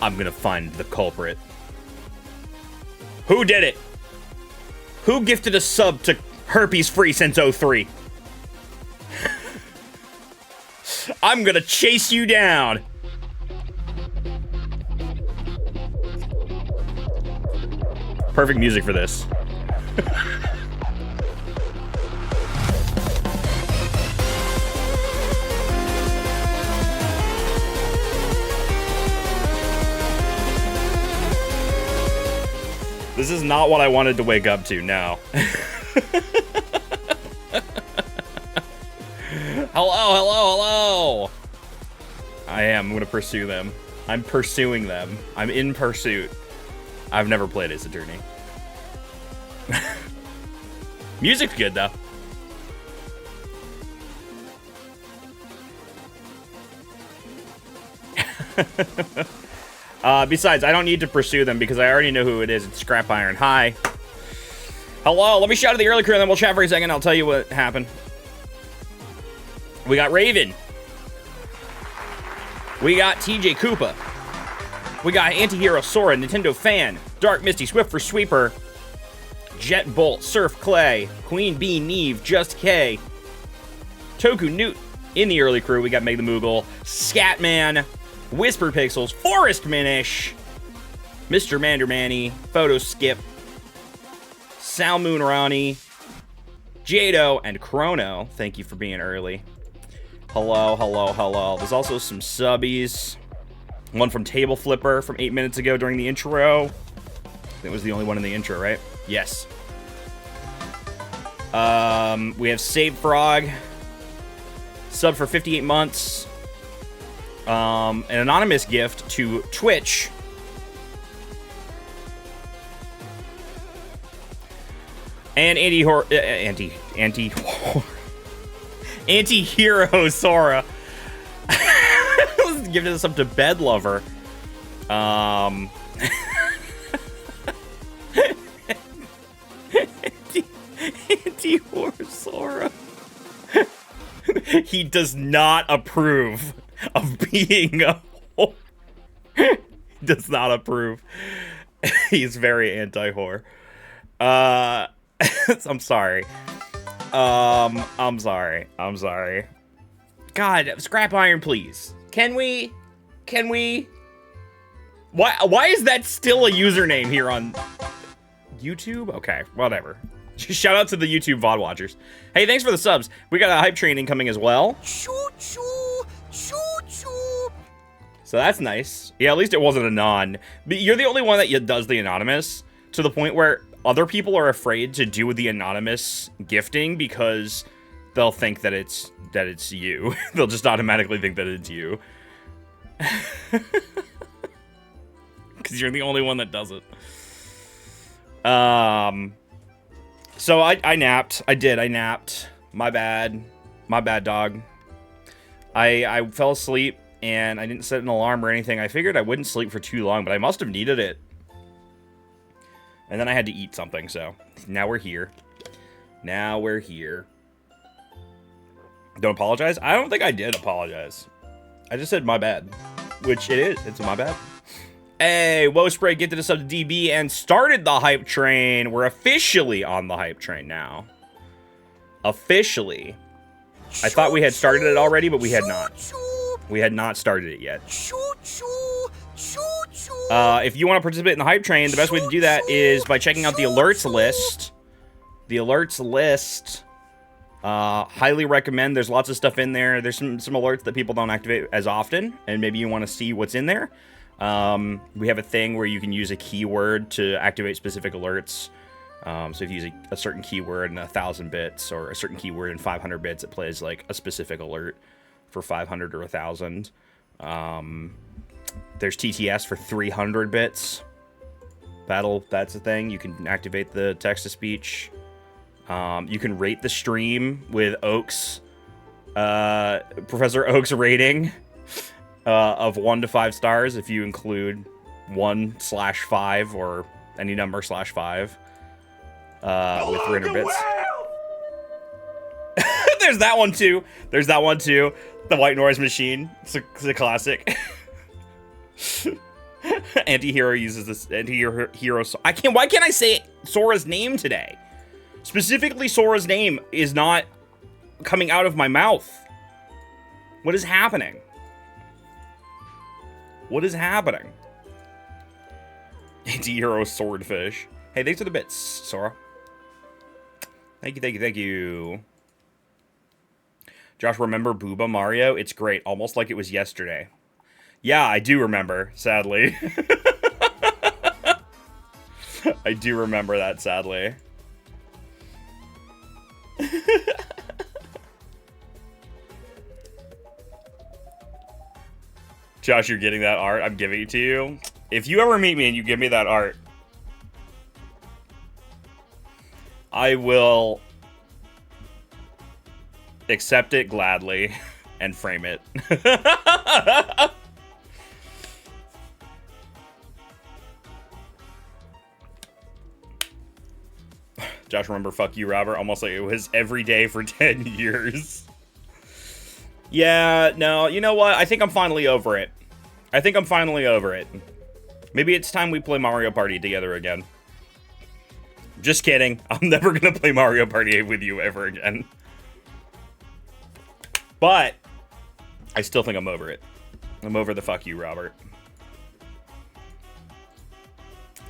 I'm gonna find the culprit. Who did it? Who gifted a sub to Herpes Free since 03? I'm gonna chase you down. Perfect music for this. This is not what I wanted to wake up to, no. Hello. I'm gonna pursue them. I'm pursuing them. I'm in pursuit. I've never played Ace Attorney. Music's good, though. Besides, I don't need to pursue them because I already know who it is. It's Scrap Iron. Hi. Hello. Let me shout at the early crew and then we'll chat for a second. I'll tell you what happened. We got Raven. We got TJ Koopa. We got Antihero Sora, Nintendo Fan, Dark Misty, Swift for Sweeper, Jet Bolt, Surf Clay, Queen Bee, Neve, Just K, Toku Newt in the early crew. We got Meg the Moogle, Scatman, Whisper Pixels, Forest Minish, Mr. Mandermanny, Photo Skip, Sal Moon Ronnie, Jado, and Chrono. Thank you for being early. Hello. There's also some subbies. One from Table Flipper from 8 minutes ago during the intro. That was the only one in the intro, right? Yes. We have Save Frog. Sub for 58 months. An anonymous gift to Twitch. And Anti-Hero Sora. Let's give this up to Bed Lover. Anti-Hero Sora. He does not approve of being a whore. He does not approve. He's very anti-whore. I'm sorry. I'm sorry. God, Scrap Iron, please. Can we? Why is that still a username here on YouTube? Okay, whatever. Shout out to the YouTube VOD watchers. Hey, thanks for the subs. We got a hype train incoming as well. Choo-choo. So that's nice. Yeah, at least it wasn't a non. But you're the only one that does the anonymous, to the point where other people are afraid to do the anonymous gifting because they'll think that it's you. They'll just automatically think that it's you. Because you're the only one that does it. So I napped. I napped. My bad, dog. I fell asleep and I didn't set an alarm or anything. I figured I wouldn't sleep for too long, but I must have needed it. And then I had to eat something, so now we're here. Don't apologize? I don't think I did apologize. I just said my bad, which it is. It's my bad. Hey, Woe Spray gifted us up to DB and started the hype train. We're officially on the hype train now. Officially. I thought we had started it already, but we had not. We had not started it yet. If you want to participate in the hype train, the best way to do that is by checking out the alerts list. The alerts list. Highly recommend. There's lots of stuff in there. There's some alerts that people don't activate as often, and maybe you want to see what's in there. We have a thing where you can use a keyword to activate specific alerts. So if you use a certain keyword in 1,000 bits or a certain keyword in 500 bits, it plays like a specific alert for 500 or 1,000. There's TTS for 300 bits. That's a thing. You can activate the text-to-speech. You can rate the stream with Oak's, Professor Oak's rating of 1 to 5 stars if you include 1/5 or any number /5 with 300 bits. There's that one too. The White Noise Machine. It's a classic. Anti-hero uses this anti-hero. Why can't I say Sora's name today? Specifically, Sora's name is not coming out of my mouth. What is happening? What is happening? Anti-hero swordfish. Hey, thanks for the bits, Sora. Thank you, thank you, thank you. Josh, remember Booba Mario? It's great, almost like it was yesterday. Yeah, I do remember, sadly. I do remember that, sadly. Josh, you're getting that art? I'm giving it to you. If you ever meet me and you give me that art, I will accept it gladly and frame it. Josh, remember fuck you, Robert? Almost like it was every day for 10 years. Yeah, no, you know what? I think I'm finally over it. I think I'm finally over it. Maybe it's time we play Mario Party together again. Just kidding. I'm never gonna play Mario Party with you ever again. But I still think I'm over it. I'm over the fuck you, Robert.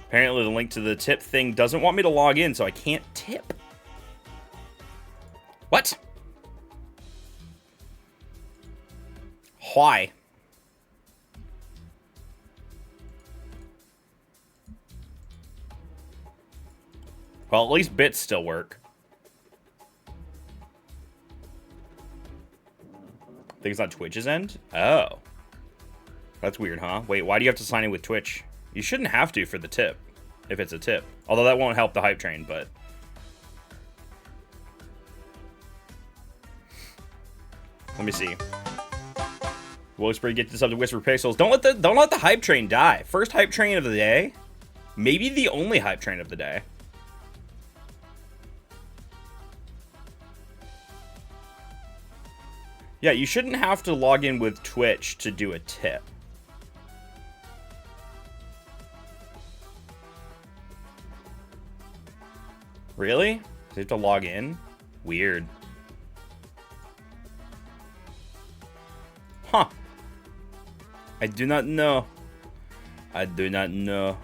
Apparently the link to the tip thing doesn't want me to log in, so I can't tip. What? Why? Well, at least bits still work. Think it's on Twitch's end? Oh. That's weird, huh? Wait, why do you have to sign in with Twitch? You shouldn't have to for the tip, if it's a tip. Although that won't help the hype train, but... Let me see. Wilkesbury, get this up to Whisper Pixels. Don't let the hype train die. First hype train of the day. Maybe the only hype train of the day. Yeah, you shouldn't have to log in with Twitch to do a tip. Really? Do you have to log in? Weird. Huh. I do not know. I do not know.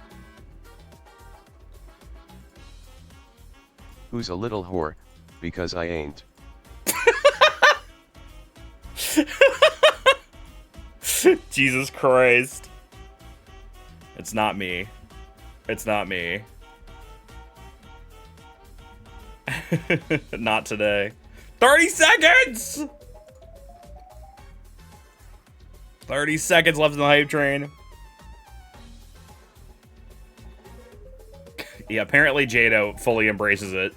Who's a little whore? Because I ain't. Jesus Christ. It's not me. It's not me. Not today. 30 seconds! 30 seconds left in the hype train. Yeah, apparently Jado fully embraces it.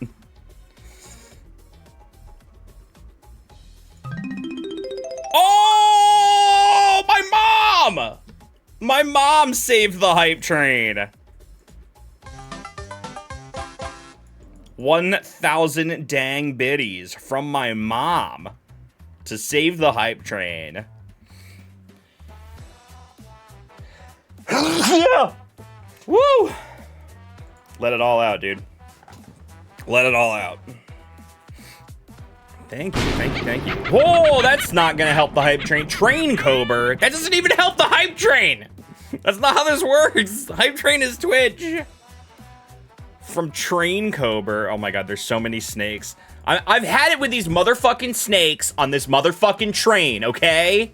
Oh, my mom! My mom saved the hype train. 1,000 dang biddies from my mom to save the hype train. Yeah. Woo! Let it all out, dude. Let it all out. Thank you, thank you, thank you. Whoa, that's not gonna help the hype train. Train Cober. That doesn't even help the hype train. That's not how this works. The hype train is Twitch. From Train Cober. Oh my god, there's so many snakes. I've had it with these motherfucking snakes on this motherfucking train, okay?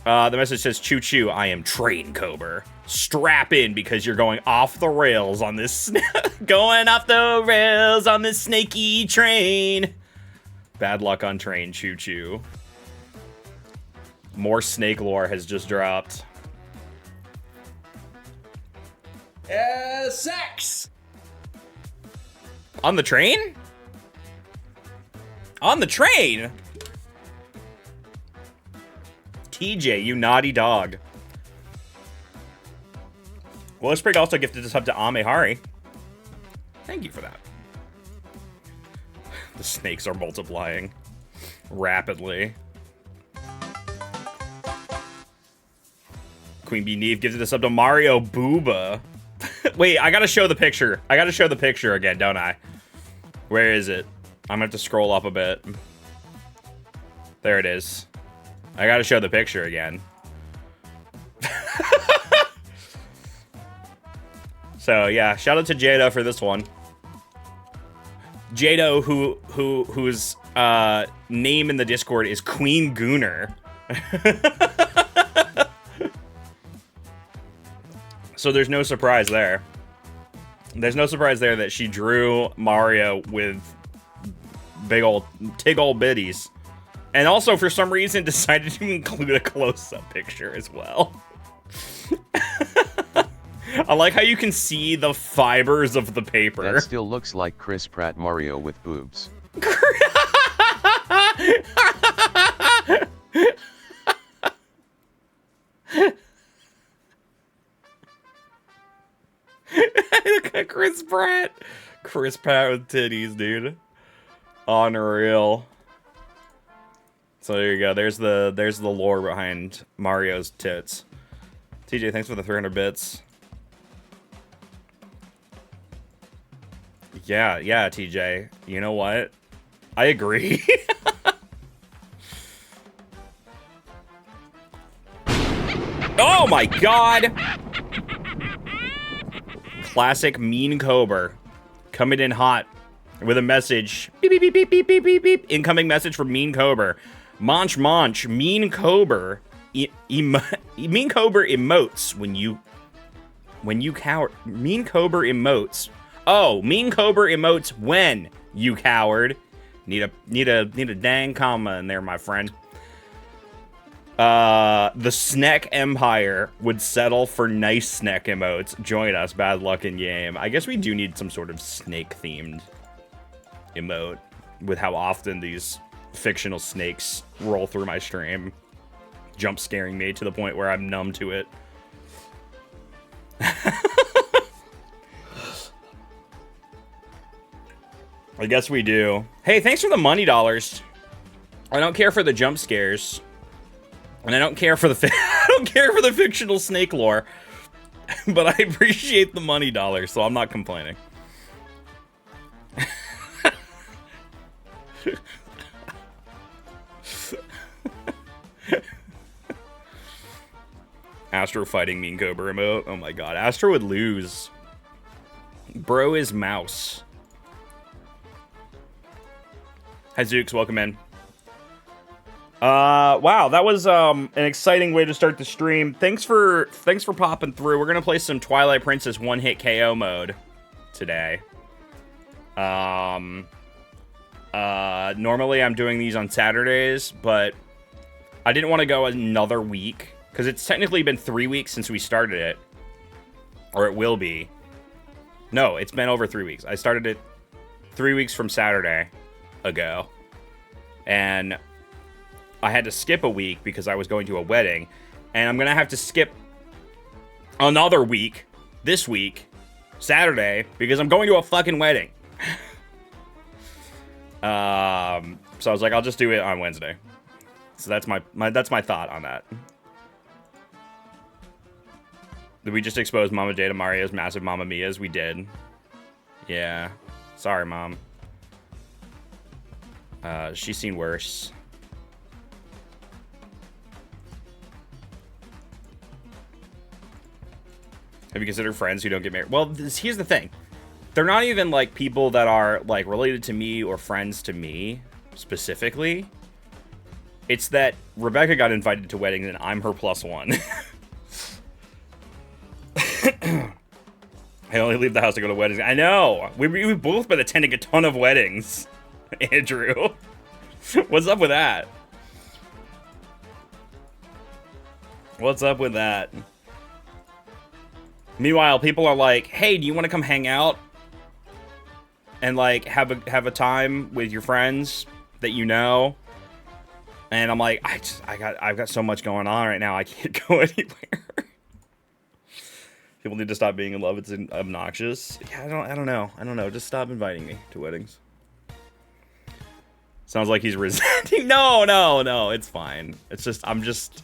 The message says, choo choo, I am Train Cober. Strap in because you're going off the rails on this, going off the rails on this snaky train. Bad luck on train, choo choo. More snake lore has just dropped. Sex! On the train? On the train? TJ, you naughty dog. Well, Sprig also gifted this up to Amehari. Thank you for that. The snakes are multiplying rapidly. Queen Bee Neve gifted this up to Mario Booba. Wait, I gotta show the picture. I gotta show the picture again, don't I? Where is it? I'm gonna have to scroll up a bit. There it is. I gotta show the picture again. So yeah, shout out to Jado for this one. Jado, whose name in the Discord is Queen Gooner. So there's no surprise there. There's no surprise there that she drew Mario with tig old bitties. And also, for some reason, decided to include a close-up picture as well. I like how you can see the fibers of the paper. That still looks like Chris Pratt Mario with boobs. Look at Chris Pratt. Chris Pratt with titties, dude. Unreal. So there you go. There's the lore behind Mario's tits. TJ, thanks for the 300 bits. Yeah, TJ. You know what? I agree. Oh my god! Classic Mean Cobra coming in hot with a message. Beep, beep, beep, beep, beep, beep, beep, beep. Incoming message from Mean Cobra. Monch, Mean Cobra. Mean Cobra emotes when you coward. Mean Cobra emotes. Oh, Mean Cobra emotes when you coward. Need a dang comma in there, my friend. The Snack Empire would settle for nice snack emotes. Join us, bad luck in game. I guess we do need some sort of snake-themed emote with how often these fictional snakes roll through my stream, jump scaring me to the point where I'm numb to it. I guess we do. Hey, thanks for the money dollars. I don't care for the jump scares. And I don't care for the I don't care for the fictional snake lore, but I appreciate the money dollars, so I'm not complaining. Astro fighting Mean Cobra emote. Oh my god, Astro would lose. Bro is mouse. Hi Zooks, welcome in. Wow, that was an exciting way to start the stream. Thanks for popping through. We're gonna play some Twilight Princess One-Hit KO mode today. Normally I'm doing these on Saturdays, but I didn't want to go another week because it's technically been 3 weeks since we started it, or it will be. No, it's been over 3 weeks. I started it 3 weeks from Saturday ago, and I had to skip a week because I was going to a wedding, and I'm gonna have to skip another week this week, Saturday, because I'm going to a fucking wedding. So I was like, I'll just do it on Wednesday. So that's my thought on that. Did we just expose Mama J to Mario's massive Mamma Mia's? We did. Yeah. Sorry, Mom. She's seen worse. Have you considered friends who don't get married? Well, here's the thing. They're not even, like, people that are, like, related to me or friends to me, specifically. It's that Rebecca got invited to weddings and I'm her plus one. I only leave the house to go to weddings. I know! We've both been attending a ton of weddings, Andrew. What's up with that? What's up with that? Meanwhile, people are like, hey, do you want to come hang out? And, like, have a time with your friends that you know? And I'm like, I've got so much going on right now, I can't go anywhere. People need to stop being in love. It's obnoxious. Yeah, I don't know. Just stop inviting me to weddings. Sounds like he's resenting. No, it's fine. It's just, I'm just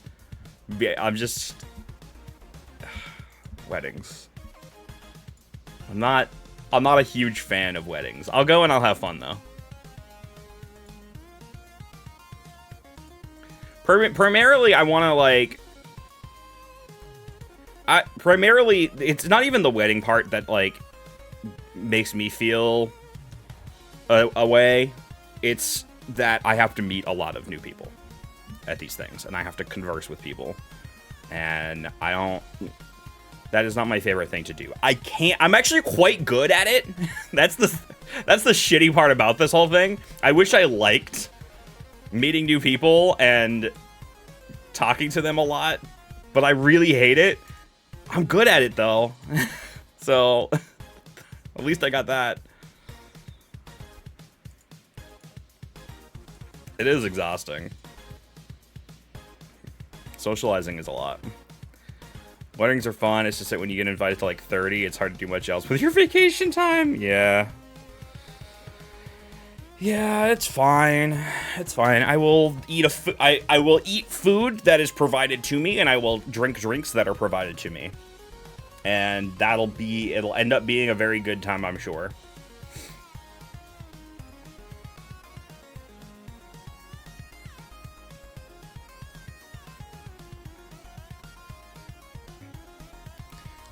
weddings. I'm not a huge fan of weddings. I'll go and I'll have fun though. Primarily, I want to like. Primarily, it's not even the wedding part that like makes me feel a way. It's that I have to meet a lot of new people at these things, and I have to converse with people, and I don't. That is not my favorite thing to do. I'm actually quite good at it. That's the shitty part about this whole thing. I wish I liked meeting new people and talking to them a lot, but I really hate it. I'm good at it though. So at least I got that. It is exhausting. Socializing is a lot. Weddings are fun. It's just that when you get invited to like 30, it's hard to do much else with your vacation time. Yeah. Yeah, it's fine. It's fine. I will eat I will eat food that is provided to me, and I will drink drinks that are provided to me. And it'll end up being a very good time, I'm sure.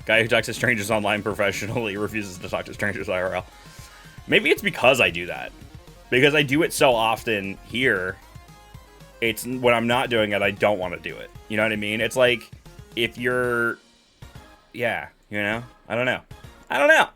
Guy who talks to strangers online professionally refuses to talk to strangers IRL. Maybe it's because I do that. Because I do it so often here, it's when I'm not doing it, I don't want to do it. You know what I mean? It's like, if you're... Yeah, you know? I don't know. I don't know.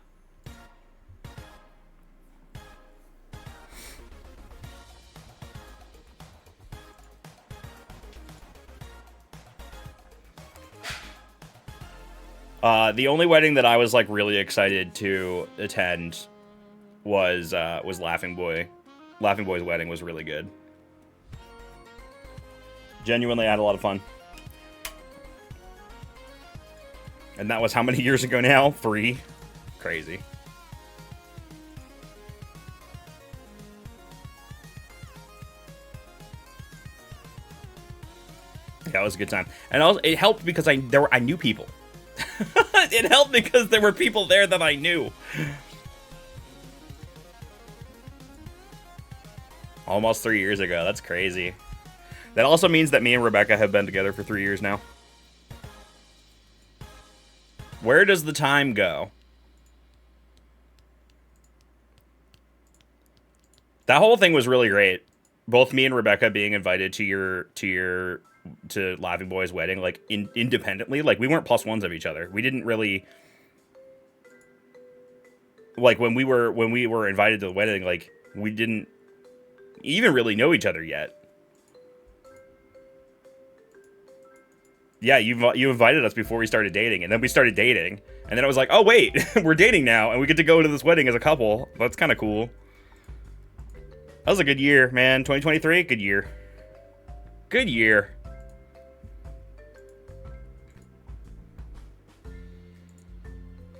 The only wedding that I was like really excited to attend was Laughing Boy. Laughing Boy's wedding was really good. Genuinely, I had a lot of fun. And that was how many years ago now? 3? Crazy. Yeah, it was a good time. And also, it helped because I knew people. It helped because there were people there that I knew. Almost 3 years ago. That's crazy. That also means that me and Rebecca have been together for 3 years now. Where does the time go? That whole thing was really great. Both me and Rebecca being invited to Laughing Boy's wedding, like independently. Like, we weren't plus ones of each other. We didn't really, like, when we were invited to the wedding, like, we didn't even really know each other yet. Yeah, you invited us before we started dating, and then we started dating, and then I was like, oh wait, we're dating now, and we get to go to this wedding as a couple. That's kind of cool. That was a good year, man. 2023, good year. Good year.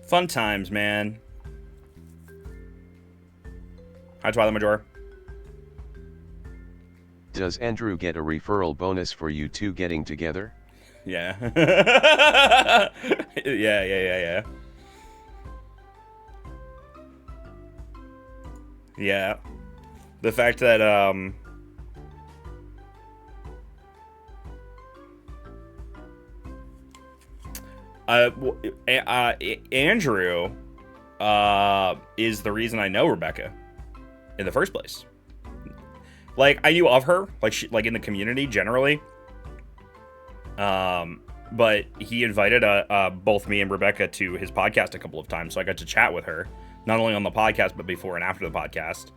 Fun times, man. Hi, Twilight Major. Does Andrew get a referral bonus for you two getting together? Yeah. Yeah. Yeah. The fact that, Andrew, is the reason I know Rebecca in the first place. Like, I knew of her, like in the community generally. But he invited both me and Rebecca to his podcast a couple of times, so I got to chat with her, not only on the podcast, but before and after the podcast.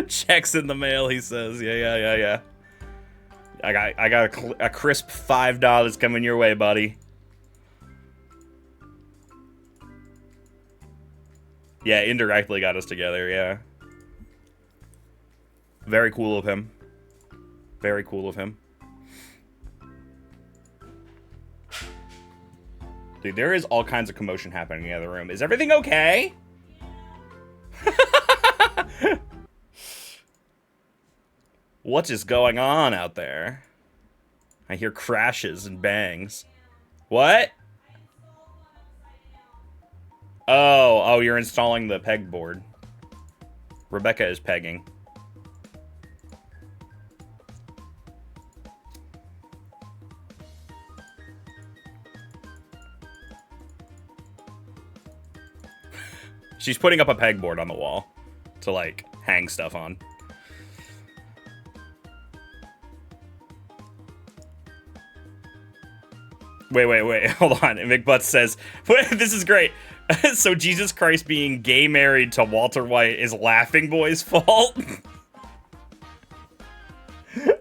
Checks in the mail, he says. Yeah. I got a crisp $5 coming your way, buddy. Yeah, indirectly got us together, yeah. Very cool of him. Very cool of him. Dude, there is all kinds of commotion happening in the other room. Is everything okay? What is going on out there? I hear crashes and bangs. What? Oh, you're installing the pegboard. Rebecca is pegging. She's putting up a pegboard on the wall to, like, hang stuff on. Wait. Hold on. And McButts says, this is great. So Jesus Christ being gay married to Walter White is Laughing Boy's fault?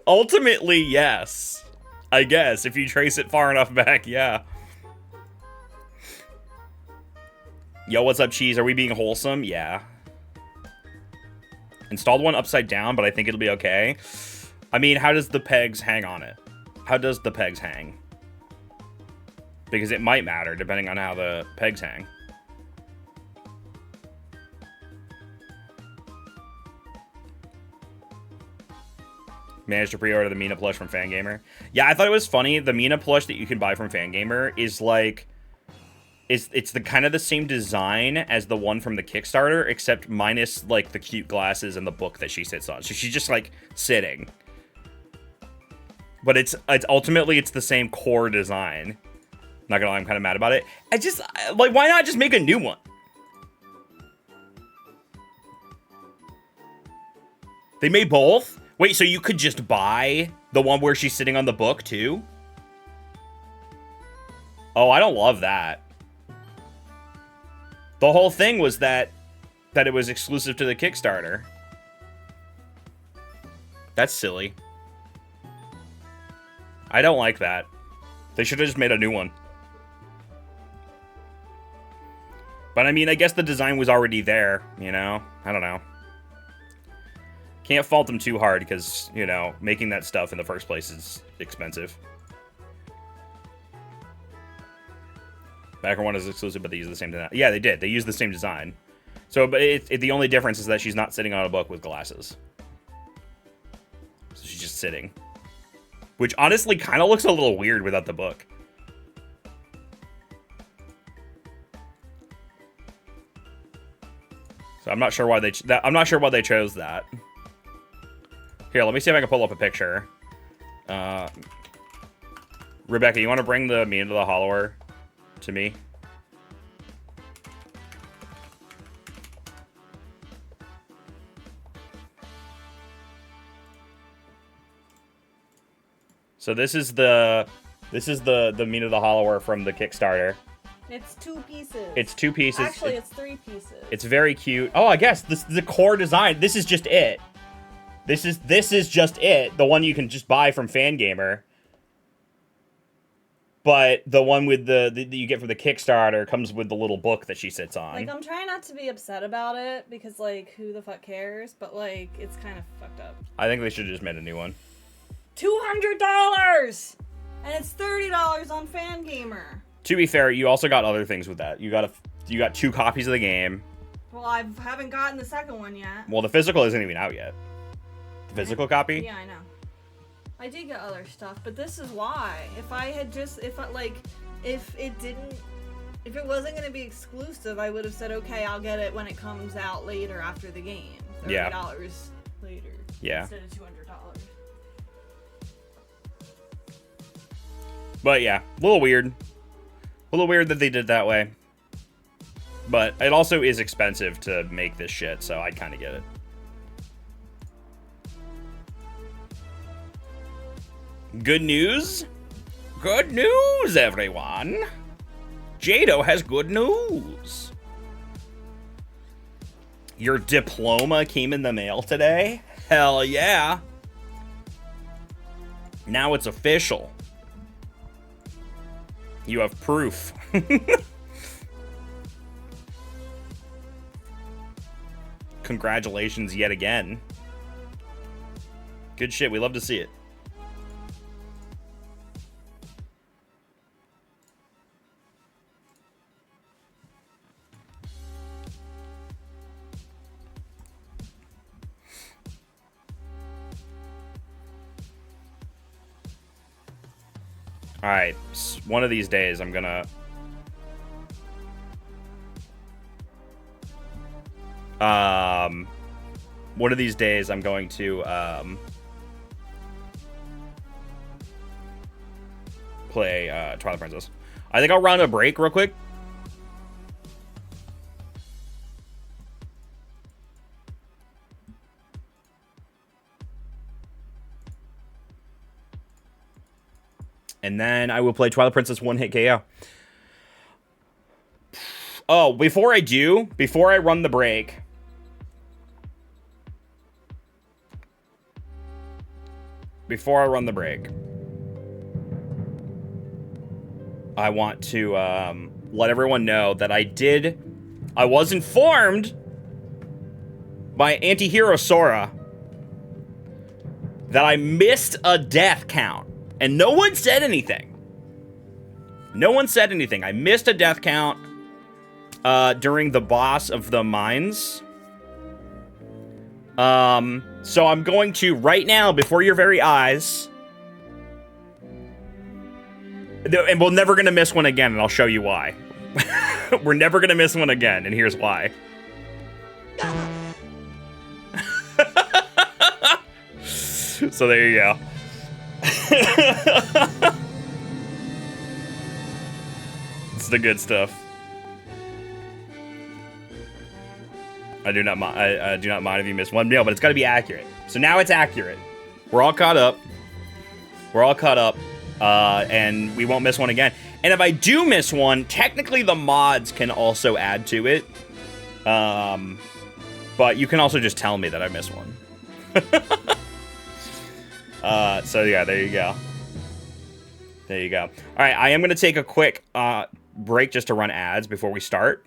Ultimately, yes. I guess. If you trace it far enough back, yeah. Yo, what's up, Cheese? Are we being wholesome? Yeah. Installed one upside down, but I think it'll be okay. I mean, how does the pegs hang on it? How does the pegs hang? Because it might matter depending on how the pegs hang. Managed to pre-order the Midna plush from Fangamer. Yeah, I thought it was funny. The Midna plush that you can buy from Fangamer is like... It's the kind of the same design as the one from the Kickstarter, except minus, like, the cute glasses and the book that she sits on. So she's just, like, sitting. But it's ultimately, it's the same core design. Not gonna lie, I'm kind of mad about it. Like, why not just make a new one? They made both? Wait, so you could just buy the one where she's sitting on the book, too? Oh, I don't love that. The whole thing was that it was exclusive to the Kickstarter. That's silly. I don't like that. They should have just made a new one. But I mean, I guess the design was already there, you know? I don't know. Can't fault them too hard because, you know, making that stuff in the first place is expensive. Backer one is exclusive, but they use the same design. Yeah, they did. They used the same design. So, but the only difference is that she's not sitting on a book with glasses. So she's just sitting. Which honestly kind of looks a little weird without the book. So I'm not sure why they chose that. Here, let me see if I can pull up a picture. Rebecca, you want to bring the Me into the Hollower to me? So this is the Mean of the Hollower from the Kickstarter. It's 2 pieces. It's 2 pieces. Actually, it's 3 pieces. It's very cute. Oh, I guess the core design. This is just it. This is just it. The one you can just buy from Fangamer. But the one with that you get from the Kickstarter comes with the little book that she sits on. Like, I'm trying not to be upset about it because, like, who the fuck cares? But, like, it's kind of fucked up. I think they should have just made a new one. $200! And it's $30 on Fangamer. To be fair, you also got other things with that. You got 2 copies of the game. Well, I haven't gotten the second one yet. Well, the physical isn't even out yet. The physical copy? Yeah, I know. I did get other stuff, but this is why. If it wasn't going to be exclusive, I would have said, okay, I'll get it when it comes out later after the game. $30 Yeah. later. Yeah. Instead of $200. But yeah, a little weird. A little weird that they did that way. But it also is expensive to make this shit, so I kind of get it. Good news? Good news, everyone! Jado has good news! Your diploma came in the mail today? Hell yeah! Now it's official. You have proof. Congratulations yet again. Good shit, we love to see it. Alright, one of these days I'm gonna... one of these days I'm going to, play, Twilight Princess. I think I'll run a break real quick. And then I will play Twilight Princess One-Hit KO. Oh, before I run the break... I want to let everyone know that I was informed by Antihero Sora that I missed a death count. And no one said anything. I missed a death count during the boss of the mines. So I'm going to, right now, before your very eyes... And we're never going to miss one again, and I'll show you why. We're never going to miss one again, and here's why. So there you go. It's the good stuff. I do not mind if you miss one. No, but it's got to be accurate. So now it's accurate. We're all caught up. And we won't miss one again. And if I do miss one, technically the mods can also add to it. But you can also just tell me that I missed one. So yeah, there you go. All right, I am going to take a quick break just to run ads before we start.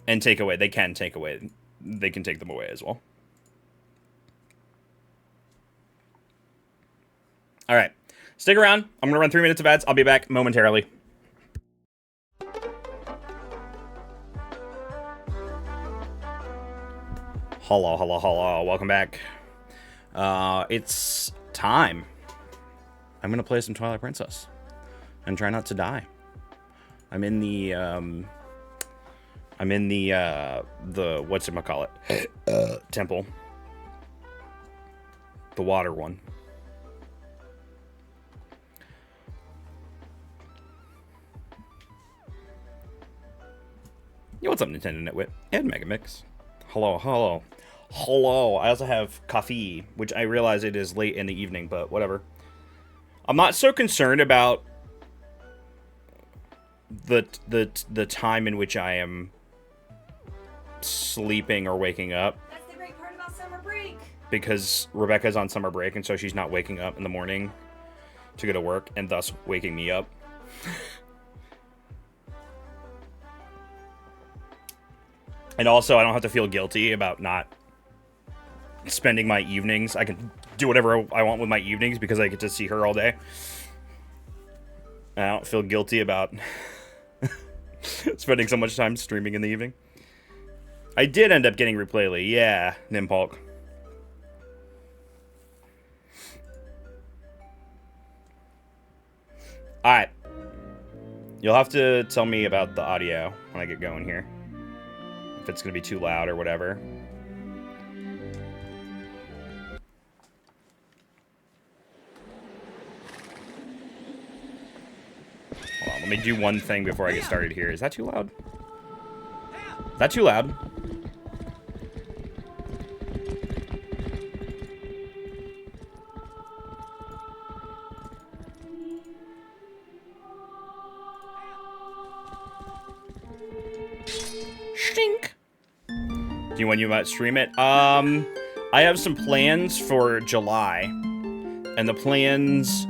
And take away. They can take away. They can take them away as well. All right. Stick around. I'm going to run 3 minutes of ads. I'll be back momentarily. Hello. Welcome back. It's time. I'm going to play some Twilight Princess and try not to die. I'm in the whatchamacallit, temple. The water one. Yo, what's up, Nintendo Nitwit? And Megamix. Hello. I also have coffee, which I realize it is late in the evening, but whatever. I'm not so concerned about the time in which I am sleeping or waking up. That's the great part about summer break. Because Rebecca's on summer break, and so she's not waking up in the morning to go to work, and thus waking me up. And also, I don't have to feel guilty about not spending my evenings. I can do whatever I want with my evenings because I get to see her all day. And I don't feel guilty about spending so much time streaming in the evening. I did end up getting Replayly. Yeah, Nimpulk. Alright. You'll have to tell me about the audio when I get going here. If it's going to be too loud or whatever. Hold on, let me do one thing before I get started here. Is that too loud? Is that too loud? Stink. Do you want you might stream it? I have some plans for July, and the plans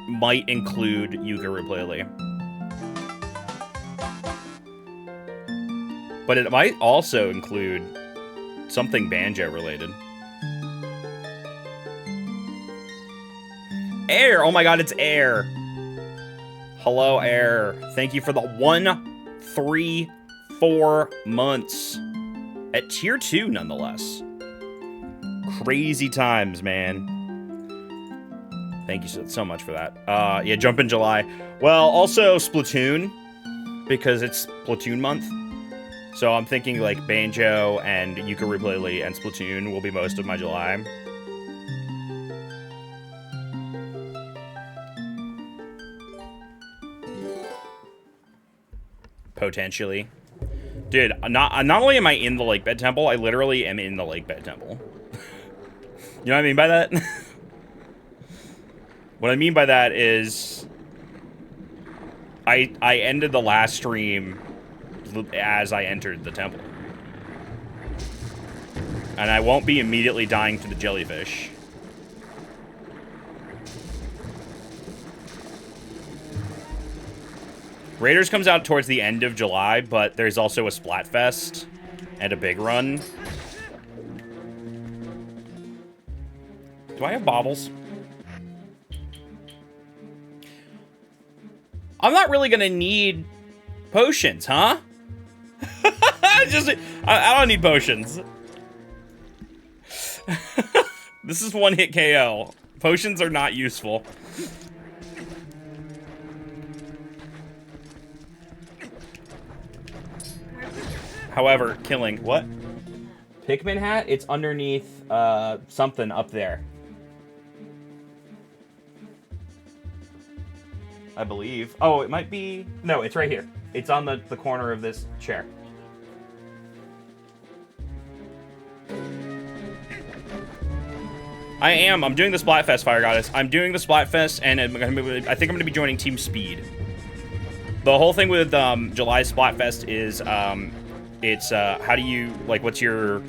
might include Yuka Replayly. But it might also include something banjo related. Air! Oh my god, it's Air! Hello, Air. Thank you for the 1, 3, 4 months. At tier 2, nonetheless. Crazy times, man. Thank you so much for that. Yeah, jump in July. Well, also Splatoon, because it's Splatoon month. So I'm thinking like Banjo and Yooka-Laylee and Splatoon will be most of my July. Potentially. Dude, not only am I in the Lakebed Temple, I literally am in the Lakebed Temple. You know what I mean by that? What I mean by that is I ended the last stream as I entered the temple. And I won't be immediately dying to the jellyfish. Raiders comes out towards the end of July, but there's also a Splatfest and a big run. Do I have baubles? I'm not really gonna need potions, huh? I don't need potions. This is one-hit KO. Potions are not useful. However, killing. What? Pikmin hat? It's underneath something up there. I believe. Oh, it might be... No, it's right here. It's on the corner of this chair. I'm doing the Splatfest, Fire Goddess. I'm doing the Splatfest, and I think I'm going to be joining Team Speed. The whole thing with July Splatfest is... it's how do you, like, what's your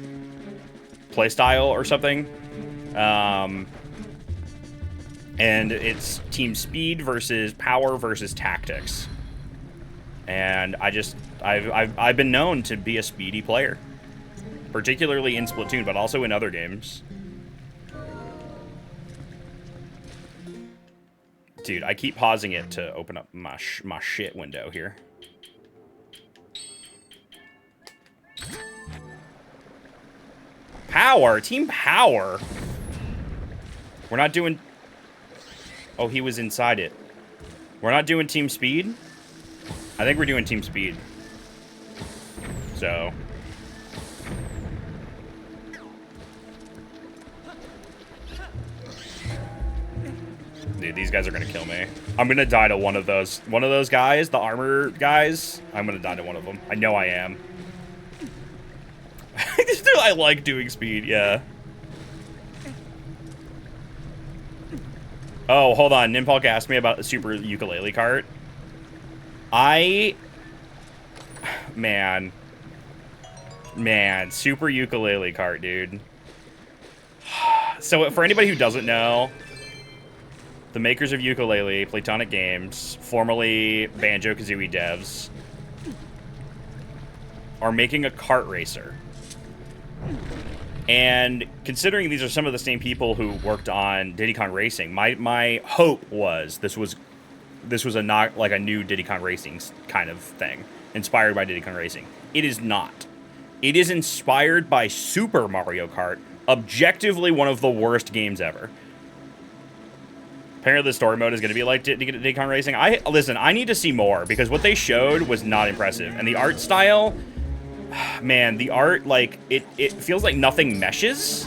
playstyle or something? And it's Team Speed versus Power versus Tactics. And I've been known to be a speedy player, particularly in Splatoon, but also in other games. Dude, I keep pausing it to open up my shit window here. Power? Team Power? We're not doing... Oh, he was inside it. We're not doing Team Speed? I think we're doing Team Speed. So... Dude, these guys are gonna kill me. I'm gonna die to one of those. One of those guys, the armor guys. I'm gonna die to one of them. I know I am. I like doing speed, yeah. Oh, hold on. Nimpulk asked me about the super ukulele cart. Man, super ukulele cart, dude. So for anybody who doesn't know, the makers of Yooka-Laylee, Platonic Games, formerly Banjo-Kazooie devs, are making a kart racer. And considering these are some of the same people who worked on Diddy Kong Racing, my hope was this was not like a new Diddy Kong Racing kind of thing, inspired by Diddy Kong Racing. It is not. It is inspired by Super Mario Kart, objectively one of the worst games ever. Apparently the story mode is going to be like Diddy Kong Racing. Listen, I need to see more, because what they showed was not impressive. And the art style... Man, the art, like, it feels like nothing meshes.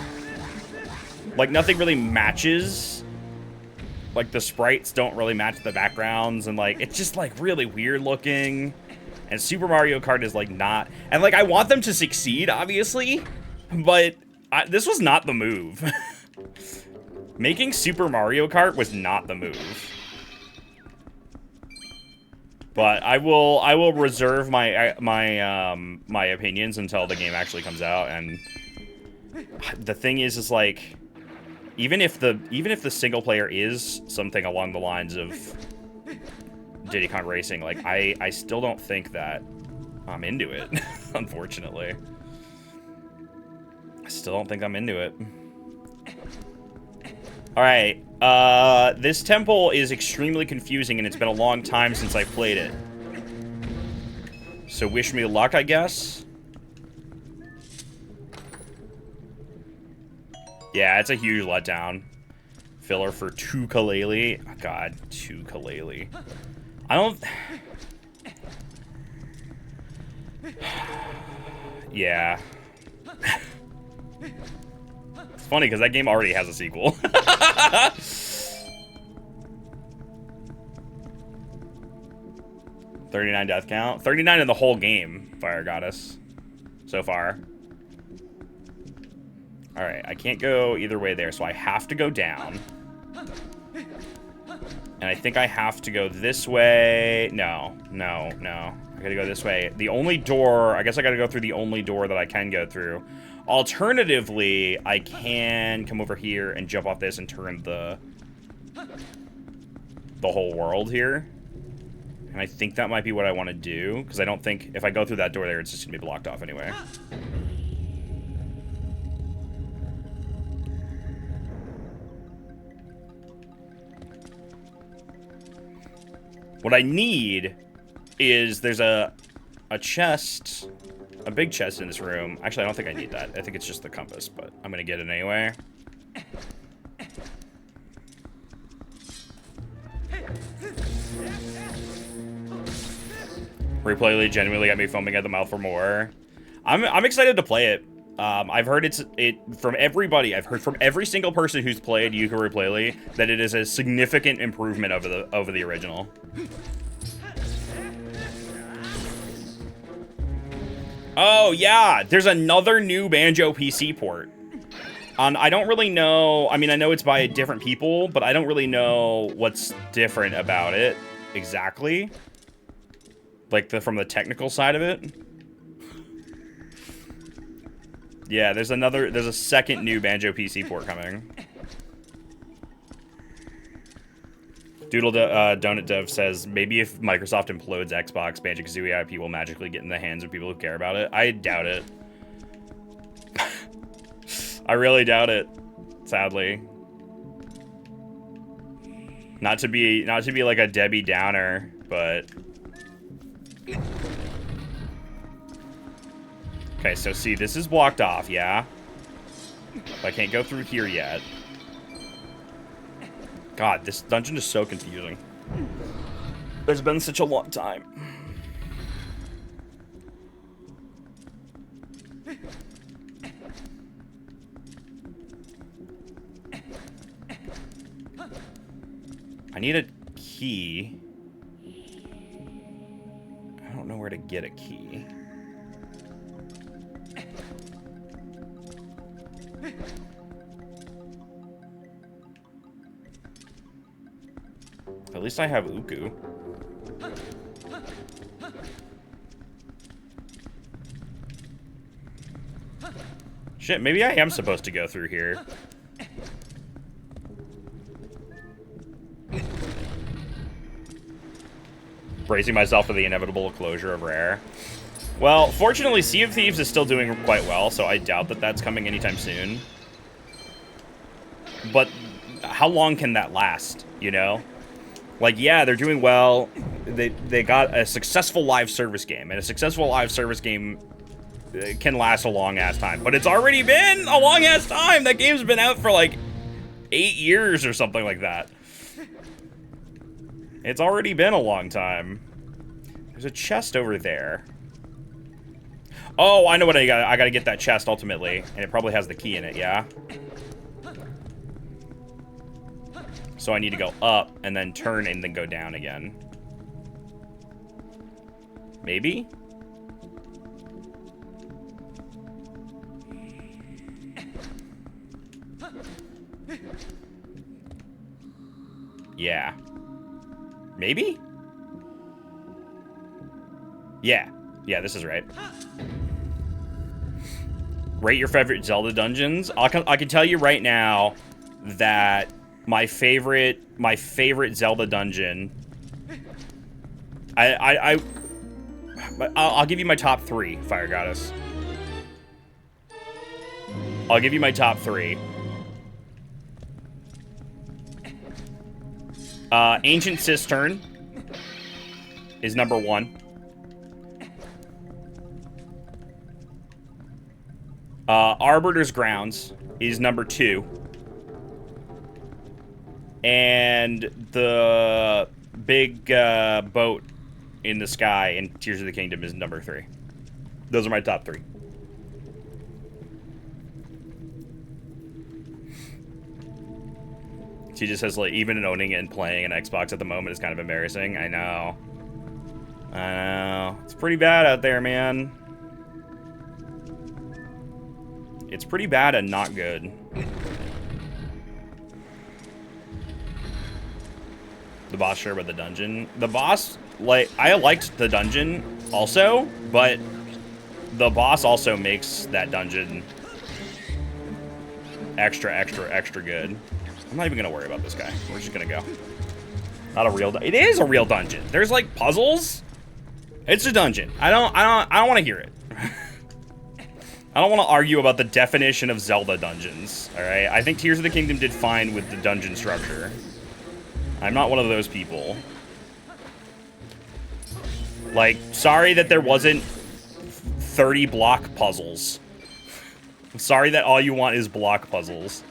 Like, nothing really matches. Like, the sprites don't really match the backgrounds, and, like, it's just, like, really weird looking. And Super Mario Kart is, like, not... And, like, I want them to succeed, obviously, but this was not the move. Making Super Mario Kart was not the move. But I will reserve my opinions until the game actually comes out. And the thing is like, even if the single player is something along the lines of Diddy Kong Racing, like I still don't think that I'm into it. Unfortunately, I still don't think I'm into it. All right. This temple is extremely confusing, and it's been a long time since I played it. So wish me luck, I guess. Yeah, it's a huge letdown. Filler for Ukulele. Oh, God, Ukulele. I don't... Yeah. It's funny, because that game already has a sequel. 39 death count. 39 in the whole game, Fire Goddess. So far. Alright, I can't go either way there, so I have to go down. And I think I have to go this way. No. I gotta go this way. The only door, I guess I gotta go through the only door that I can go through. Alternatively, I can come over here and jump off this and turn the whole world here. And I think that might be what I want to do, because I don't think if I go through that door there, it's just gonna be blocked off anyway. What I need is there's a chest, a big chest in this room. Actually, I don't think I need that. I think it's just the compass, but I'm gonna get it anyway. Replay genuinely got me foaming at the mouth for more. I'm excited to play it. I've heard from everybody. I've heard from every single person who's played Yooka-Replay that it is a significant improvement over the original. Oh yeah, there's another new Banjo PC port. I don't really know. I mean, I know it's by different people, but I don't really know what's different about it exactly. Like from the technical side of it. Yeah, there's a second new Banjo PC port coming. Donut Dove says, maybe if Microsoft implodes Xbox, Banjo-Kazooie IP will magically get in the hands of people who care about it. I doubt it. I really doubt it, sadly. Not to be like a Debbie Downer, but... Okay, so see, this is blocked off, yeah? I can't go through here yet. God, this dungeon is so confusing. It's been such a long time. I need a key. I don't know where to get a key. At least I have Uku. Shit, maybe I am supposed to go through here. Bracing myself for the inevitable closure of Rare. Well, fortunately, Sea of Thieves is still doing quite well, so I doubt that that's coming anytime soon. But how long can that last, you know? Like, yeah, they're doing well. They got a successful live service game, and a successful live service game can last a long-ass time. But it's already been a long-ass time! That game's been out for, like, 8 years or something like that. It's already been a long time. There's a chest over there. Oh, I know what I gotta get that chest, ultimately. And it probably has the key in it, yeah? So I need to go up, and then turn, and then go down again. Maybe? Yeah. Maybe? Yeah. Yeah, this is right. Rate your favorite Zelda dungeons. I can tell you right now that my favorite Zelda dungeon. I'll give you my top 3, Fire Goddess. I'll give you my top 3. Ancient Cistern is number 1. Arbiter's Grounds is number 2. and the big boat in the sky in Tears of the Kingdom is number 3. Those are my top 3. She just says, like, even owning it and playing an Xbox at the moment is kind of embarrassing. I know. I know. It's pretty bad out there, man. It's pretty bad and not good. The boss sure about the dungeon. The boss, like, I liked the dungeon also, but the boss also makes that dungeon extra good. I'm not even gonna worry about this guy. We're just gonna go. Not a real. It is a real dungeon. There's like puzzles. It's a dungeon. I don't want to hear it. I don't want to argue about the definition of Zelda dungeons. All right. I think Tears of the Kingdom did fine with the dungeon structure. I'm not one of those people. Like, sorry that there wasn't 30 block puzzles. I'm sorry that all you want is block puzzles.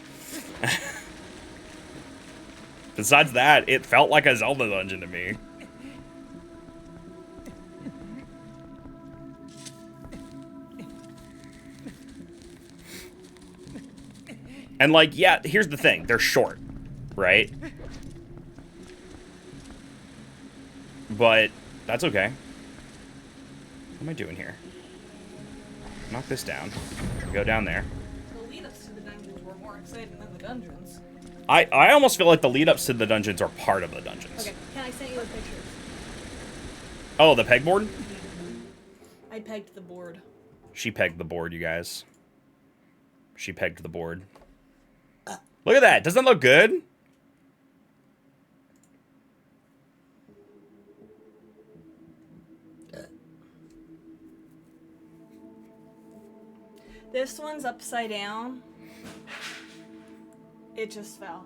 Besides that, it felt like a Zelda dungeon to me. And like, yeah, here's the thing. They're short, right? But that's okay. What am I doing here? Knock this down. Go down there. The lead-ups to the dungeons were more exciting than the dungeons. I almost feel like the lead-ups to the dungeons are part of the dungeons. Okay, can I send you the pictures? Oh, the pegboard? I pegged the board. She pegged the board, you guys. She pegged the board. Look at that. Doesn't that look good? This one's upside down. It just fell.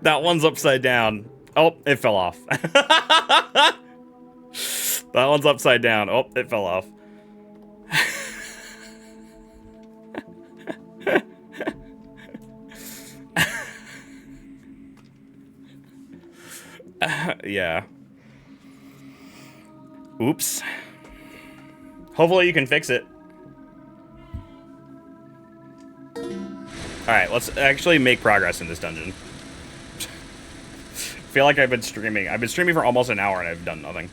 That one's upside down. Oh, it fell off. That one's upside down. Oh, it fell off. Yeah. Oops. Hopefully you can fix it. Alright, let's actually make progress in this dungeon. I feel like I've been streaming. I've been streaming for almost an hour and I've done nothing.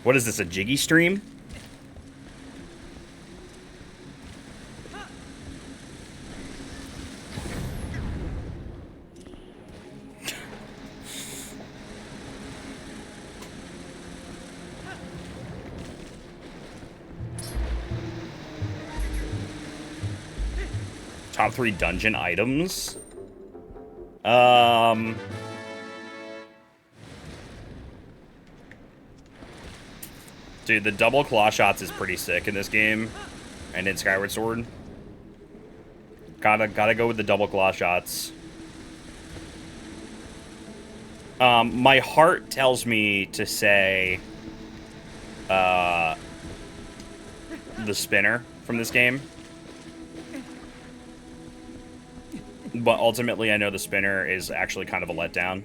What is this, a jiggy stream? Top 3 dungeon items? Dude, the double claw shots is pretty sick in this game. And in Skyward Sword. Gotta go with the double claw shots. My heart tells me to say the spinner from this game. But ultimately, I know the spinner is actually kind of a letdown,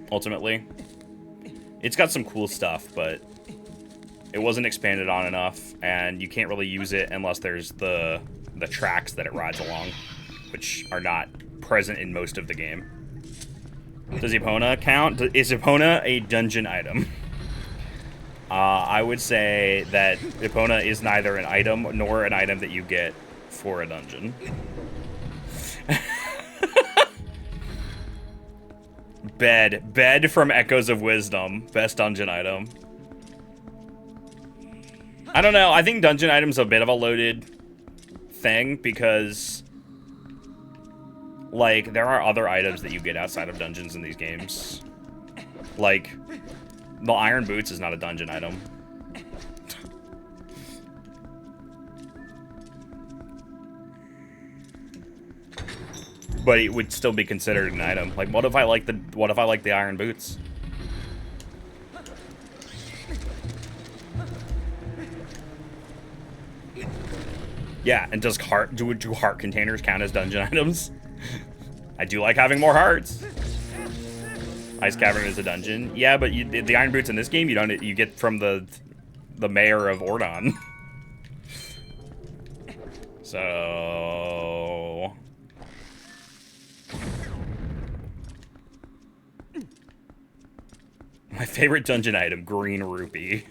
ultimately. It's got some cool stuff, but it wasn't expanded on enough, and you can't really use it unless there's the tracks that it rides along, which are not present in most of the game. Does Epona count? Is Epona a dungeon item? I would say that Epona is neither an item nor an item that you get for a dungeon. Bed from Echoes of Wisdom. Best dungeon item. I don't know. I think dungeon item's a bit of a loaded thing because Like, there are other items that you get outside of dungeons in these games. Like, the iron boots is not a dungeon item. But it would still be considered an item. Like, what if I like the iron boots? Yeah, and does do heart containers count as dungeon items? I do like having more hearts. Ice Cavern is a dungeon. Yeah, but the iron boots in this game you get from the mayor of Ordon. So my favorite dungeon item, green rupee.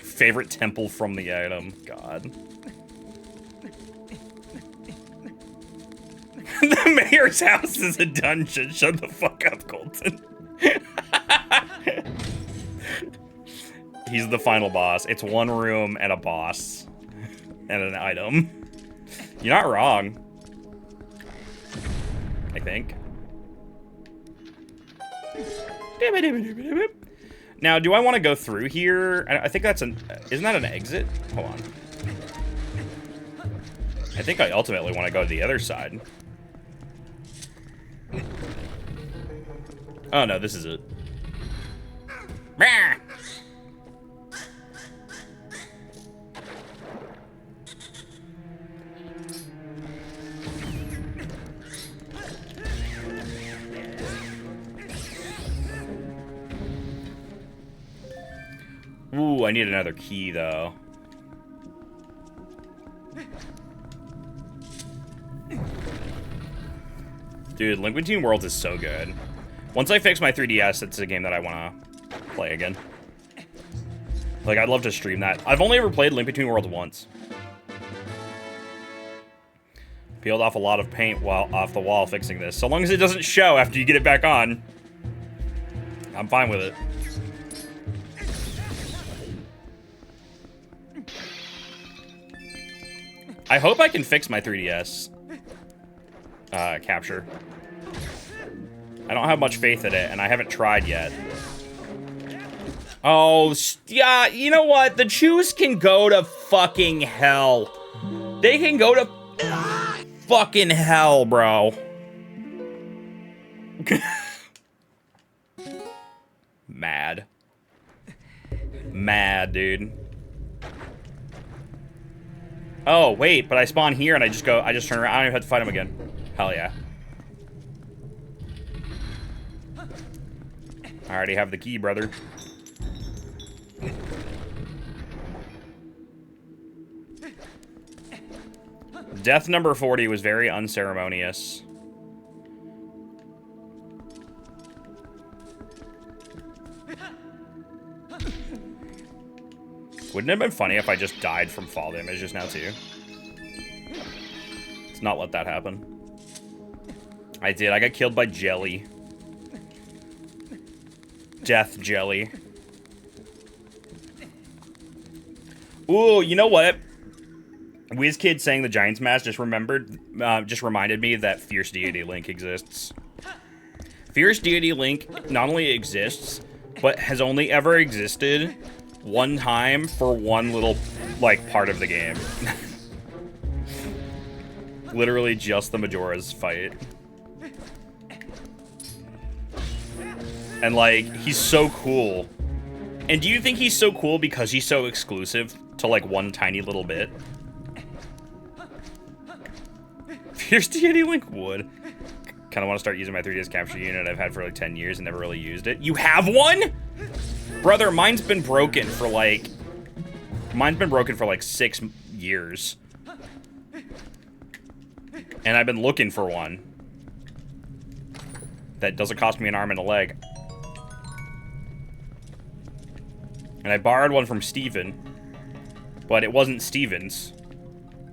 Favorite temple from the item. God. The mayor's house is a dungeon. Shut the fuck up, Colton. He's the final boss. It's one room and a boss. And an item. You're not wrong. I think. Now, do I want to go through here? I think that's isn't that an exit? Hold on. I think I ultimately want to go to the other side. Oh no, this is it. Ooh, I need another key, though. Dude, Link Between Worlds is so good. Once I fix my 3DS, it's a game that I want to play again. Like, I'd love to stream that. I've only ever played Link Between Worlds once. Peeled off a lot of paint off the wall fixing this. So long as it doesn't show after you get it back on, I'm fine with it. I hope I can fix my 3DS capture. I don't have much faith in it, and I haven't tried yet. Oh, yeah, you know what? The Chews can go to fucking hell. They can go to fucking hell, bro. Mad. Mad, dude. Oh, wait, but I spawn here and I just turn around. I don't even have to fight him again. Hell yeah. I already have the key, brother. Death number 40 was very unceremonious. Wouldn't it have been funny if I just died from fall damage just now, too? Let's not let that happen. I did. I got killed by jelly. Death jelly. Ooh, you know what? WizKid saying the Giants Mask just reminded me that Fierce Deity Link exists. Fierce Deity Link not only exists, but has only ever existed one time for one little, like, part of the game. Literally just the Majora's fight. And, like, he's so cool. And do you think he's so cool because he's so exclusive to, like, one tiny little bit? Fierce Deity Link would. Kind of want to start using my 3DS capture unit I've had for, like, 10 years and never really used it. You have one? Brother, mine's been broken for like 6 years. And I've been looking for one that doesn't cost me an arm and a leg. And I borrowed one from Steven, but it wasn't Steven's.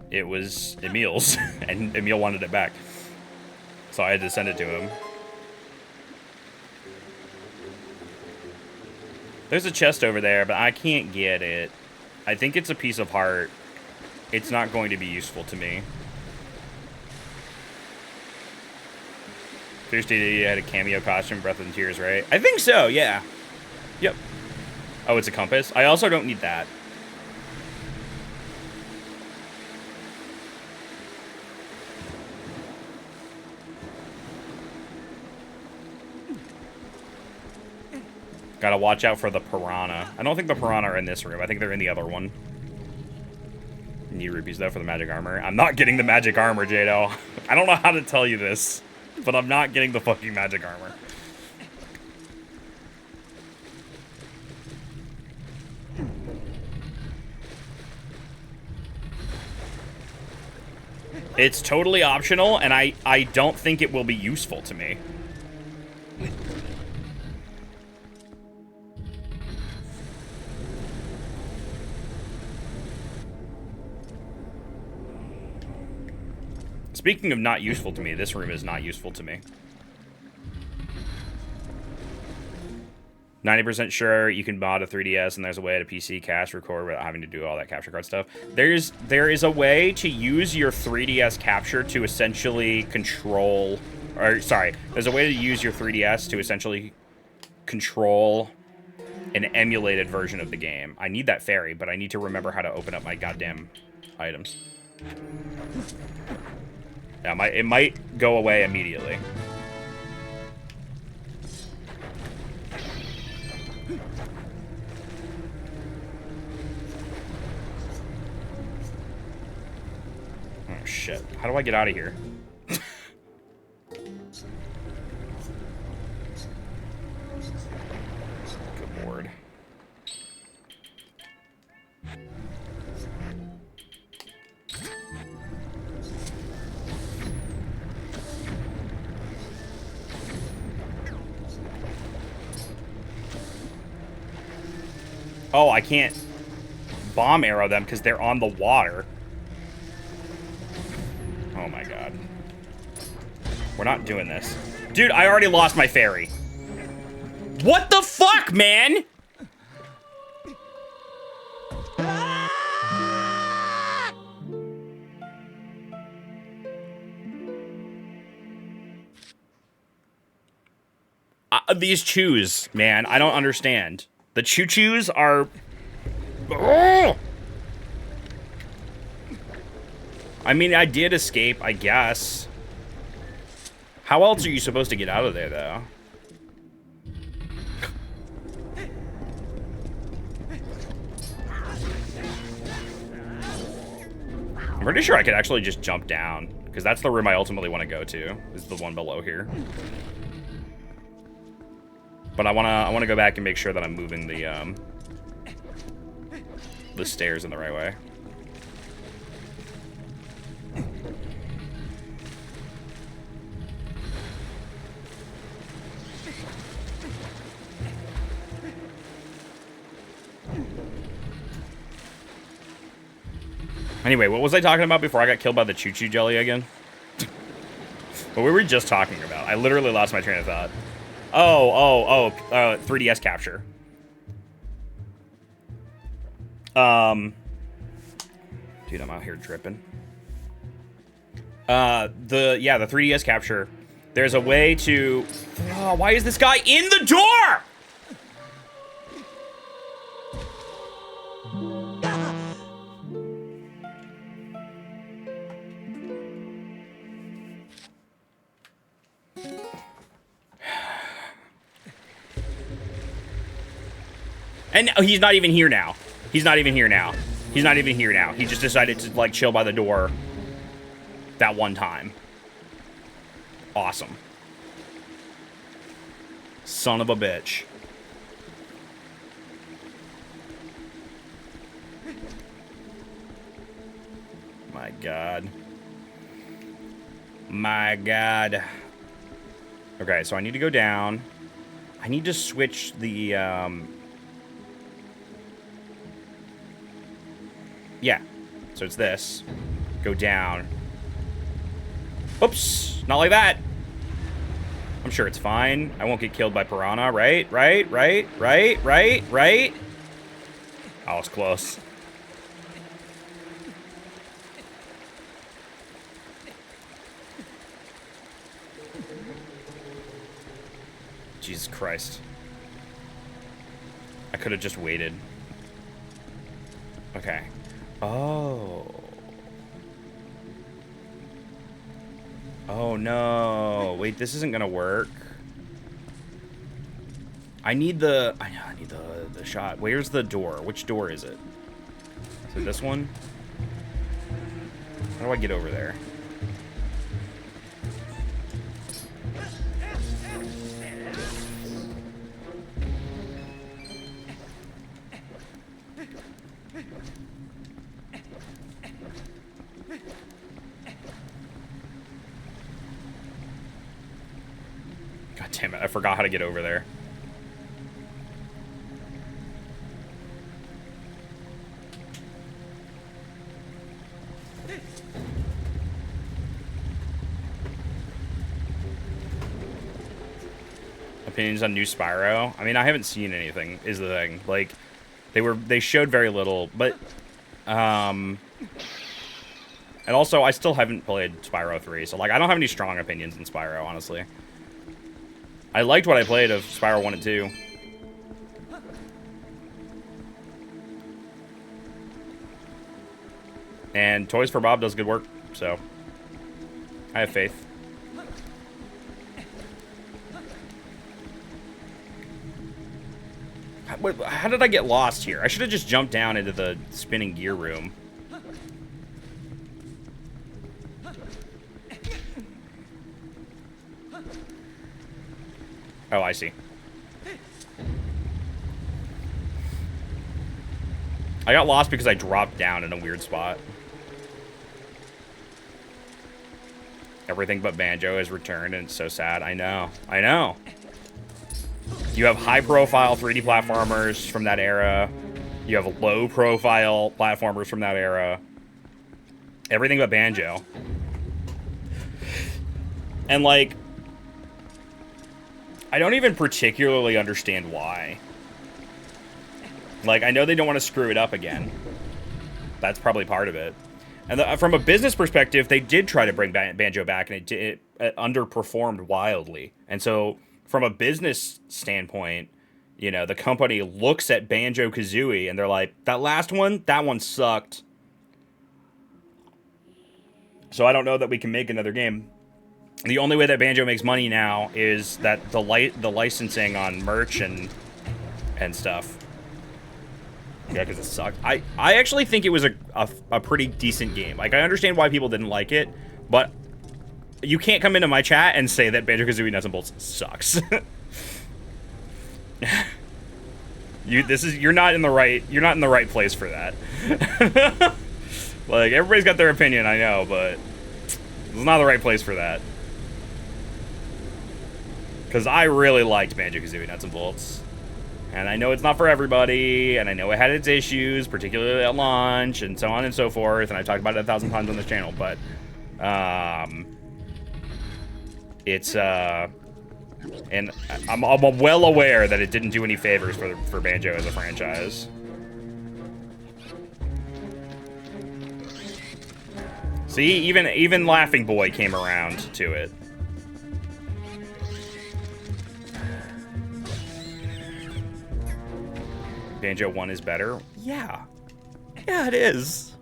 It was Emil's, and Emil wanted it back. So I had to send it to him. There's a chest over there, but I can't get it. I think it's a piece of heart. It's not going to be useful to me. Thursday had a cameo costume, Breath and Tears, right? I think so, yeah. Yep. Oh, it's a compass? I also don't need that. Gotta watch out for the piranha. I don't think the piranha are in this room. I think they're in the other one. Need rupees, though, for the magic armor. I'm not getting the magic armor, Jado. I don't know how to tell you this, but I'm not getting the fucking magic armor. It's totally optional, and I don't think it will be useful to me. Speaking of not useful to me, this room is not useful to me. 90% sure you can mod a 3DS and there's a way to PC cache record without having to do all that capture card stuff. There is a way to use your 3DS capture to essentially control, or sorry, there's a way to use your 3DS to essentially control an emulated version of the game. I need that fairy, but I need to remember how to open up my goddamn items. Yeah, it might go away immediately. Oh, shit. How do I get out of here? Good lord. Oh, I can't bomb arrow them because they're on the water. Oh my god. We're not doing this. Dude, I already lost my fairy. What the fuck, man? These chews, man, I don't understand. The choo-choos are... Oh! I mean, I did escape, I guess. How else are you supposed to get out of there, though? I'm pretty sure I could actually just jump down, because that's the room I ultimately want to go to, is the one below here. But I wanna go back and make sure that I'm moving the stairs in the right way. Anyway, what was I talking about before I got killed by the choo-choo jelly again? What we were just talking about. I literally lost my train of thought. 3DS capture. Dude, I'm out here dripping. The 3DS capture. There's a way to... Oh, why is this guy in the door? And he's not even here now. He's not even here now. He's not even here now. He just decided to, like, chill by the door that one time. Awesome. Son of a bitch. My God. My God. Okay, so I need to go down. I need to switch the, yeah, so it's this. Go down. Oops, not like that. I'm sure it's fine. I won't get killed by piranha, right? Right? Oh, it's close. Jesus Christ. I could have just waited. Okay. Oh. Oh no. Wait, this isn't gonna work. I need the shot. Where's the door? Which door is it? Is it this one? How do I get over there? God damn it, I forgot how to get over there. Opinions on new Spyro? I mean, I haven't seen anything, is the thing. Like, they showed very little, but, and also, I still haven't played Spyro 3, so, like, I don't have any strong opinions on Spyro, honestly. I liked what I played of Spyro 1 and 2. And Toys for Bob does good work, so I have faith. How did I get lost here? I should have just jumped down into the spinning gear room. Oh, I see. I got lost because I dropped down in a weird spot. Everything but Banjo has returned, and it's so sad. I know. I know. You have high-profile 3D platformers from that era. You have low-profile platformers from that era. Everything but Banjo. And, like, I don't even particularly understand why. Like, I know they don't want to screw it up again. That's probably part of it. And from a business perspective, they did try to bring Banjo back, and it underperformed wildly. And so, from a business standpoint, you know, the company looks at Banjo-Kazooie, and they're like, that last one, that one sucked. So I don't know that we can make another game. The only way that Banjo makes money now is that the licensing on merch and stuff. Yeah, because it sucked. I actually think it was a pretty decent game. Like, I understand why people didn't like it, but you can't come into my chat and say that Banjo-Kazooie Nuts and Bolts sucks. You're not in the right place for that. Like, everybody's got their opinion, I know, but it's not the right place for that. Because I really liked Banjo-Kazooie Nuts and Bolts. And I know it's not for everybody, and I know it had its issues, particularly at launch, and so on and so forth, and I've talked about it 1,000 times on this channel, but, it's, and I'm well aware that it didn't do any favors for Banjo as a franchise. See, even Laughing Boy came around to it. Banjo 1 is better? Yeah. Yeah, it is.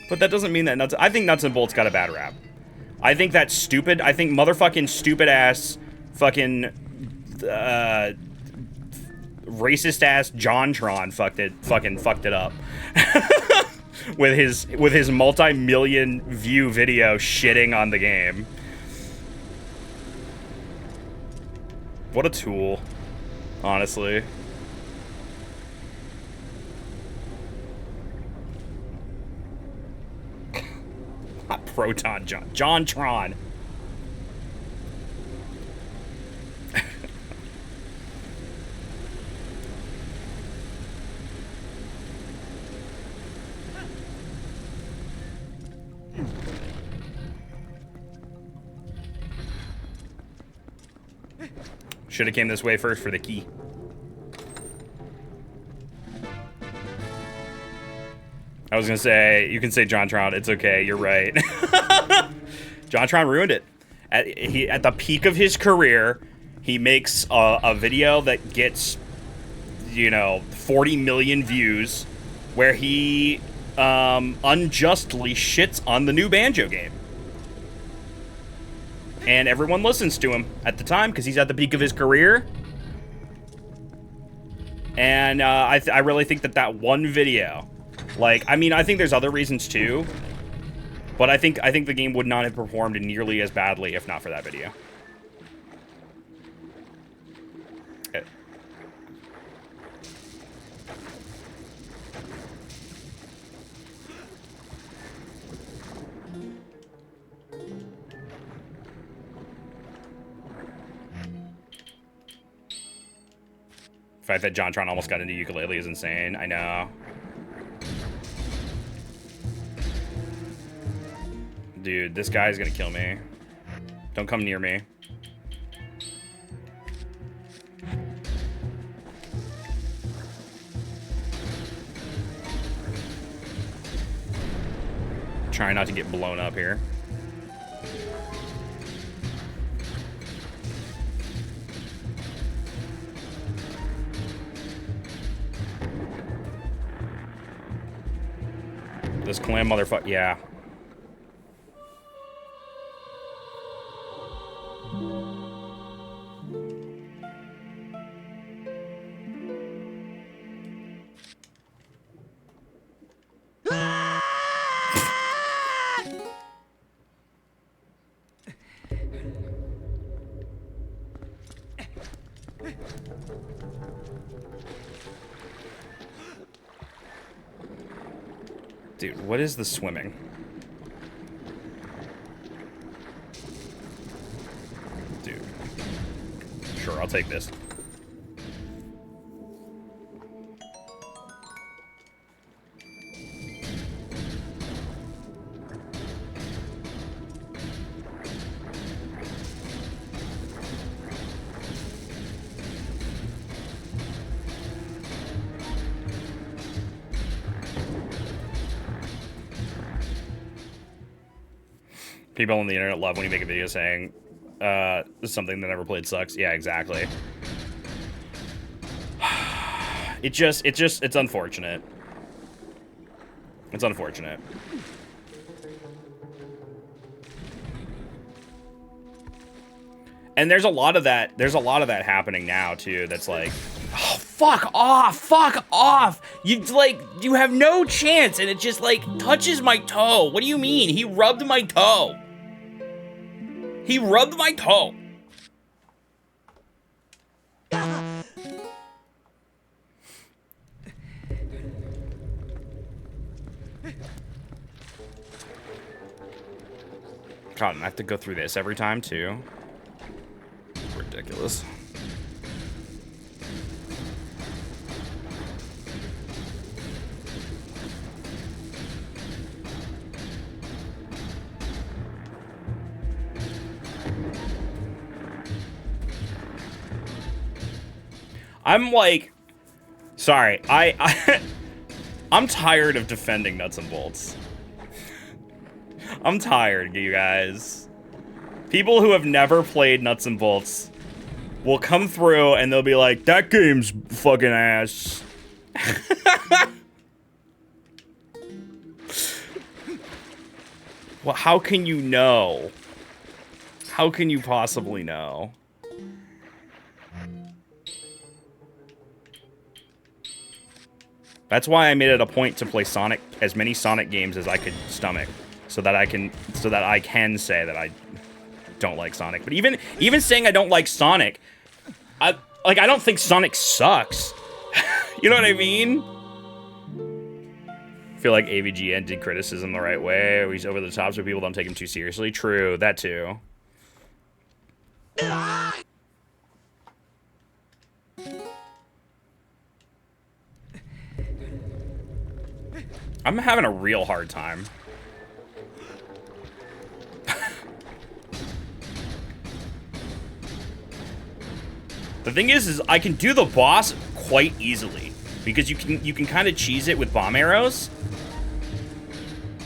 But that doesn't mean that I think Nuts and Bolts got a bad rap. I think that's stupid. I think motherfucking stupid-ass fucking racist-ass JonTron fucked it up. with his multi-million view video shitting on the game. What a tool, honestly. Not Proton, JonTron. Should have came this way first for the key. I was gonna say, you can say JonTron, it's okay, you're right. JonTron ruined it. At the peak of his career, he makes a video that gets, 40 million views, where he unjustly shits on the new Banjo game. And everyone listens to him at the time because he's at the peak of his career. And I really think that one video, like, I mean, I think there's other reasons too, but I think the game would not have performed nearly as badly if not for that video. The fact that JonTron almost got into ukulele is insane. I know. Dude, this guy's gonna kill me. Don't come near me. Trying not to get blown up here. This clam motherfucker, yeah. Dude, what is the swimming? Dude. Sure, I'll take this. People on the internet love when you make a video saying, something that never played sucks. Yeah, exactly. It's unfortunate. It's unfortunate. And there's a lot of that happening now, too, that's like, oh, fuck off! You have no chance, and it just, like, touches my toe. What do you mean? He rubbed my toe. He rubbed my toe. God, and I have to go through this every time, too. Ridiculous. I'm like, sorry, I'm tired of defending nuts and bolts. I'm tired, you guys. People who have never played nuts and bolts will come through and they'll be like, that game's fucking ass. Well, how can you know? How can you possibly know? That's why I made it a point to play Sonic, as many Sonic games as I could stomach, so that I can say that I don't like Sonic. But even saying I don't like Sonic, I don't think Sonic sucks. You know what I mean? I feel like AVGN did criticism the right way. He's over the top so people don't take him too seriously. True, that too. I'm having a real hard time. The thing is I can do the boss quite easily because you can kind of cheese it with bomb arrows.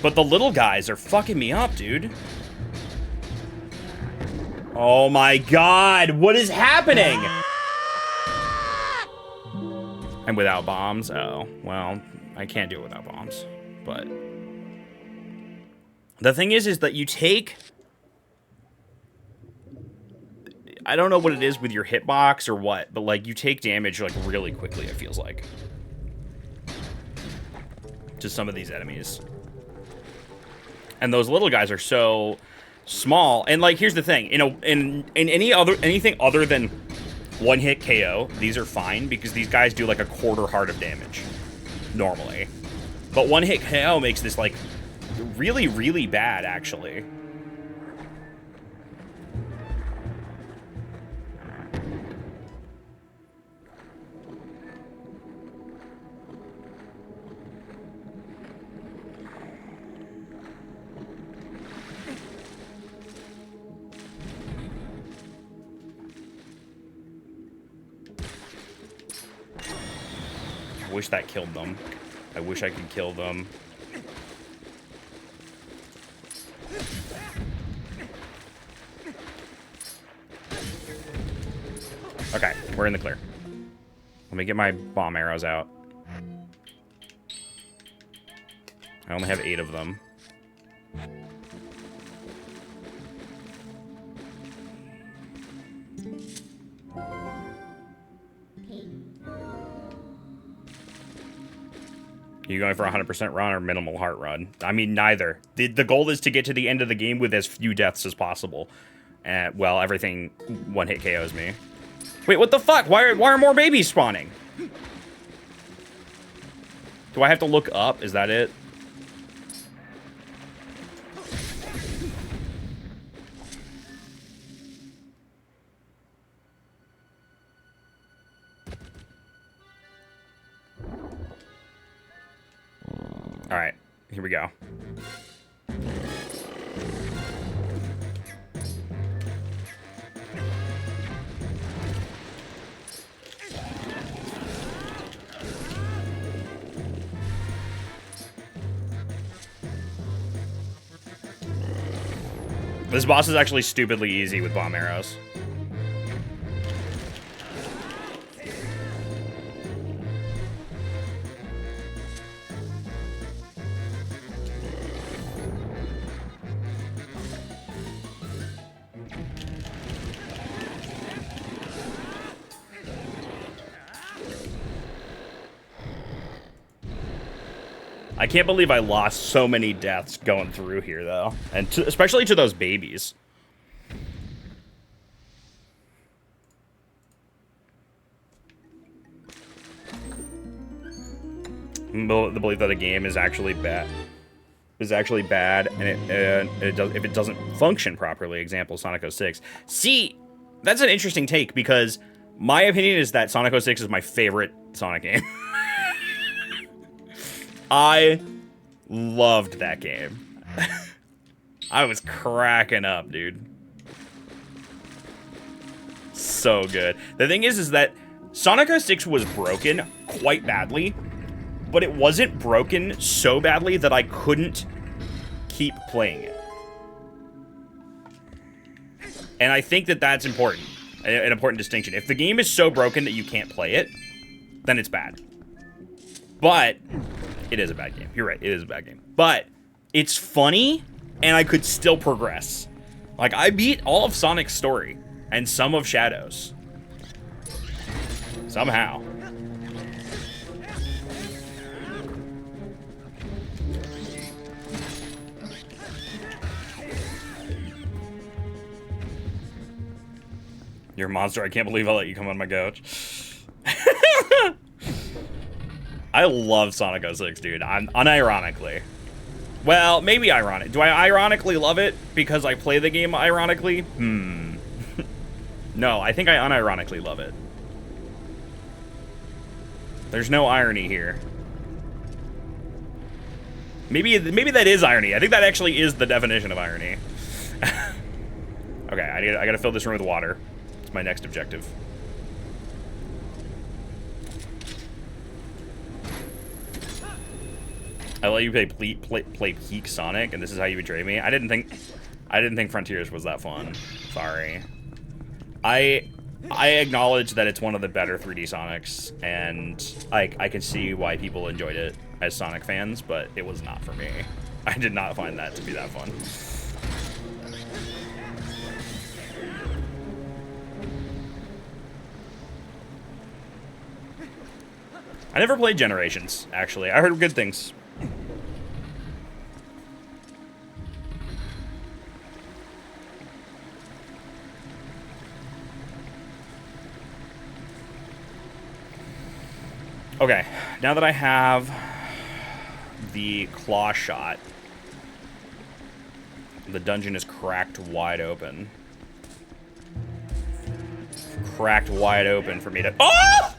But the little guys are fucking me up, dude. Oh my god, what is happening? And without bombs? Oh, well, I can't do it without bombs. But the thing is that you take... I don't know what it is with your hitbox or what, but like you take damage like really quickly, it feels like. To some of these enemies. And those little guys are so small. And like, here's the thing, in anything other than one-hit KO, these are fine because these guys do like a quarter heart of damage normally. But one-hit KO makes this like really, really bad actually. I wish that killed them. I wish I could kill them. Okay, we're in the clear. Let me get my bomb arrows out. I only have 8 of them. You going for a 100% run or minimal heart run? I mean, neither. The goal is to get to the end of the game with as few deaths as possible. Well, everything one-hit KOs me. Wait, what the fuck? Why are more babies spawning? Do I have to look up? Is that it? All right, here we go. This boss is actually stupidly easy with bomb arrows. I can't believe I lost so many deaths going through here, though. And especially to those babies. The belief that a game is actually bad. And if it doesn't function properly. Example, Sonic 06. See, that's an interesting take, because my opinion is that Sonic 06 is my favorite Sonic game. I loved that game. I was cracking up, dude. So good. The thing is that Sonic 06 was broken quite badly, but it wasn't broken so badly that I couldn't keep playing it. And I think that that's important. An important distinction. If the game is so broken that you can't play it, then it's bad. But it is a bad game. You're right, it is a bad game. But it's funny, and I could still progress. Like, I beat all of Sonic's story, and some of Shadow's. Somehow. You're a monster. I can't believe I let you come on my couch. I love Sonic 06, dude. Unironically. Well, maybe ironic. Do I ironically love it because I play the game ironically? No, I think I unironically love it. There's no irony here. Maybe that is irony. I think that actually is the definition of irony. Okay, I gotta fill this room with water. It's my next objective. I let you play Peak Sonic, and this is how you betray me? I didn't think I didn't think Frontiers was that fun. Sorry. I acknowledge that it's one of the better 3D Sonics, and I can see why people enjoyed it as Sonic fans, but it was not for me. I did not find that to be that fun. I never played Generations, actually. I heard good things. Okay, now that I have the claw shot, the dungeon is cracked wide open. Cracked wide open for me to... Oh!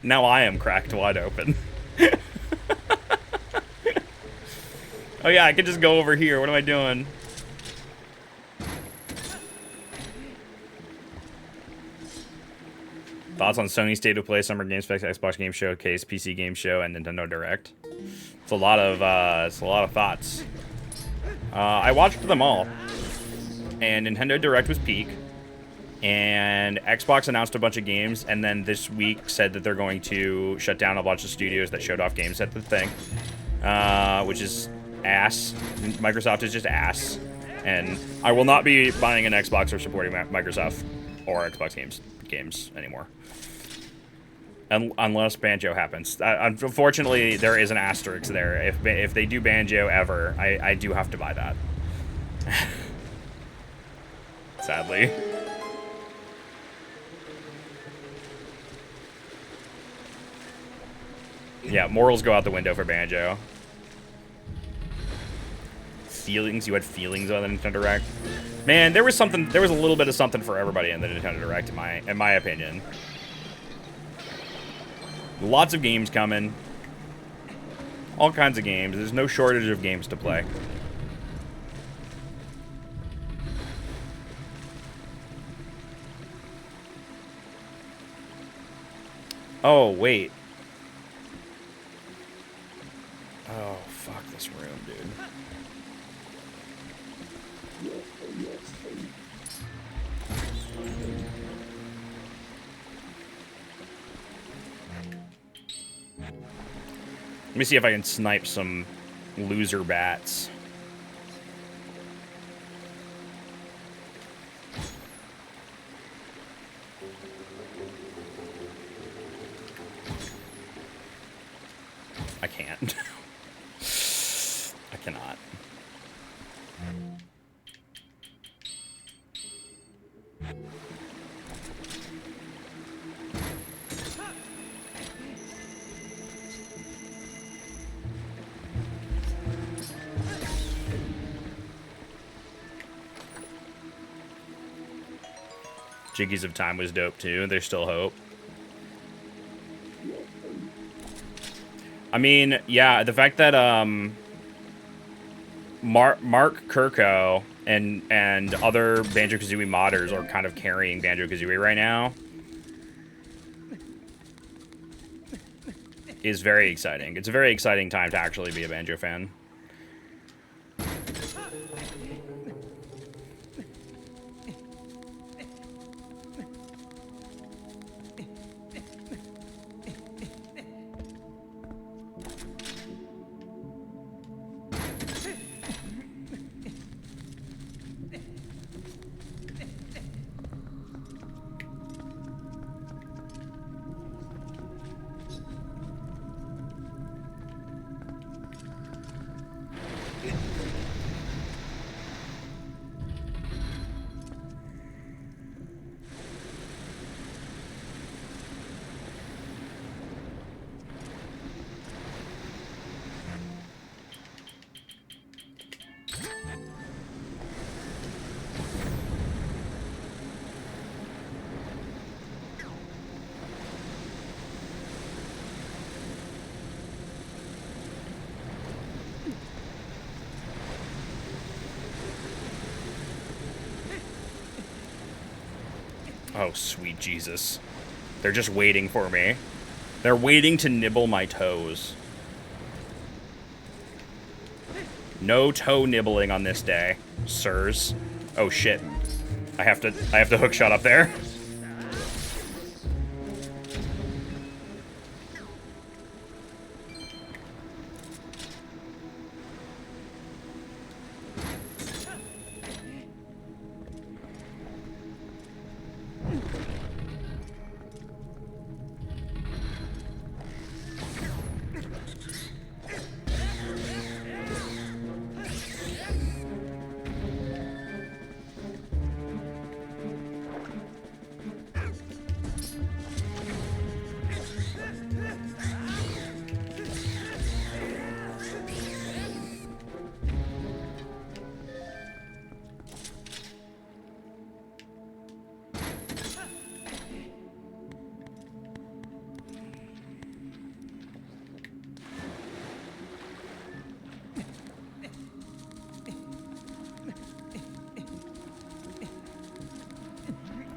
Now I am cracked wide open. Oh yeah, I can just go over here. What am I doing? Thoughts on Sony State of Play, Summer Game Specs, Xbox Game Showcase, PC Game Show, and Nintendo Direct? It's a lot of thoughts. I watched them all, and Nintendo Direct was peak. And Xbox announced a bunch of games, and then this week said that they're going to shut down a bunch of studios that showed off games at the thing, which is ass. Microsoft is just ass, and I will not be buying an Xbox or supporting Microsoft or Xbox games anymore, unless Banjo happens. Unfortunately, there is an asterisk there. If they do Banjo ever, I do have to buy that. Sadly. Yeah, morals go out the window for Banjo. Feelings? You had feelings on the Nintendo Direct? Man, there was a little bit of something for everybody in the Nintendo Direct, in my opinion. Lots of games coming. All kinds of games. There's no shortage of games to play. Oh, wait. Oh, fuck this room, dude. Let me see if I can snipe some loser bats. I can't. I cannot. Jiggies of Time was dope too. There's still hope. I mean, yeah, the fact that Mark Kirko and other Banjo-Kazooie modders are kind of carrying Banjo-Kazooie right now is very exciting. It's a very exciting time to actually be a Banjo fan. Oh, sweet Jesus. They're just waiting for me. They're waiting to nibble my toes. No toe nibbling on this day, sirs. Oh shit. I have to hookshot up there.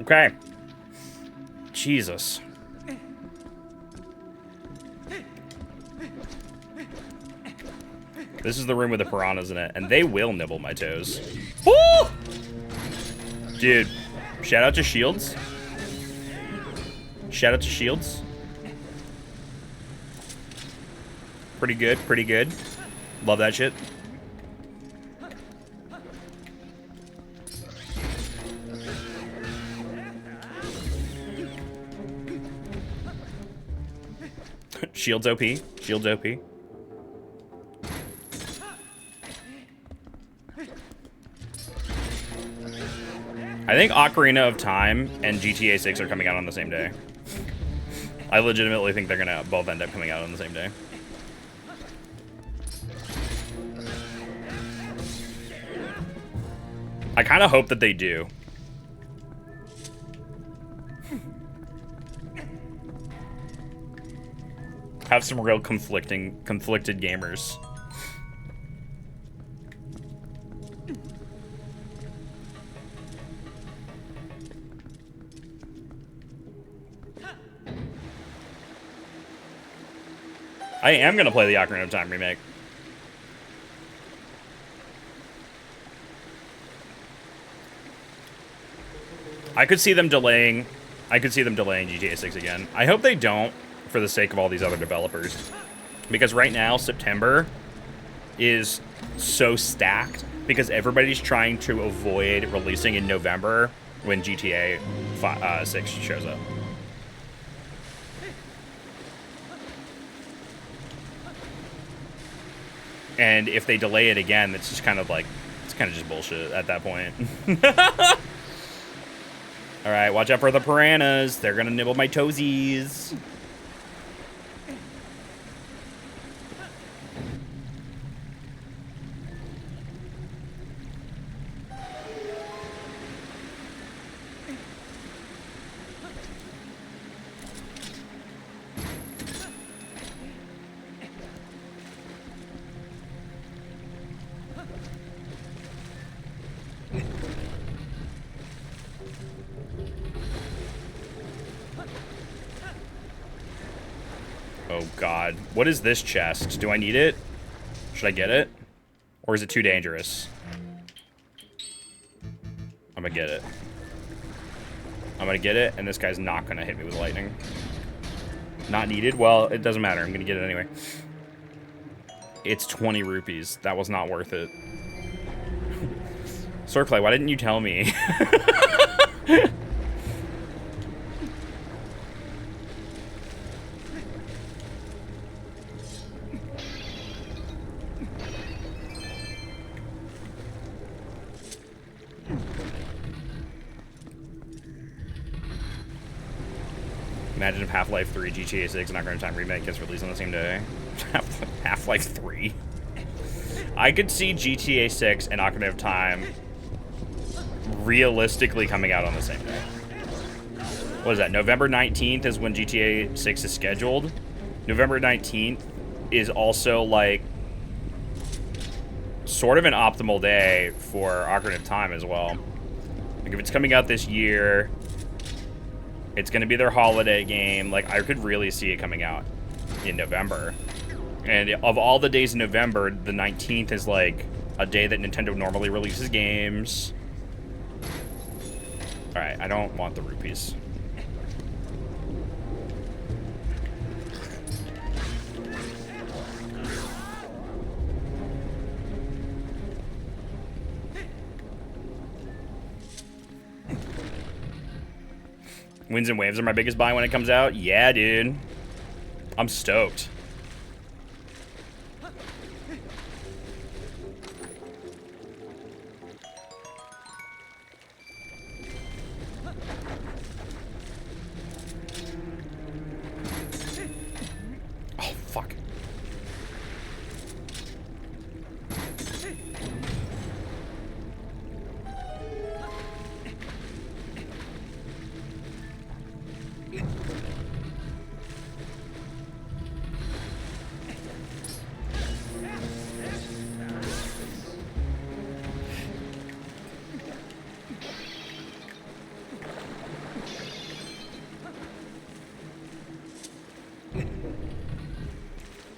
Okay. Jesus. This is the room with the piranhas in it, and they will nibble my toes. Woo! Dude, shout out to Shields. Shout out to Shields. Pretty good, pretty good. Love that shit. Shields OP. Shields OP. I think Ocarina of Time and GTA 6 are coming out on the same day. I legitimately think they're gonna both end up coming out on the same day. I kind of hope that they do. Have some real conflicted gamers. I am gonna play the Ocarina of Time remake. I could see them delaying GTA 6 again. I hope they don't, for the sake of all these other developers. Because right now, September is so stacked because everybody's trying to avoid releasing in November when GTA 6 shows up. And if they delay it again, it's just kind of like, it's kind of just bullshit at that point. All right, watch out for the piranhas. They're gonna nibble my toesies. Oh god. What is this chest? Do I need it? Should I get it? Or is it too dangerous? I'm gonna get it. I'm gonna get it, and this guy's not gonna hit me with lightning. Not needed? Well, it doesn't matter. I'm gonna get it anyway. It's 20 rupees. That was not worth it. Swordplay, why didn't you tell me? Imagine if Half-Life 3, GTA 6, and Ocarina of Time remake gets released on the same day. Half-Life 3. I could see GTA 6 and Ocarina of Time realistically coming out on the same day. What is that? November 19th is when GTA 6 is scheduled. November 19th is also like sort of an optimal day for Ocarina of Time as well. Like if it's coming out this year, It's going to be their holiday game. Like, I could really see it coming out in November. And of all the days in November, the 19th is, like, a day that Nintendo normally releases games. Alright, I don't want the rupees. Winds and Waves are my biggest buy when it comes out. Yeah, dude. I'm stoked. Oh, fuck.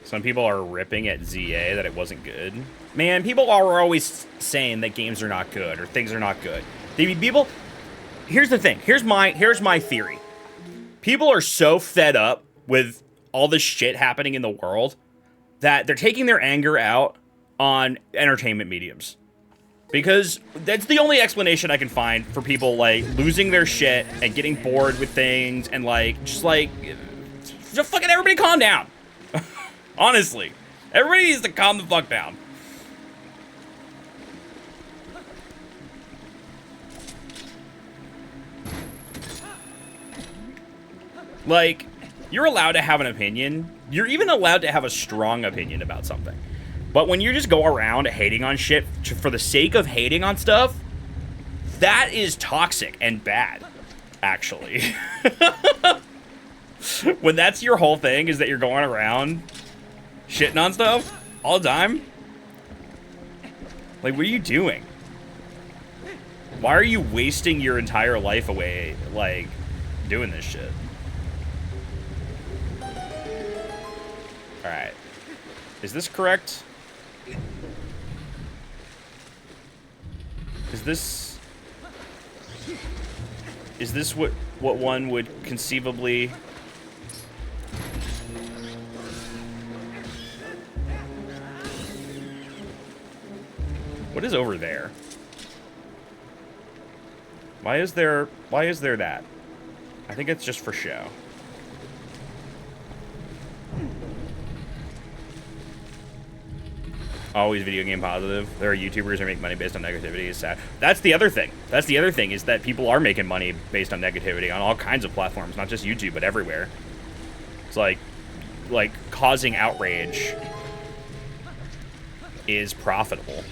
Some people are ripping at ZA that it wasn't good. Man, people are always saying that games are not good or things are not good. People, here's the thing. Here's my theory. People are so fed up with all this shit happening in the world that they're taking their anger out on entertainment mediums. Because that's the only explanation I can find for people, like, losing their shit and getting bored with things and, like, just fucking everybody calm down. Honestly, everybody needs to calm the fuck down. Like, you're allowed to have an opinion. You're even allowed to have a strong opinion about something. But when you just go around hating on shit for the sake of hating on stuff, that is toxic and bad, actually. When that's your whole thing, is that you're going around shitting on stuff all the time? Like, what are you doing? Why are you wasting your entire life away, like, doing this shit? Alright. Is this correct? Is this what one would conceivably... What is over there? Why is there that? I think it's just for show. Always video game positive. There are YouTubers who make money based on negativity. It's sad. That's the other thing. That's the other thing, is that people are making money based on negativity on all kinds of platforms, not just YouTube, but everywhere. It's like causing outrage is profitable.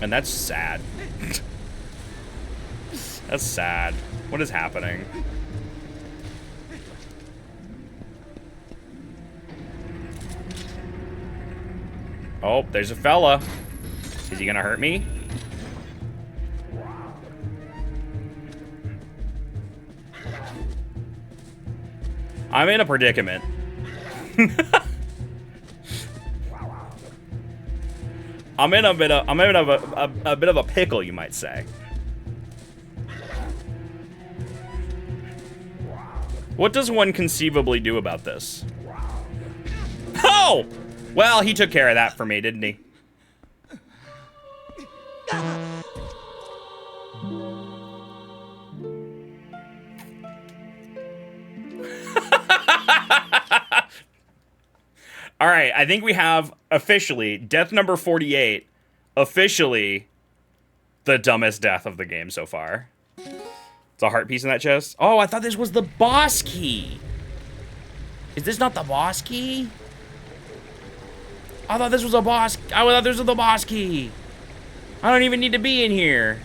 And that's sad. That's sad. What is happening? Oh, there's a fella. Is he gonna hurt me? I'm in a predicament. I'm in a bit of a pickle, you might say. What does one conceivably do about this? Oh! Well, he took care of that for me, didn't he? All right, I think we have officially death number 48, officially the dumbest death of the game so far. It's a heart piece in that chest. Oh, I thought this was the boss key. Is this not the boss key? I thought this was a boss. I thought this was the boss key. I don't even need to be in here.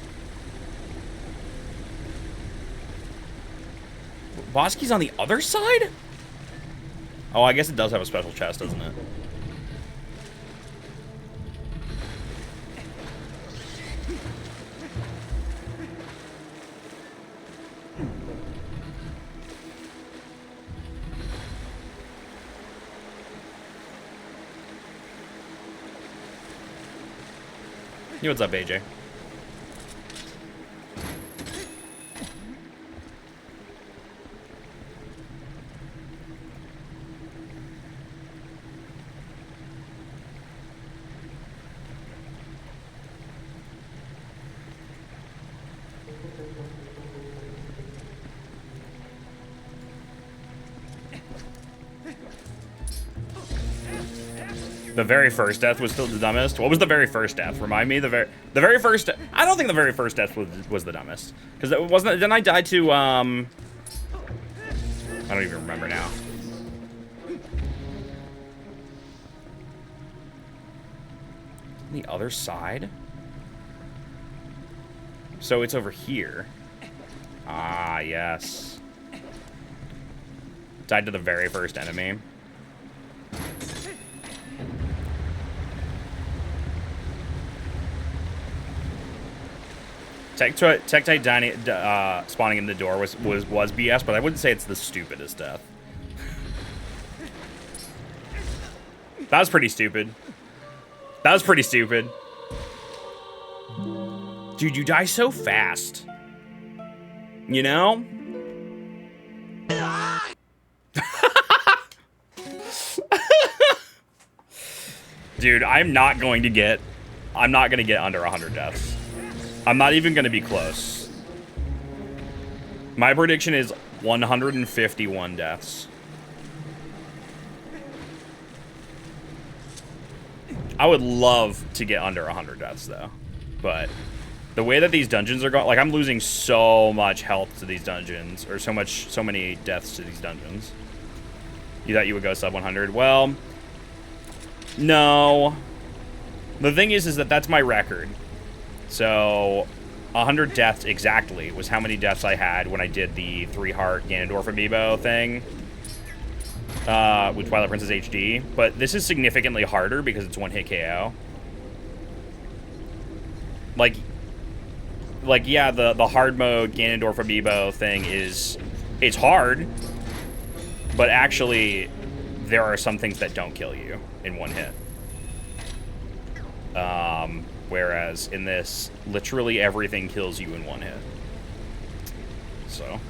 Boss key's on the other side? Oh, I guess it does have a special chest, doesn't it? Hey, what's up, AJ? The very first death was still the dumbest. What was the very first death? Remind me. The very first. I don't think the very first death was the dumbest, because it wasn't. Didn't I die to I don't even remember now. The other side. So it's over here. Ah, yes. Died to the very first enemy. Tectite spawning in the door was BS, but I wouldn't say it's the stupidest death. That was pretty stupid. That was pretty stupid. Dude, you die so fast. You know? Dude, I'm not gonna get under 100 deaths. I'm not even gonna be close. My prediction is 151 deaths. I would love to get under 100 deaths though, but the way that these dungeons are going, like, I'm losing so much health to these dungeons, or so many deaths to these dungeons. You thought you would go sub 100? Well, no. The thing is that that's my record. So, 100 deaths exactly was how many deaths I had when I did the 3-heart Ganondorf amiibo thing with Twilight Princess HD. But this is significantly harder because it's one-hit KO. Like, yeah, the hard mode Ganondorf amiibo thing it's hard, but actually there are some things that don't kill you in one hit. Whereas in this, literally everything kills you in one hit. So.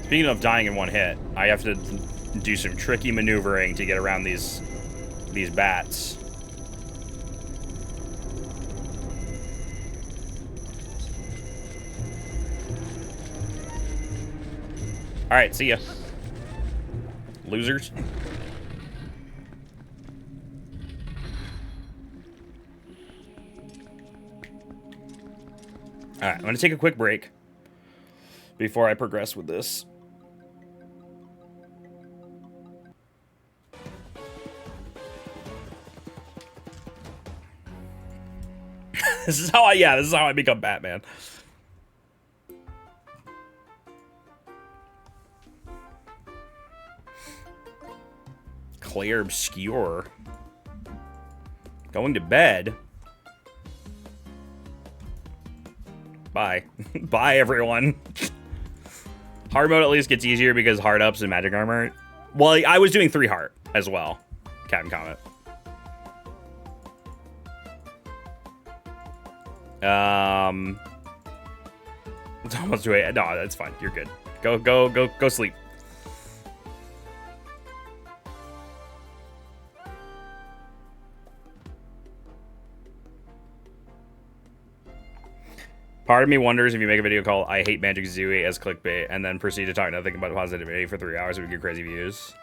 Speaking of dying in one hit, I have to do some tricky maneuvering to get around these bats. All right, see ya, losers. All right, I'm gonna take a quick break before I progress with this. This is how I become Batman. Claire Obscure. Going to bed. Bye. Bye, everyone. Hard mode at least gets easier because hard ups and magic armor. Well, I was doing 3-heart as well. Captain Comet. It's almost 2 a.m. No, that's fine. You're good. Go sleep. Part of me wonders if you make a video called I Hate Banjo-Kazooie as clickbait and then proceed to talk nothing about positivity for 3 hours, it would get crazy views.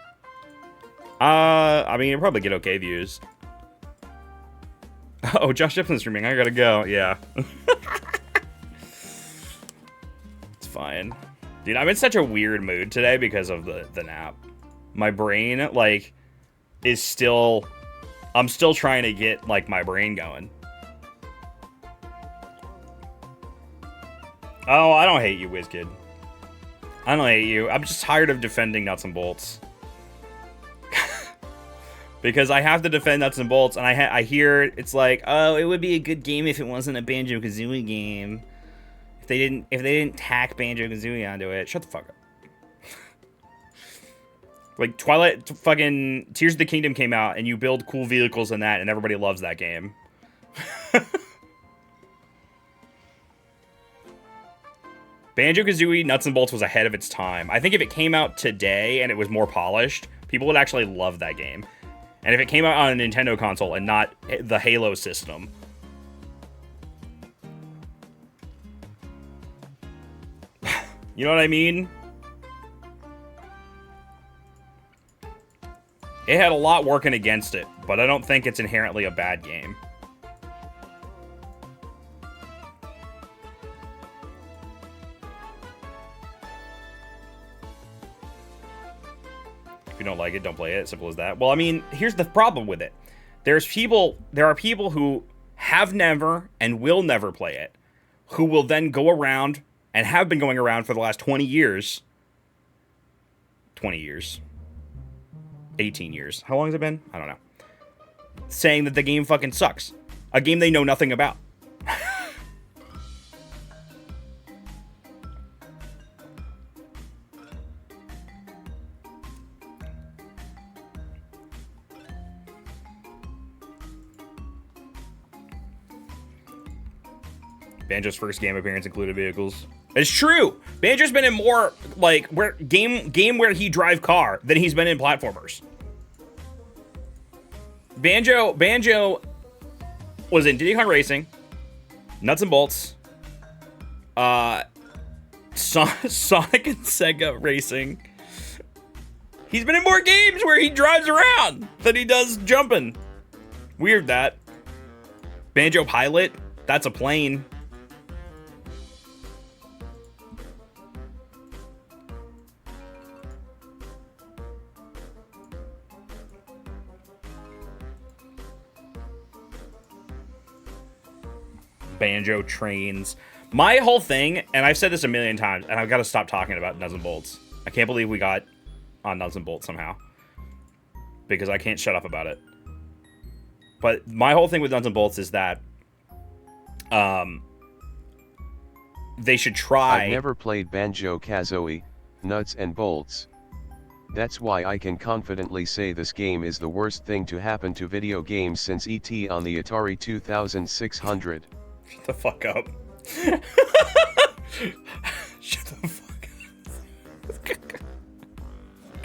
I mean, it'd probably get okay views. Oh, Josh Jepson streaming. I gotta go. Yeah. It's fine. Dude, I'm in such a weird mood today because of the nap. My brain, like, is still... I'm still trying to get, like, my brain going. Oh, I don't hate you, WizKid. I don't hate you. I'm just tired of defending nuts and bolts. Because I have to defend nuts and bolts, and I hear it's like, oh, it would be a good game if it wasn't a Banjo-Kazooie game. if they didn't tack Banjo-Kazooie onto it, shut the fuck up. Like, Twilight, fucking Tears of the Kingdom came out, and you build cool vehicles in that, and everybody loves that game. Banjo-Kazooie Nuts and Bolts was ahead of its time. I think if it came out today and it was more polished, people would actually love that game. And if it came out on a Nintendo console and not the Halo system. You know what I mean? It had a lot working against it, but I don't think it's inherently a bad game. If you don't like it, don't play it. Simple as that. Well, I mean, here's the problem with it. There are people who have never and will never play it, who will then go around and have been going around for the last 20 years. 20 years. 18 years. How long has it been? I don't know. Saying that the game fucking sucks. A game they know nothing about. Banjo's first game appearance included vehicles. It's true. Banjo's been in more like game where he drive car than he's been in platformers. Banjo was in Diddy Kong Racing, Nuts and Bolts, Sonic and Sega Racing. He's been in more games where he drives around than he does jumping. Weird that. Banjo Pilot, that's a plane. Banjo trains. My whole thing, and I've said this a million times, and I've got to stop talking about Nuts and Bolts. I can't believe we got on Nuts and Bolts somehow. Because I can't shut up about it. But my whole thing with Nuts and Bolts is that they should try... I've never played Banjo-Kazooie, Nuts and Bolts. That's why I can confidently say this game is the worst thing to happen to video games since E.T. on the Atari 2600. Shut the fuck up. Shut the fuck up.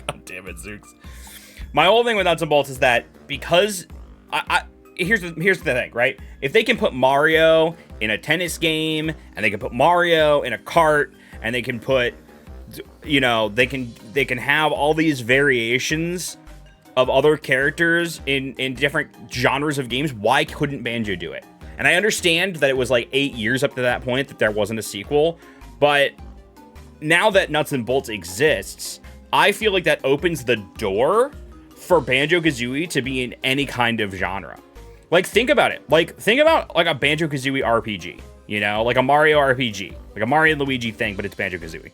God damn it, Zooks. My whole thing with Nuts and Bolts is that because here's the thing, right? If they can put Mario in a tennis game, and they can put Mario in a kart, and they can put, you know, they can have all these variations of other characters in different genres of games, why couldn't Banjo do it? And I understand that it was like 8 years up to that point that there wasn't a sequel, but now that Nuts and Bolts exists, I feel like that opens the door for Banjo-Kazooie to be in any kind of genre. Like, think about it. Like, think about like a Banjo-Kazooie RPG, you know, like a Mario RPG, like a Mario and Luigi thing, but it's Banjo-Kazooie.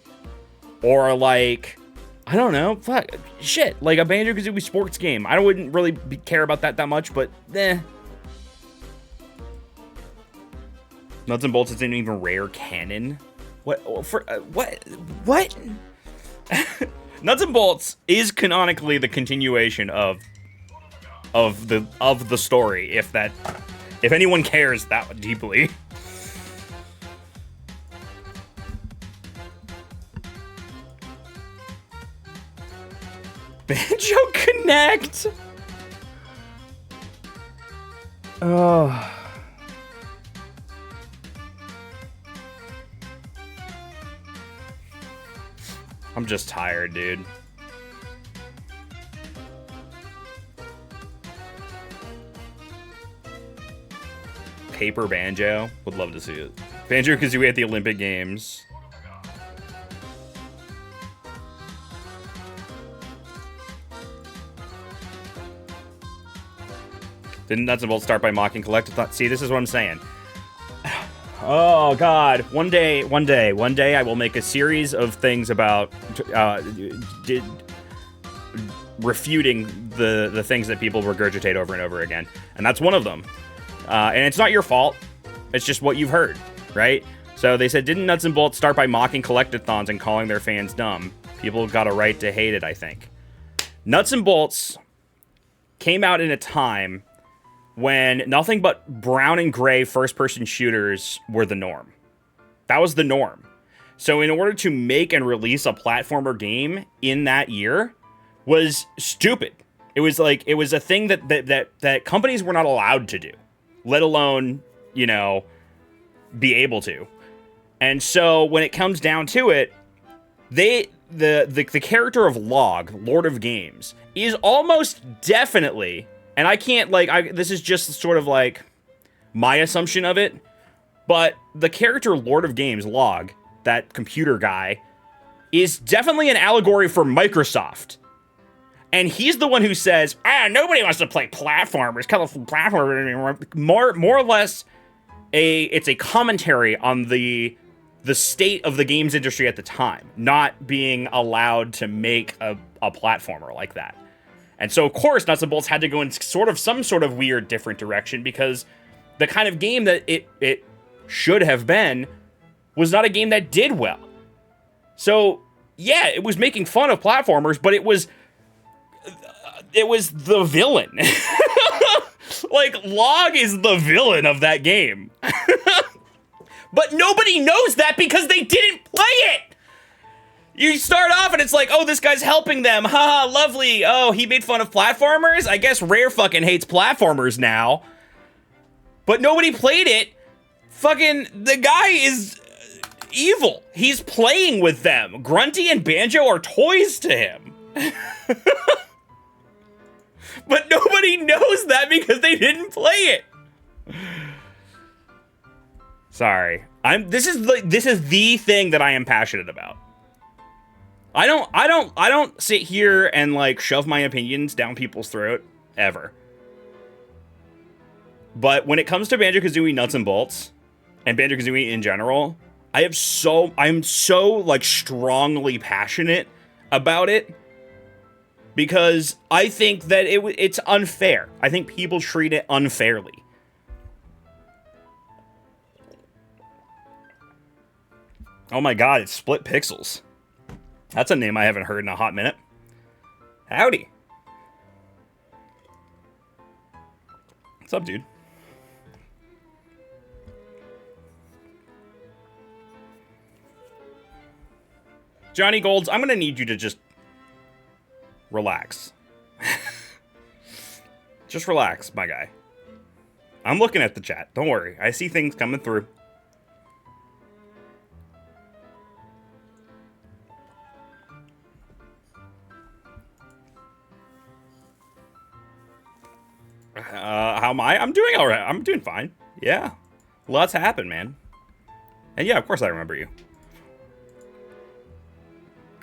Or like, I don't know, fuck, shit, like a Banjo-Kazooie sports game. I wouldn't really care about that much, but eh. Nuts and Bolts isn't even rare canon. What? Nuts and Bolts is canonically the continuation of the story. If anyone cares that deeply. Banjo Connect. Oh. I'm just tired, dude. Paper Banjo. Would love to see it. Banjo-Kazooie at the Olympic Games. Didn't Nuts and Bolts start by mocking collective? See, this is what I'm saying. Oh God! One day, I will make a series of things about refuting the things that people regurgitate over and over again, and that's one of them. And it's not your fault. It's just what you've heard, right? So they said, didn't Nuts and Bolts start by mocking collectathons and calling their fans dumb? People got a right to hate it, I think. Nuts and Bolts came out in a time when nothing but brown and gray first-person shooters were the norm. That was the norm. So in order to make and release a platformer game in that year was stupid. It was like, it was a thing that companies were not allowed to do, let alone, you know, be able to. And so when it comes down to it, the character of Log, Lord of Games, is almost definitely, and I can't, like, this is just sort of like my assumption of it, but the character Lord of Games, Log, that computer guy, is definitely an allegory for Microsoft. And he's the one who says, nobody wants to play platformers, colorful platformers anymore. More or less, it's a commentary on the state of the games industry at the time, not being allowed to make a platformer like that. And so, of course, Nuts and Bolts had to go in some sort of weird, different direction, because the kind of game that it should have been was not a game that did well. So, yeah, it was making fun of platformers, but it was the villain. Like, Log is the villain of that game. But nobody knows that because they didn't play it. You start off and it's like, oh, this guy's helping them. Haha, lovely. Oh, he made fun of platformers? I guess Rare fucking hates platformers now. But nobody played it. Fucking, the guy is evil. He's playing with them. Grunty and Banjo are toys to him. But nobody knows that because they didn't play it. Sorry. This is the thing that I am passionate about. I don't sit here and like shove my opinions down people's throat ever. But when it comes to Banjo-Kazooie Nuts and Bolts and Banjo-Kazooie in general, I'm so like strongly passionate about it because I think that it's unfair. I think people treat it unfairly. Oh my god, it's Split Pixels. That's a name I haven't heard in a hot minute. Howdy. What's up, dude? Johnny Golds, I'm gonna need you to just relax. Just relax, my guy. I'm looking at the chat. Don't worry. I see things coming through. How am I? I'm doing all right. I'm doing fine. Yeah. Lots happened, man. And yeah, of course I remember you.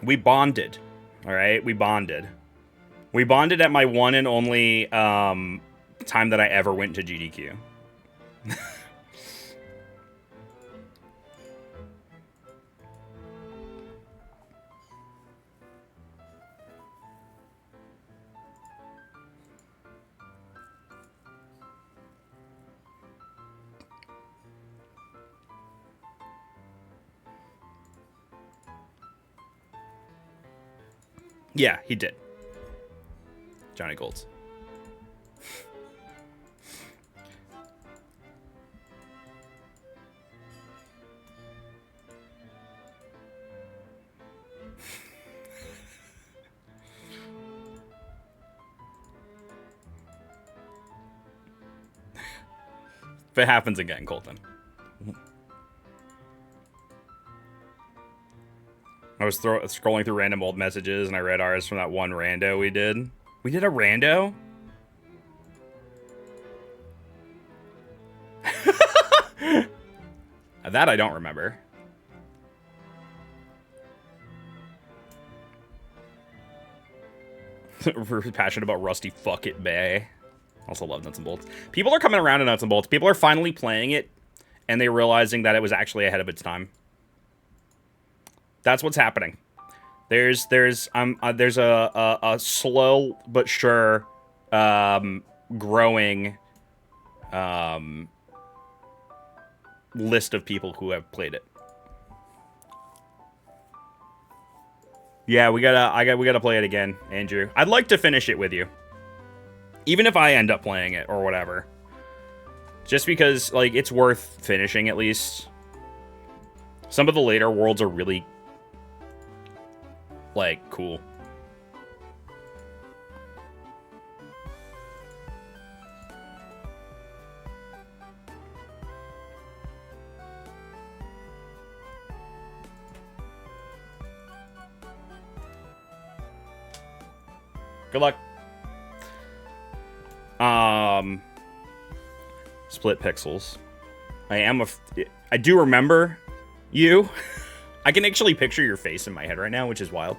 We bonded. All right? We bonded. We bonded at my one and only time that I ever went to GDQ. Yeah, he did. Johnny Golds. If it happens again, Colton. I was scrolling through random old messages and I read ours from that one rando we did. We did a rando? That I don't remember. We're passionate about Rusty Fuck It Bay. Also love Nuts and Bolts. People are coming around to Nuts and Bolts. People are finally playing it and they're realizing that it was actually ahead of its time. That's what's happening. There's a slow but sure growing list of people who have played it. Yeah, we gotta play it again, Andrew. I'd like to finish it with you. Even if I end up playing it or whatever. Just because, like, it's worth finishing at least. Some of the later worlds are really, like, cool. Good luck. Split pixels. I do remember you. I can actually picture your face in my head right now, which is wild.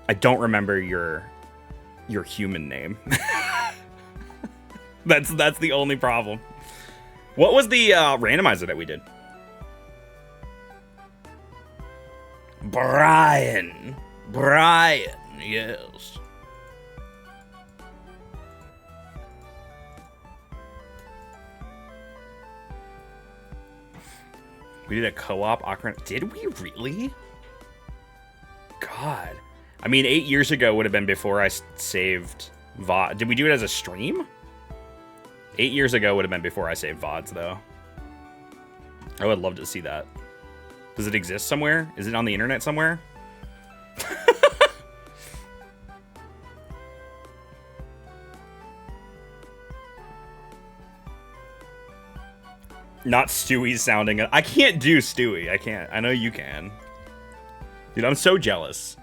I don't remember your human name. That's the only problem. What was the randomizer that we did? Brian, yes. We did a co-op Ocarina. Did we really? God. I mean, 8 years ago would have been before I saved VOD. Did we do it as a stream? 8 years ago would have been before I saved VODs, though. I would love to see that. Does it exist somewhere? Is it on the internet somewhere? Not Stewie sounding. I can't do Stewie. I can't. I know you can. Dude, I'm so jealous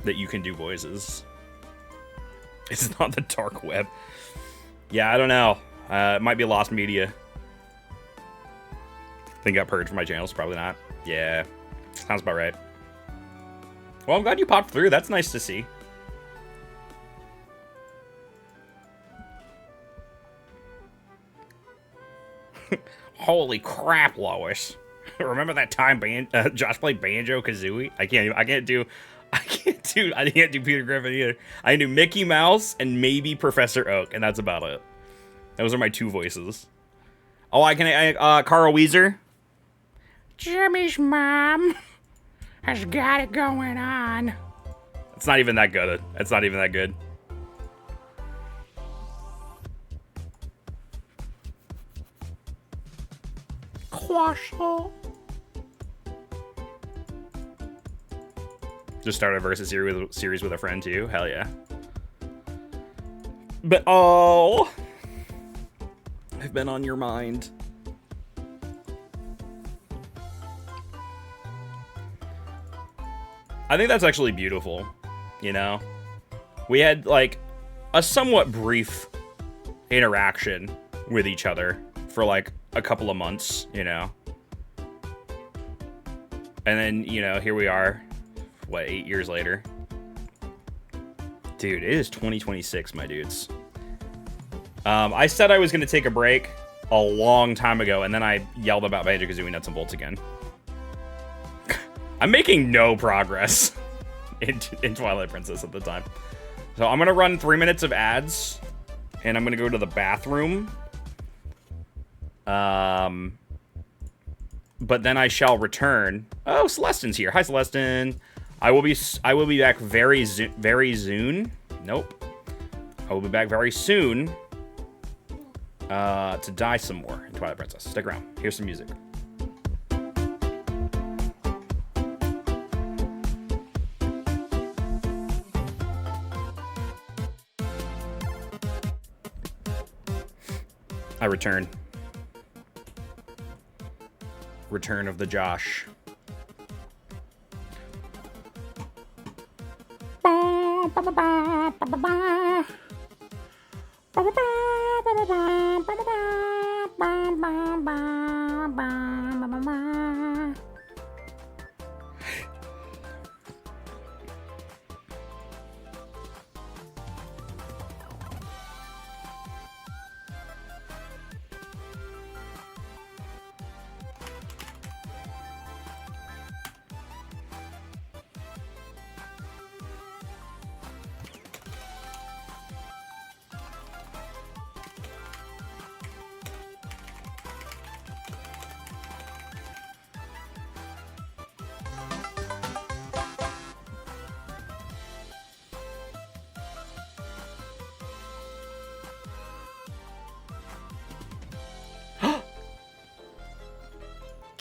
that you can do voices. It's not the dark web. Yeah, I don't know. It might be lost media. Think got purged from my channels? Probably not. Yeah, sounds about right. Well, I'm glad you popped through. That's nice to see. Holy crap, Lois! Remember that time Josh played Banjo-Kazooie? I can't do Peter Griffin either. I do Mickey Mouse and maybe Professor Oak, and that's about it. Those are my two voices. Oh, Carl Weezer. Jimmy's mom has got it going on. It's not even that good. It's not even that good. Croissant. Just start a versus series with a friend too. Hell yeah. But oh, I've been on your mind. I think that's actually beautiful. You know, we had like a somewhat brief interaction with each other for like a couple of months, you know. And then, you know, here we are, what, 8 years later? Dude, it is 2026, my dudes. I said I was going to take a break a long time ago, and then I yelled about Banjo-Kazooie Nuts and Bolts again. I'm making no progress in Twilight Princess at the time. So I'm going to run 3 minutes of ads, and I'm going to go to the bathroom. But then I shall return. Oh, Celestine's here. Hi, Celestine. I will be back very soon. Nope. I will be back very soon. To die some more in Twilight Princess. Stick around. Here's some music. I return. Return of the Josh.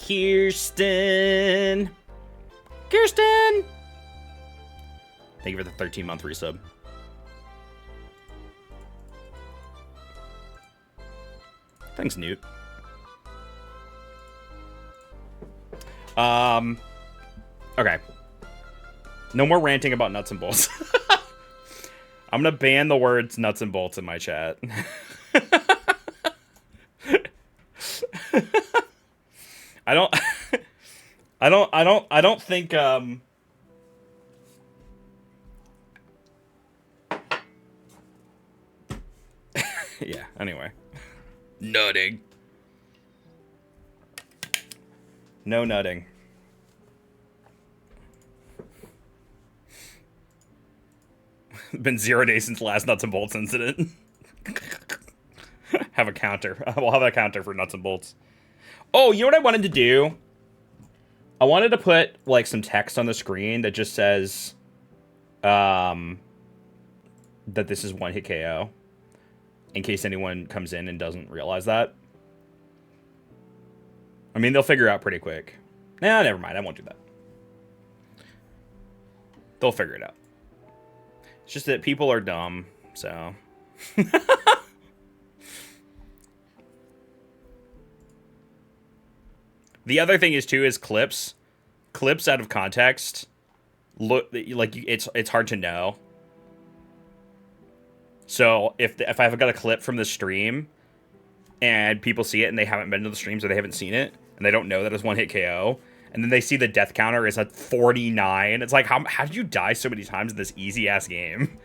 Kirsten. Kirsten! Thank you for the 13-month resub. Thanks, Newt. Okay. No more ranting about nuts and bolts. I'm gonna ban the words nuts and bolts in my chat. I don't think yeah, anyway. Nutting. No nutting. Been 0 days since the last nuts and bolts incident. Have a counter. We'll have a counter for nuts and bolts. Oh, you know what I wanted to do? I wanted to put like some text on the screen that just says that this is One-Hit KO, in case anyone comes in and doesn't realize that. I mean, they'll figure it out pretty quick. Nah, never mind. I won't do that. They'll figure it out. It's just that people are dumb, so. The other thing is too is clips out of context look like it's hard to know. So if I've got a clip from the stream and people see it and they haven't been to the streams or they haven't seen it and they don't know that it's One-Hit KO, and then they see the death counter is at 49, it's like how did you die so many times in this easy ass game?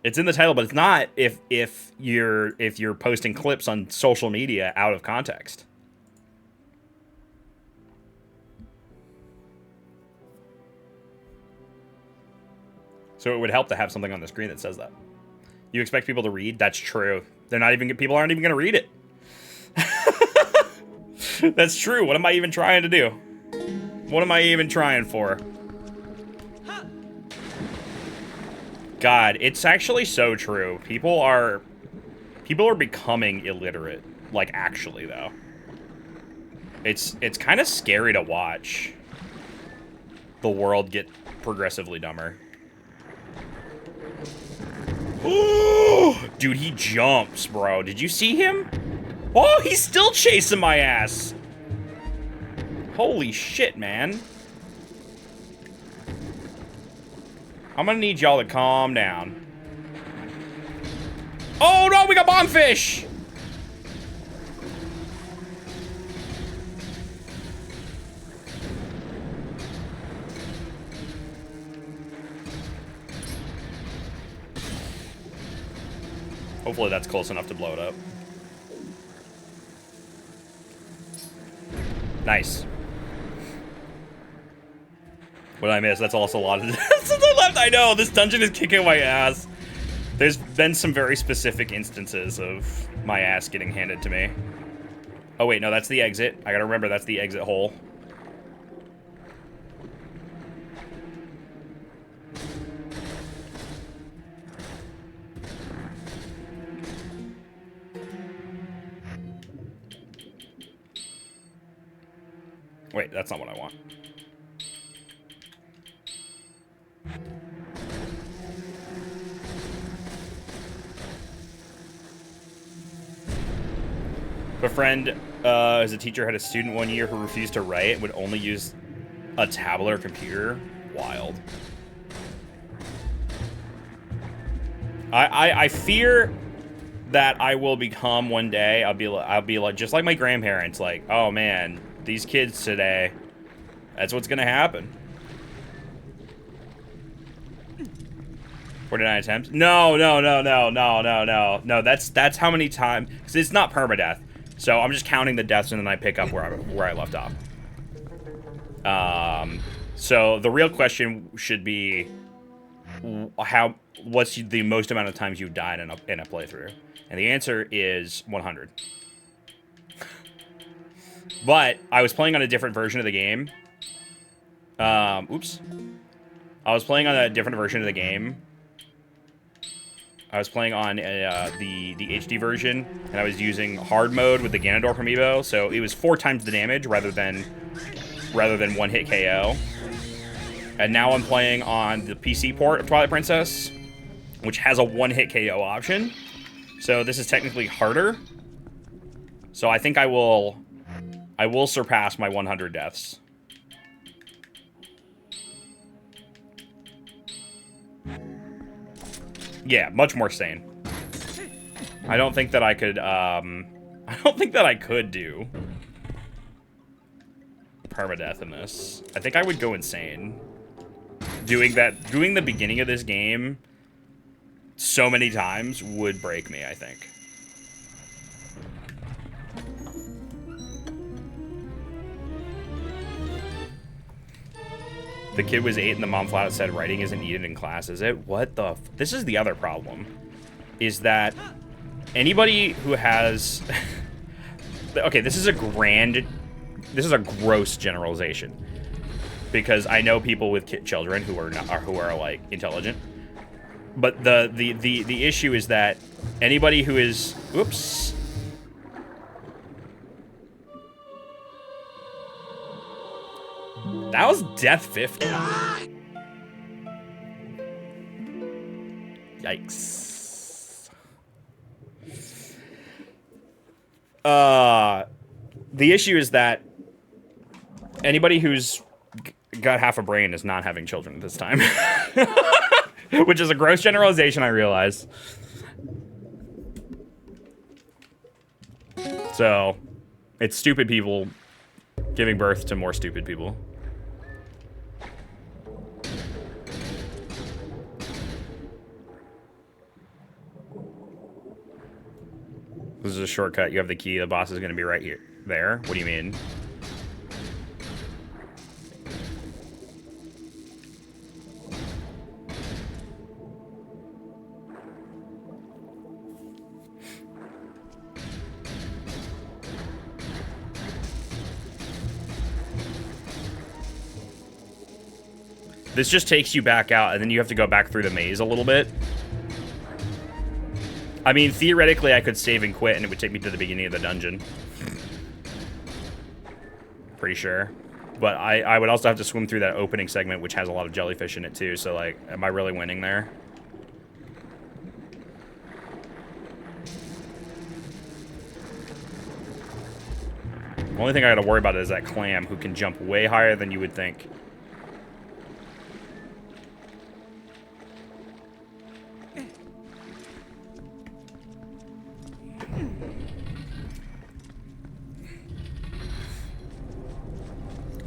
It's in the title, but it's not if you're posting clips on social media out of context. So it would help to have something on the screen that says that. You expect people to read? That's true. People aren't even going to read it. That's true. What am I even trying to do? What am I even trying for? God, it's actually so true. People are becoming illiterate. Like, actually, though. It's kind of scary to watch the world get progressively dumber. Dude, he jumps, bro. Did you see him? Oh, he's still chasing my ass. Holy shit, man. I'm gonna need y'all to calm down. Oh, no, we got bombfish. Hopefully that's close enough to blow it up. Nice. What did I miss? That's also a lot of deaths to the left. I know, this dungeon is kicking my ass. There's been some very specific instances of my ass getting handed to me. Oh wait, no, that's the exit. I gotta remember that's the exit hole. Wait, that's not what I want. A friend, as a teacher, had a student one year who refused to write and would only use a tablet or computer. Wild. I fear that I will become one day. I'll be like just like my grandparents. Like, oh man, these kids today. That's what's gonna happen. 49 attempts? No. That's how many times. Because it's not permadeath. So I'm just counting the deaths and then I pick up where I left off. So the real question should be, what's the most amount of times you've died in a playthrough? And the answer is 100. But I was playing on a different version of the game. Oops. I was playing on a different version of the game. I was playing on the HD version, and I was using hard mode with the Ganondorf amiibo, so it was 4 times the damage rather than one-hit KO. And now I'm playing on the PC port of Twilight Princess, which has a one-hit KO option. So this is technically harder. So I think I will surpass my 100 deaths. Yeah, much more sane. I don't think that I could, I don't think that I could do permadeath in this. I think I would go insane. Doing the beginning of this game so many times would break me, I think. The kid was 8 and the mom flat out said writing isn't needed in class, is it? What the this is the other problem. Is that anybody who has okay, this is a gross generalization. Because I know people with children who are like intelligent. But the issue is that anybody who is oops. That was death 50. Yikes. The issue is that anybody who's got half a brain is not having children at this time. Which is a gross generalization, I realize. So, it's stupid people giving birth to more stupid people. This is a shortcut. You have the key. The boss is going to be right here. There? What do you mean? This just takes you back out, and then you have to go back through the maze a little bit. I mean, theoretically, I could save and quit, and it would take me to the beginning of the dungeon. Pretty sure. But I would also have to swim through that opening segment, which has a lot of jellyfish in it, too. So, like, am I really winning there? The only thing I gotta worry about is that clam, who can jump way higher than you would think.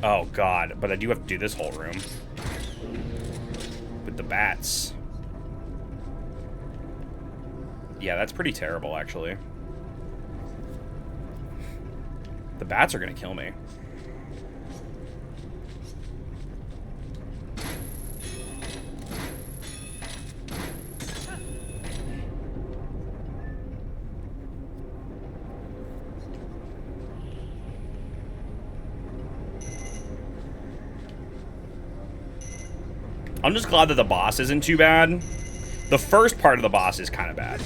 Oh, God. But I do have to do this whole room. With the bats. Yeah, that's pretty terrible, actually. The bats are gonna kill me. I'm just glad that the boss isn't too bad. The first part of the boss is kind of bad.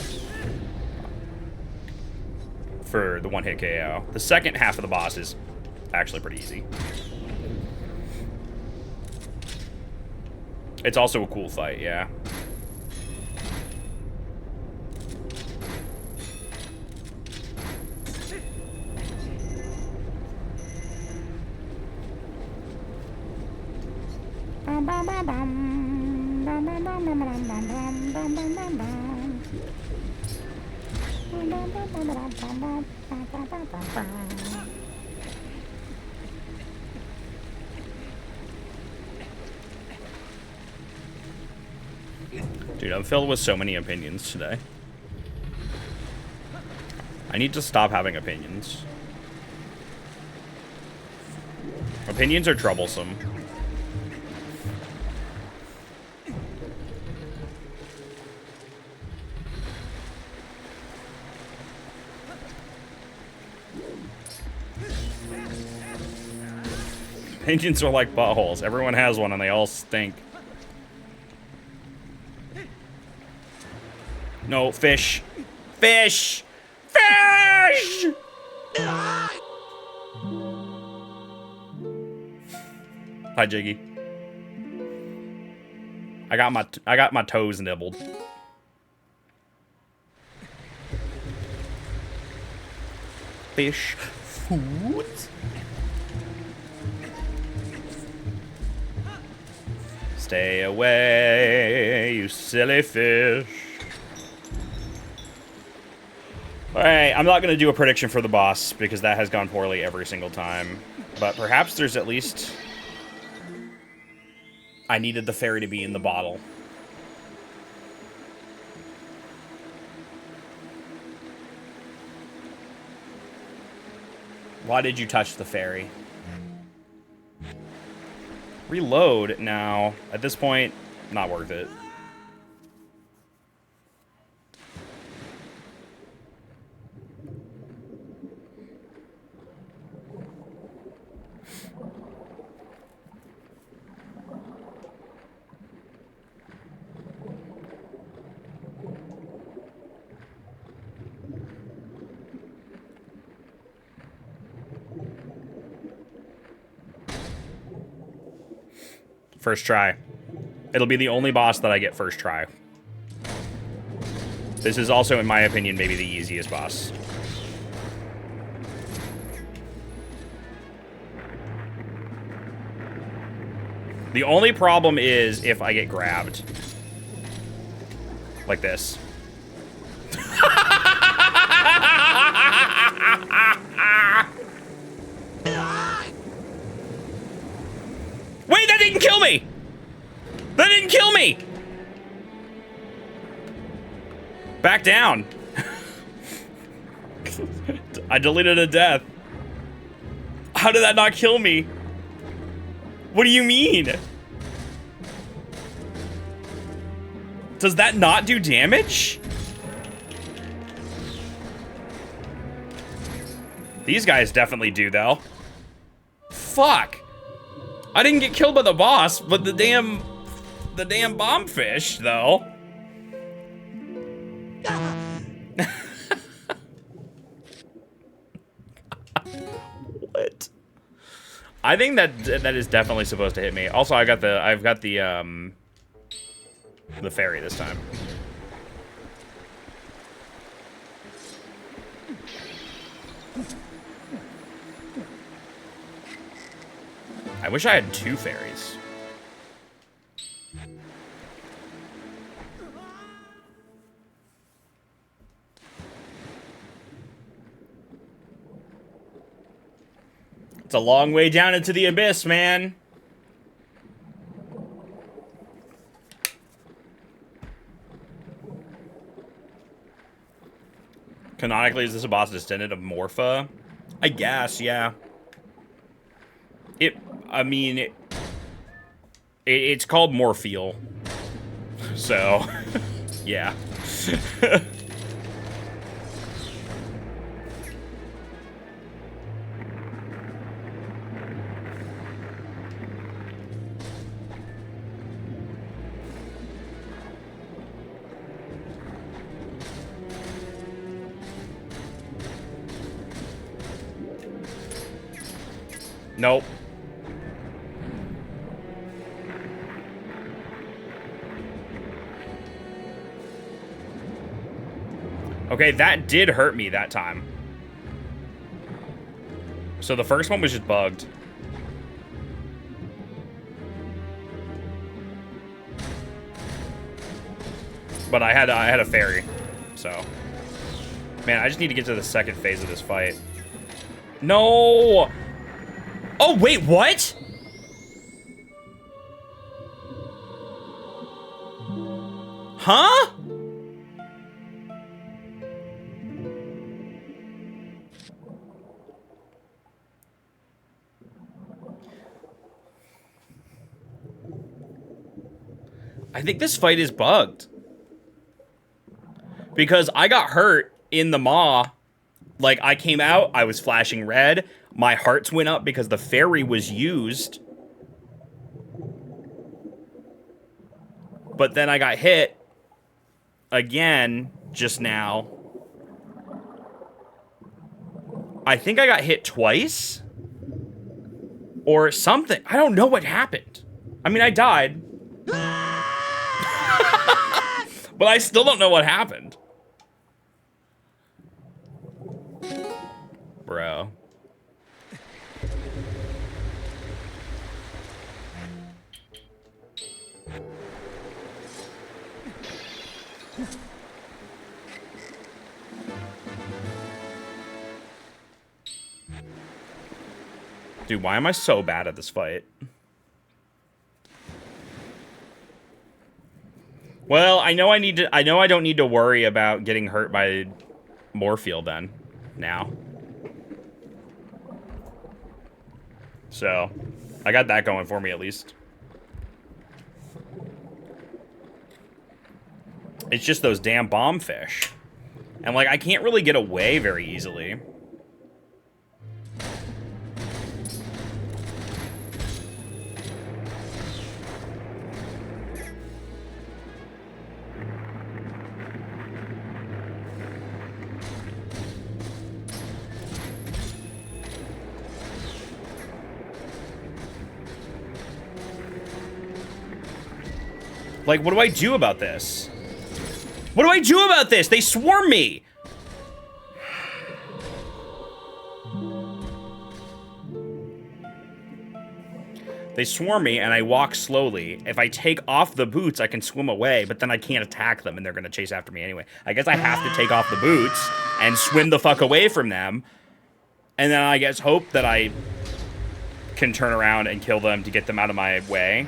For the one-hit KO. The second half of the boss is actually pretty easy. It's also a cool fight, yeah. Dude, I'm filled with so many opinions today. I need to stop having opinions. Opinions are troublesome. Opinions are like buttholes. Everyone has one and they all stink. No, fish. Fish! Fish! Hi, Jiggy. I got my toes nibbled. Fish foods. Stay away, you silly fish. Alright, I'm not going to do a prediction for the boss, because that has gone poorly every single time. But perhaps there's at least... I needed the fairy to be in the bottle. Why did you touch the fairy? Reload now. At this point, not worth it. First try. It'll be the only boss that I get first try. This is also, in my opinion, maybe the easiest boss. The only problem is if I get grabbed. Like this. Wait, that didn't kill me! That didn't kill me! Back down. I deleted a death. How did that not kill me? What do you mean? Does that not do damage? These guys definitely do, though. Fuck. I didn't get killed by the boss, but the damn bombfish, though. What? I think that is definitely supposed to hit me. Also, I've got the fairy this time. I wish I had 2 fairies. It's a long way down into the abyss, man. Canonically, is this a boss descendant of Morpha? I guess, yeah. It's called Morpheal. So, yeah. Nope. Okay, that did hurt me that time. So the first one was just bugged. But I had a fairy, so. Man, I just need to get to the second phase of this fight. No! Oh, wait, what? Huh? I think this fight is bugged. Because I got hurt in the maw. Like, I came out, I was flashing red. My hearts went up because the fairy was used. But then I got hit. again just now. I think I got hit twice. Or something. I don't know what happened. I mean, I died. But I still don't know what happened. Bro. Dude, why am I so bad at this fight? Well, I know I don't need to worry about getting hurt by Morpheal then. Now. So, I got that going for me at least. It's just those damn bomb fish. And like, I can't really get away very easily. Like, what do I do about this? What do I do about this? They swarm me! They swarm me, and I walk slowly. If I take off the boots, I can swim away, but then I can't attack them, and they're gonna chase after me anyway. I guess I have to take off the boots and swim the fuck away from them. And then I guess hope that I can turn around and kill them to get them out of my way.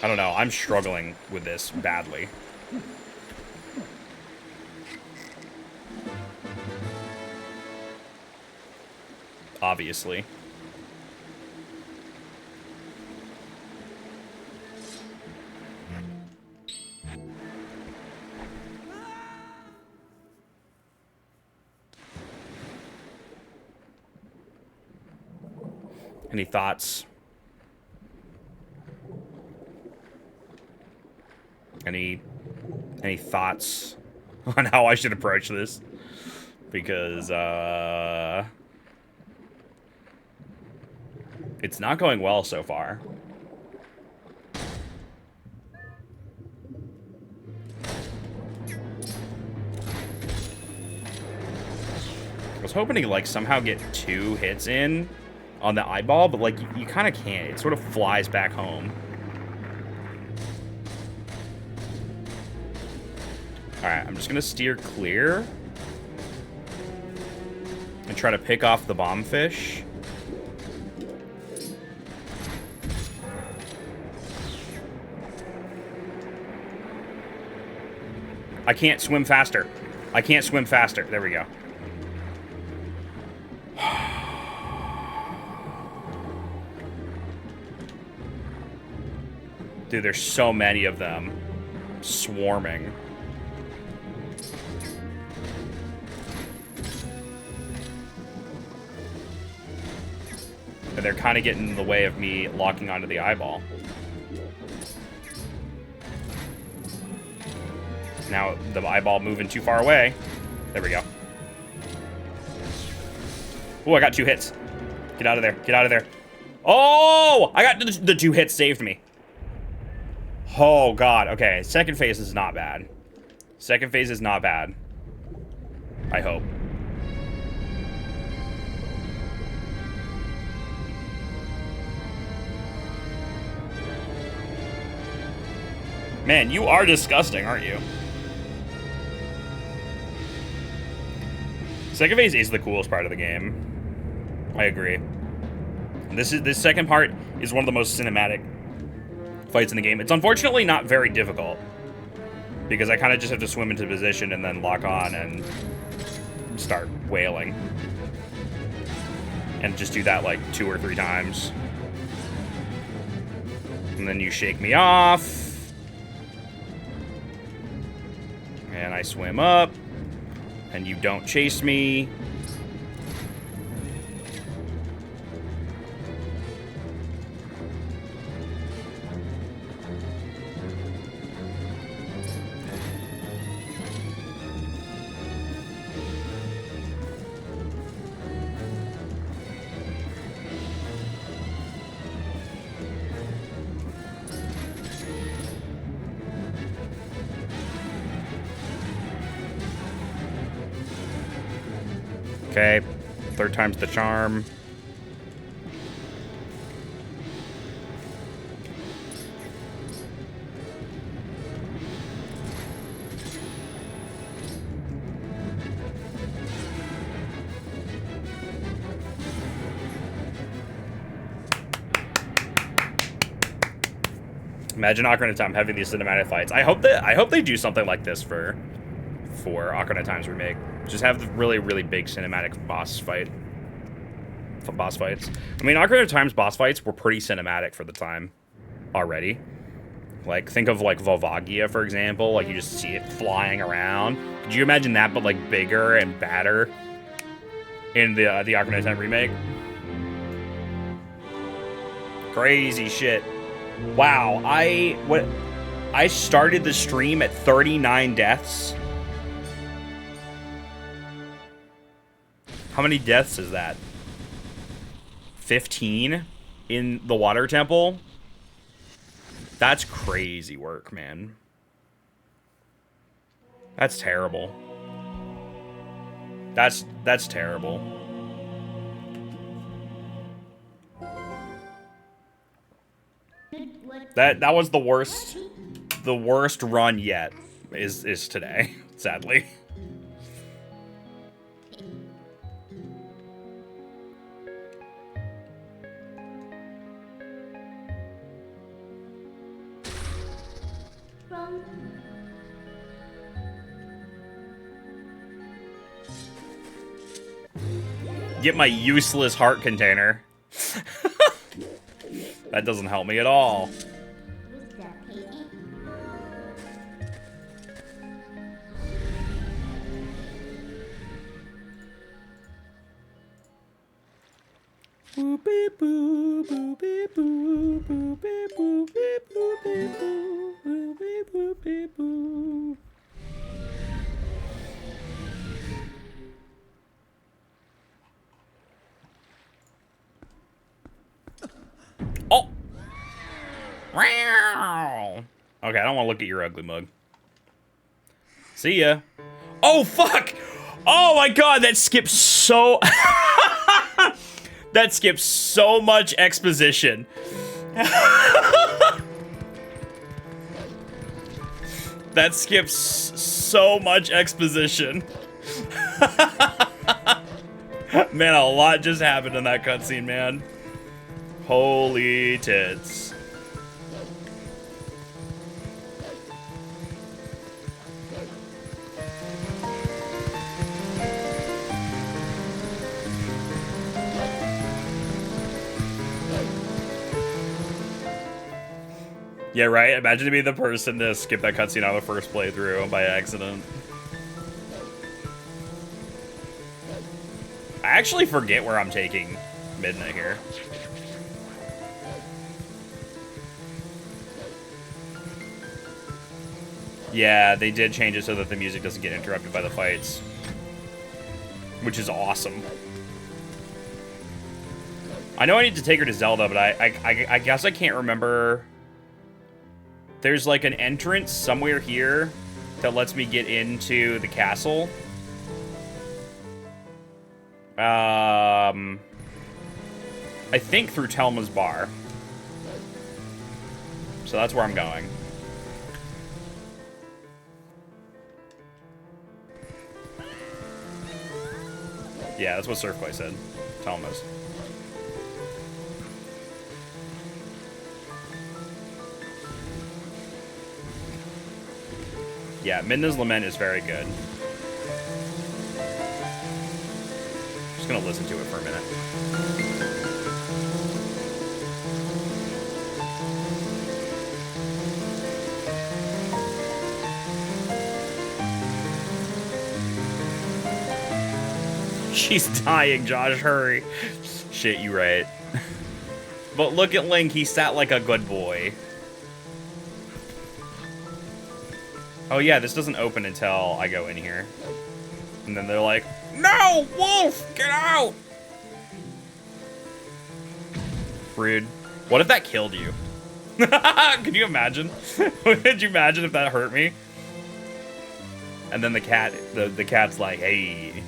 I don't know. I'm struggling with this badly. Obviously. Any thoughts? Any thoughts on how I should approach this? Because, it's not going well so far. I was hoping to, like, somehow get 2 hits in on the eyeball, but, like, you kind of can't. It sort of flies back home. Alright, I'm just gonna steer clear. And try to pick off the bomb fish. I can't swim faster. I can't swim faster. There we go. Dude, there's so many of them swarming. And they're kind of getting in the way of me locking onto the eyeball. Now, the eyeball moving too far away. There we go. Oh, I got 2 hits. Get out of there. Get out of there. Oh! I got the 2 hits saved me. Oh, God. Okay, second phase is not bad. Second phase is not bad. I hope. Man, you are disgusting, aren't you? Second phase is the coolest part of the game. I agree. This second part is one of the most cinematic fights in the game. It's unfortunately not very difficult, because I kind of just have to swim into position and then lock on and start wailing. And just do that like 2 or 3 times. And then you shake me off. And I swim up. And you don't chase me. Okay, third time's the charm. Imagine Ocarina of Time having these cinematic fights. I hope they do something like this for Ocarina of Time's remake. Just have the really, really big cinematic boss fights. I mean, Ocarina of Time's boss fights were pretty cinematic for the time already. Like, think of, like, Volvagia, for example. Like, you just see it flying around. Could you imagine that, but, like, bigger and badder in the Ocarina of Time remake? Crazy shit. Wow, I started the stream at 39 deaths. How many deaths is that? 15 in the water temple? That's crazy work, man. That's terrible. That's terrible. That was the worst run yet is today, sadly. Get my useless heart container. That doesn't help me at all. Oh! Okay, I don't want to look at your ugly mug. See ya. Oh, fuck! Oh my god, that skips so... That skips so much exposition. That skips so much exposition. Man, a lot just happened in that cutscene, man. Holy tits. Yeah, right? Imagine to be the person to skip that cutscene on the first playthrough by accident. I actually forget where I'm taking Midna here. Yeah, they did change it so that the music doesn't get interrupted by the fights. Which is awesome. I know I need to take her to Zelda, but I guess I can't remember. There's like an entrance somewhere here that lets me get into the castle. I think through Telma's bar. So that's where I'm going. Yeah, that's what Surfboy said. Telma's. Yeah, Midna's Lament is very good. Just gonna listen to it for a minute. She's dying, Josh, hurry. Shit, you right. But look at Link, he sat like a good boy. Oh yeah, this doesn't open until I go in here. And then they're like, no, Wolf, get out! Rude. What if that killed you? Could you imagine? Could you imagine if that hurt me? And then the cat, the cat's like, hey.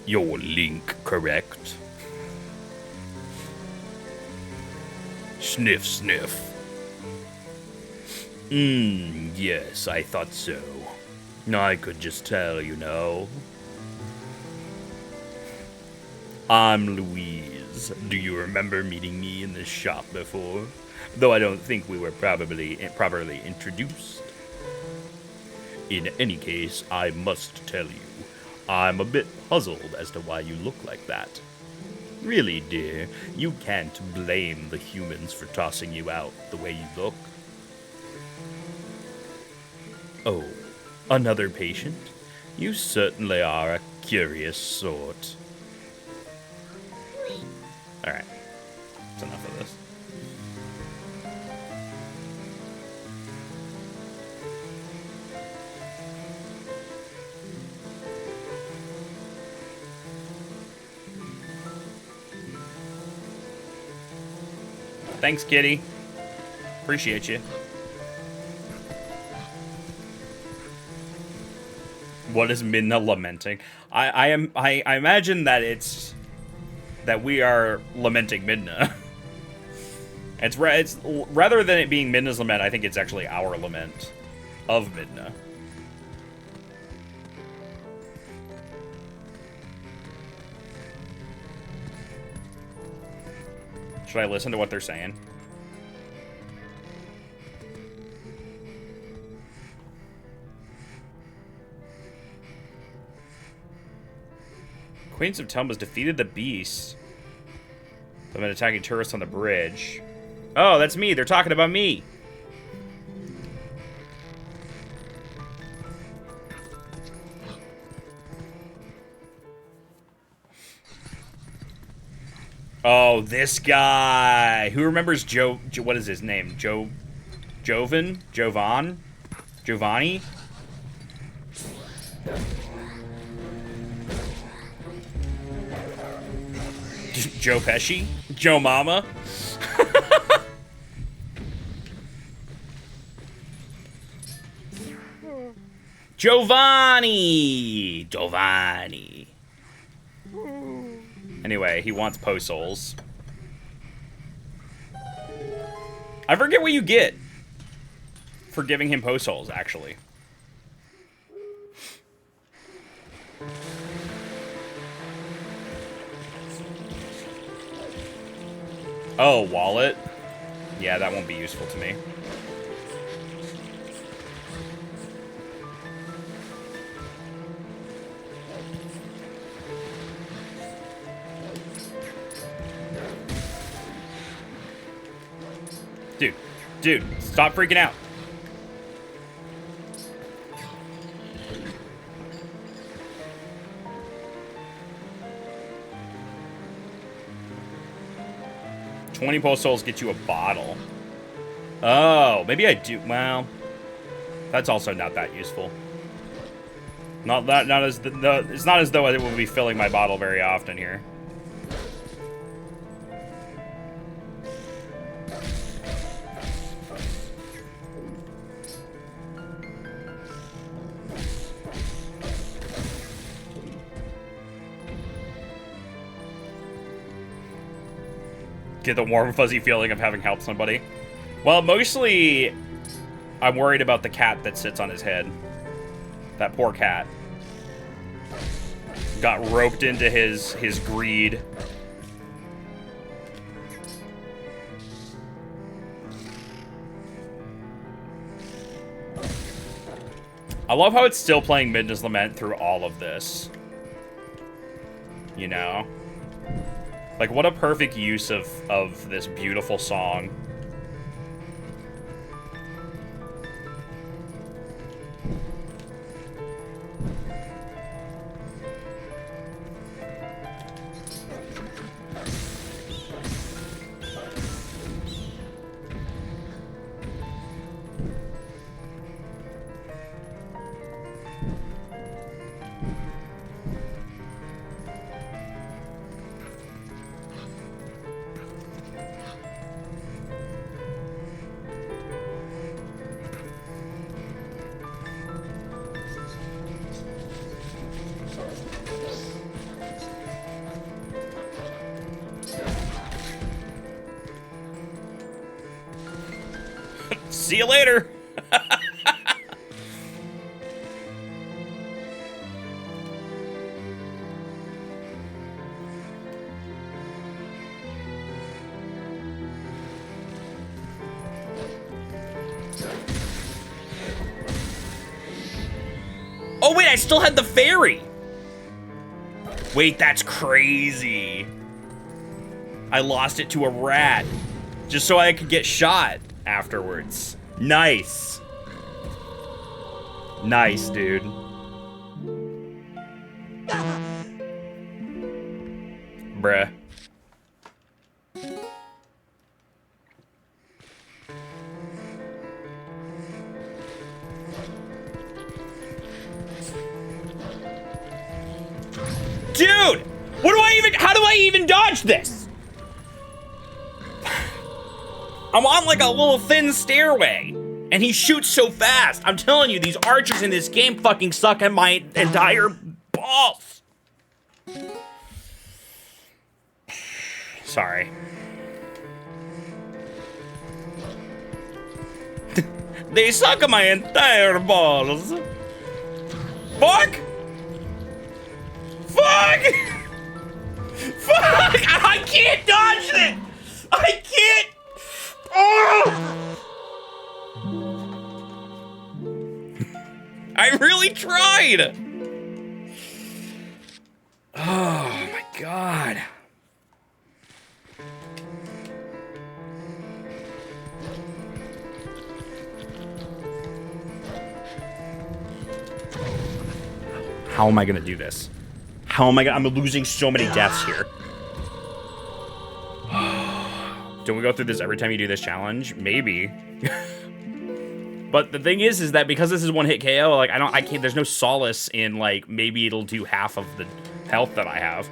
You're Link, correct? Sniff, sniff. Yes, I thought so. I could just tell, you know. I'm Louise. Do you remember meeting me in this shop before? Though I don't think we were probably properly introduced. In any case, I must tell you, I'm a bit puzzled as to why you look like that. Really, dear, you can't blame the humans for tossing you out the way you look. Oh, another patient? You certainly are a curious sort. Alright, that's enough of this. Thanks, kitty. Appreciate you. What is Midna lamenting? I imagine that it's that we are lamenting Midna. it's rather than it being Midna's lament, I think it's actually our lament of Midna. Should I listen to what they're saying? Queens of Tumba's defeated the beast. They've been attacking tourists on the bridge. Oh, that's me. They're talking about me. Oh, this guy. Who remembers what is his name? Giovanni? Joe Pesci? Joe Mama? Giovanni! Anyway, he wants Poe Souls. I forget what you get for giving him Poe Souls, actually. Oh, wallet? Yeah, that won't be useful to me. Dude, stop freaking out. $20 Poe Souls get you a bottle. Oh, maybe I do. Well, that's also not that useful. It's not as though it will be filling my bottle very often here. Get the warm, fuzzy feeling of having helped somebody. Well, mostly, I'm worried about the cat that sits on his head. That poor cat. Got roped into his greed. I love how it's still playing Midna's Lament through all of this. You know? Like, what a perfect use of this beautiful song. See you later. Oh wait, I still had the fairy. Wait, that's crazy. I lost it to a rat just so I could get shot afterwards. Nice. Nice, dude. Bruh. Dude! How do I even dodge this? I'm on like a little thin stairway, and he shoots so fast. I'm telling you, these archers in this game fucking suck at my entire balls. Sorry. They suck at my entire balls. Fuck! Fuck! Fuck! I can't dodge it! I can't! Oh! I really tried! Oh my god. How am I gonna do this? How am I gonna? I'm losing so many deaths here. Do we go through this every time you do this challenge? Maybe. But the thing is that because this is one hit KO, like I can't. There's no solace in like maybe it'll do half of the health that I have.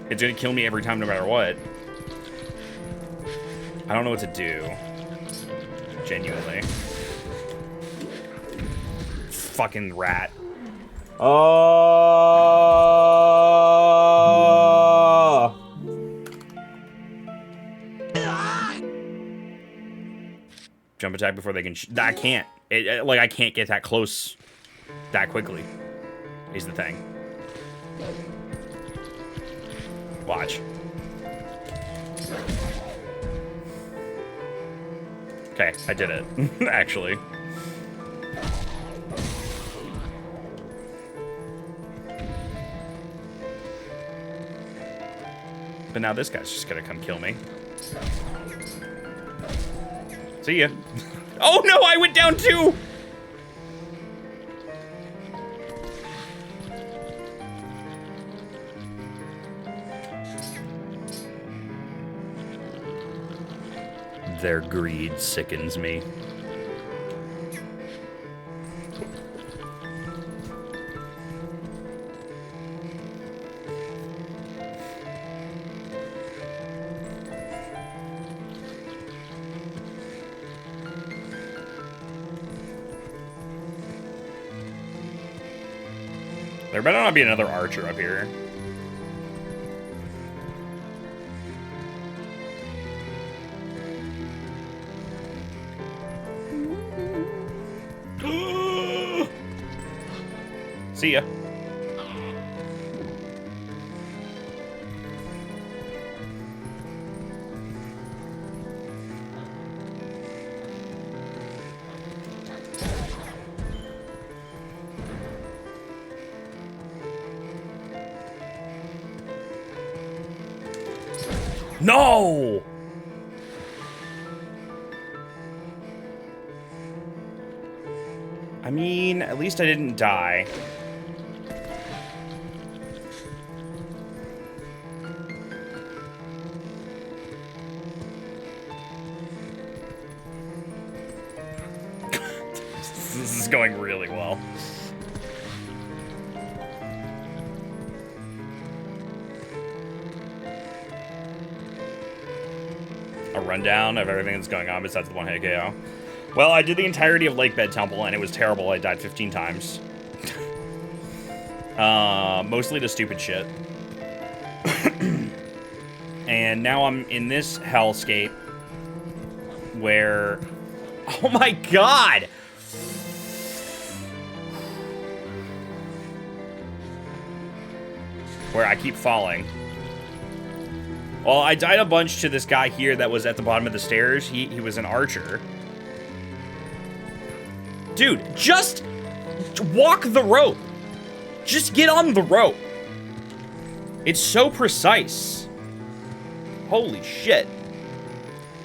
It's gonna kill me every time, no matter what. I don't know what to do. Genuinely. Fucking rat. Oh. Jump attack before they can. I can't. Like I can't get that close that quickly. Is the thing. Watch. Okay, I did it. Actually. But now this guy's just gonna come kill me. See ya. Oh no, I went down too! Their greed sickens me. There better not be another archer up here. See ya. No! I mean, at least I didn't die. This is going really well. A rundown of everything that's going on besides the one-hit KO. Well, I did the entirety of Lakebed Temple, and it was terrible. I died 15 times. Mostly to stupid shit. And now I'm in this hellscape where Oh my god! Where I keep falling. Well, I died a bunch to this guy here that was at the bottom of the stairs. He was an archer. Dude, just walk the rope. Just get on the rope. It's so precise. Holy shit.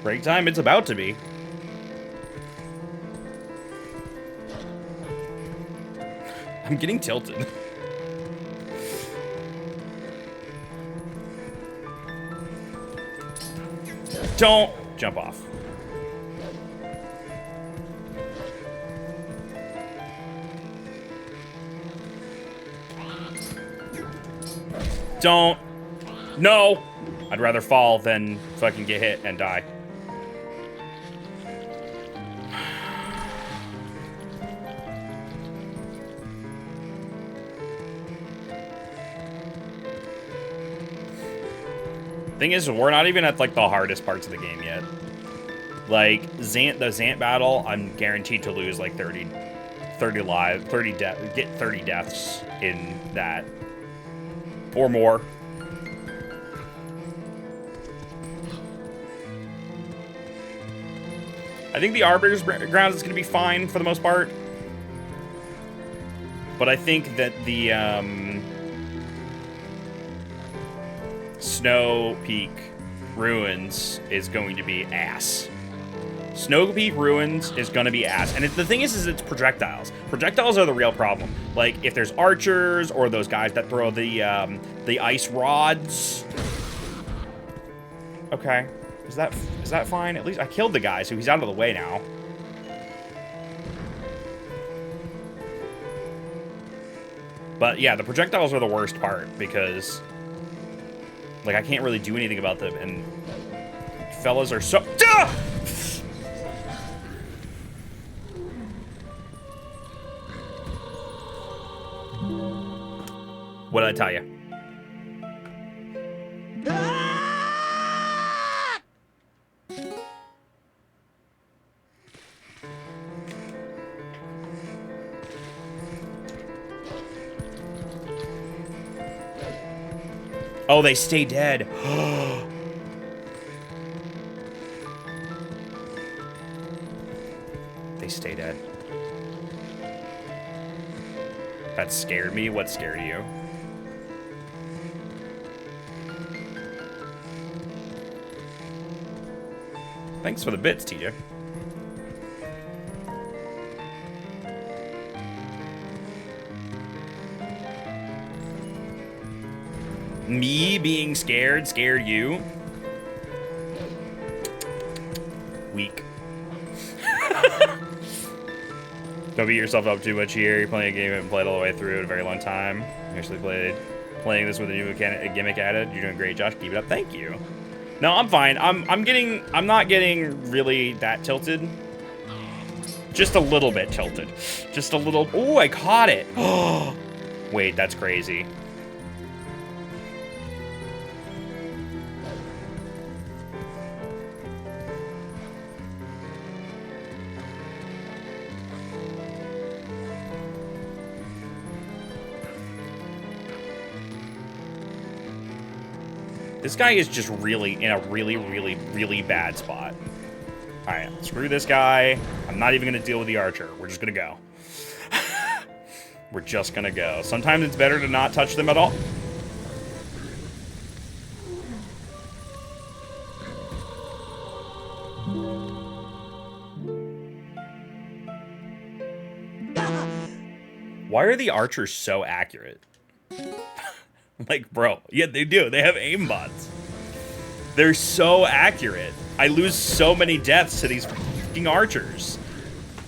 Break time, it's about to be. I'm getting tilted. Don't jump off. Don't. No! I'd rather fall than fucking get hit and die. Thing is, we're not even at like the hardest parts of the game yet. Like the Zant battle, I'm guaranteed to lose like 30 lives, get 30 deaths in that or more. I think the Arbiter's grounds is going to be fine for the most part. But I think that the Snow Peak Ruins is going to be ass. Snow Peak Ruins is going to be ass. And the thing is it's projectiles. Projectiles are the real problem. Like, if there's archers or those guys that throw the ice rods. Okay. Is that fine? At least I killed the guy, so he's out of the way now. But yeah, the projectiles are the worst part because, like, I can't really do anything about them, and fellas are so. Ah! What did I tell you? Oh, they stay dead. They stay dead. That scared me. What scared you? Thanks for the bits, TJ. Me being scared you? Weak. Don't beat yourself up too much here. You're playing a game and played all the way through it a very long time. You actually playing this with a new gimmick added. You're doing great, Josh. Keep it up. Thank you. No, I'm fine. I'm not getting really that tilted. Just a little bit tilted. Just a little. Oh, I caught it. Oh, wait, that's crazy. This guy is just really in a really bad spot. All right, screw this guy. I'm not even gonna deal with the archer. We're just gonna go. We're just gonna go. Sometimes it's better to not touch them at all. Why are the archers so accurate? Like, bro, yeah, they do. They have aimbots. They're so accurate. I lose so many deaths to these fucking archers.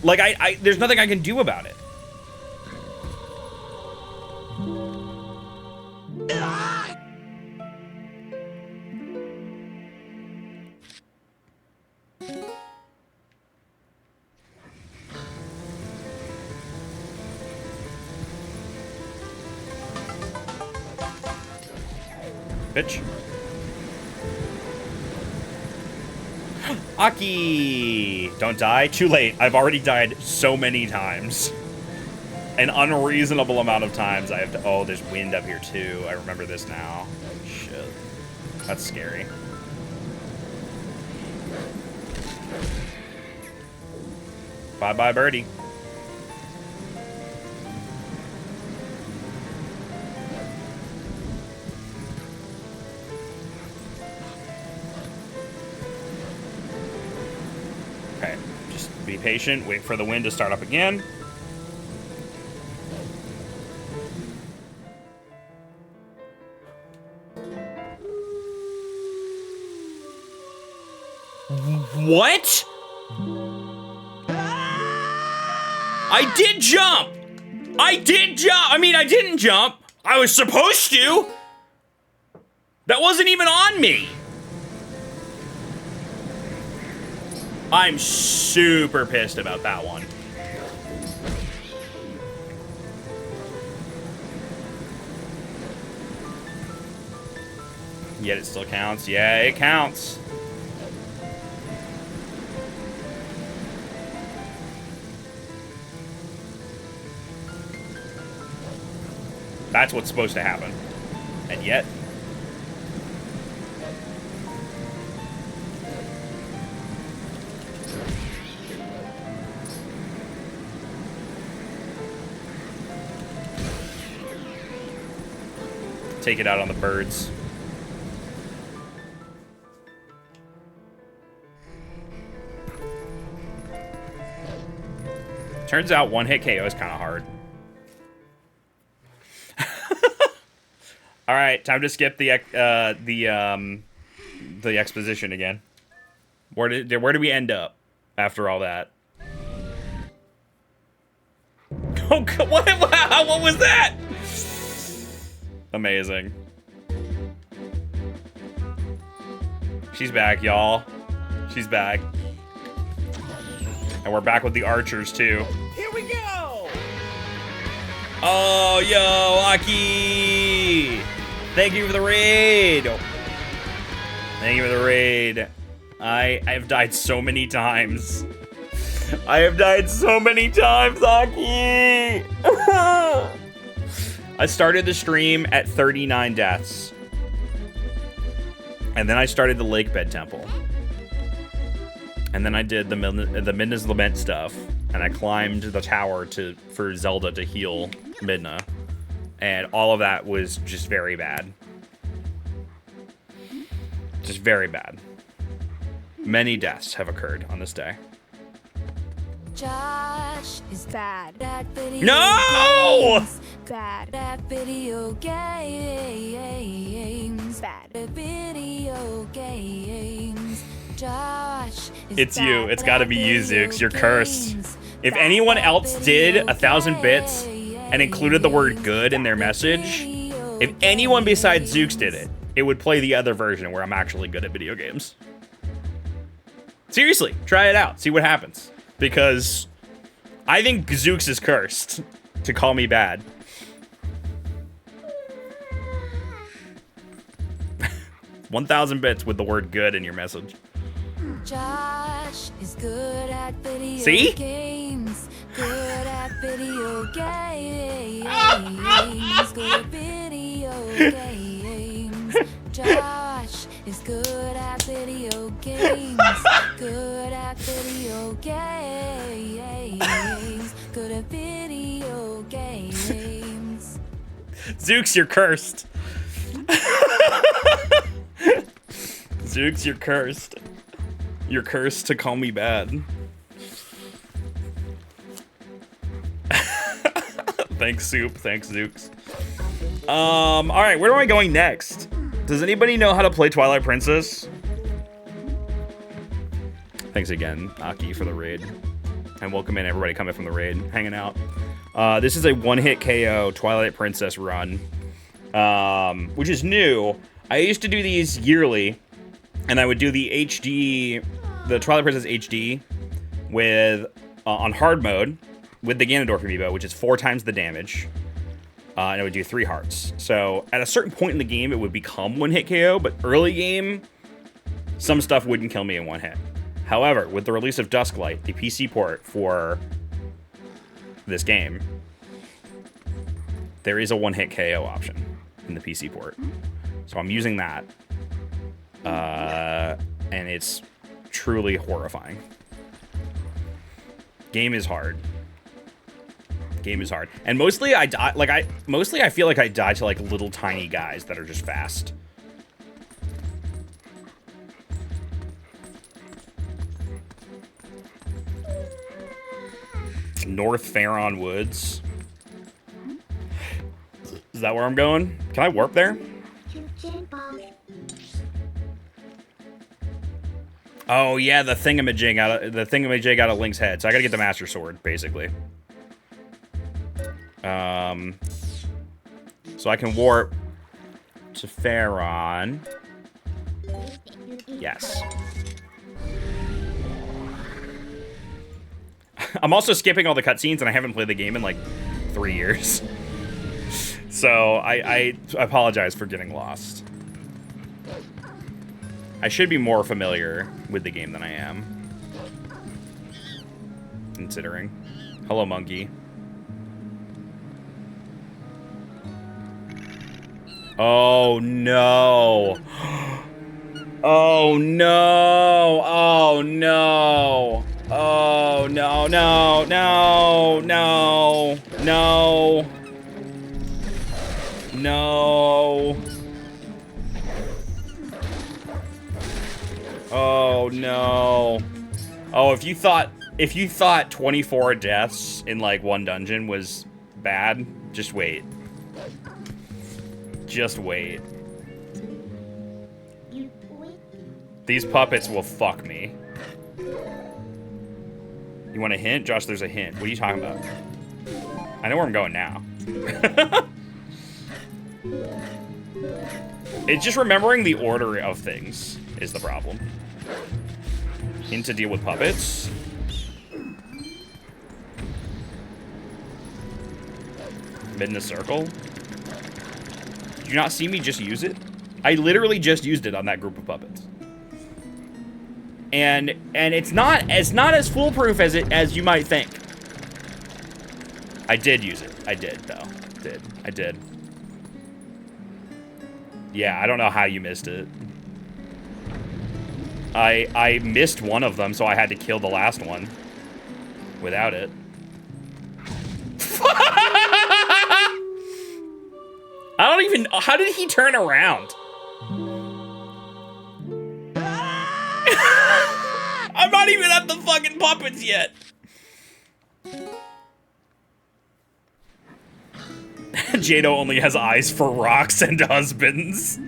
Like, there's nothing I can do about it. Bitch. Aki! Don't die. Too late. I've already died so many times. An unreasonable amount of times I have to... Oh, there's wind up here, too. I remember this now. Holy shit. That's scary. Bye-bye, birdie. Okay, just be patient. Wait for the wind to start up again. What? I did jump! I did jump! I mean, I didn't jump. I was supposed to. That wasn't even on me. I'm super pissed about that one. Yet it still counts. Yeah, it counts. That's what's supposed to happen. And yet... take it out on the birds. Turns out one-hit KO is kind of hard. All right, time to skip the exposition again. Where did we end up after all that? Oh, what? Wow, what was that? Amazing. She's back, y'all. She's back. And we're back with the archers, too. Here we go! Oh, yo, Aki! Thank you for the raid! Thank you for the raid. I've died so many times. I have died so many times, Aki! I started the stream at 39 deaths. And then I started the Lakebed Temple. And then I did the Midna's Lament stuff. And I climbed the tower for Zelda to heal Midna. And all of that was just very bad. Just very bad. Many deaths have occurred on this day. Josh is bad at video No! games. Bad at video games. Bad at video games. Josh is It's you. bad It's gotta at be you, video Zooks. You're cursed. games. If Bad anyone at else did video 1,000 bits and included the word good in their message, if anyone besides Zooks did it, it would play the other version where I'm actually good at video games. Seriously, try it out. See what happens. Because I think Zooks is cursed to call me bad. 1,000 bits with the word good in your message. Josh is good at video See? games. Good at video games. Good at video games. Josh is good at video games. Good at video games. Good at video games. Zooks, you're cursed. Zooks, you're cursed. You're cursed to call me bad. Thanks, Soup. Thanks, Zooks. Alright, where am I going next? Does anybody know how to play Twilight Princess? Thanks again, Aki, for the raid. And welcome in everybody coming from the raid, hanging out. This is a one-hit KO Twilight Princess run, which is new. I used to do these yearly, and I would do the HD, the Twilight Princess HD, with on hard mode with the Ganondorf amiibo, which is 4 times the damage, and it would do 3 hearts. So at a certain point in the game, it would become one-hit KO, but early game, some stuff wouldn't kill me in one hit. However, with the release of Dusklight, the PC port for this game, there is a one-hit KO option in the PC port. So I'm using that. And it's truly horrifying. Game is hard. Game is hard. And mostly I feel like I die to like little tiny guys that are just fast. North Farron Woods. Is that where I'm going? Can I warp there? Oh yeah, the thingamajig out of Link's head. So I gotta get the Master Sword, basically. So I can warp to Farron. Yes. I'm also skipping all the cutscenes, and I haven't played the game in like 3 years. So I apologize for getting lost. I should be more familiar with the game than I am. Considering. Hello, monkey. Oh, no. Oh, no. Oh, no. Oh, no, no, no, no, no. No. Oh, no. Oh, if you thought 24 deaths in, like, one dungeon was bad, just wait. Just wait. These puppets will fuck me. You want a hint? Josh, there's a hint. What are you talking about? I know where I'm going now. It's just remembering the order of things is the problem. Hint to deal with puppets. Midna circle. Did you not see me just use it? I literally just used it on that group of puppets. And it's not as foolproof as you might think. I did use it. I did though. I did. Yeah, I don't know how you missed it. I missed one of them, so I had to kill the last one without it. I don't even... How did he turn around? I'm not even at the fucking puppets yet. Jado only has eyes for rocks and husbands.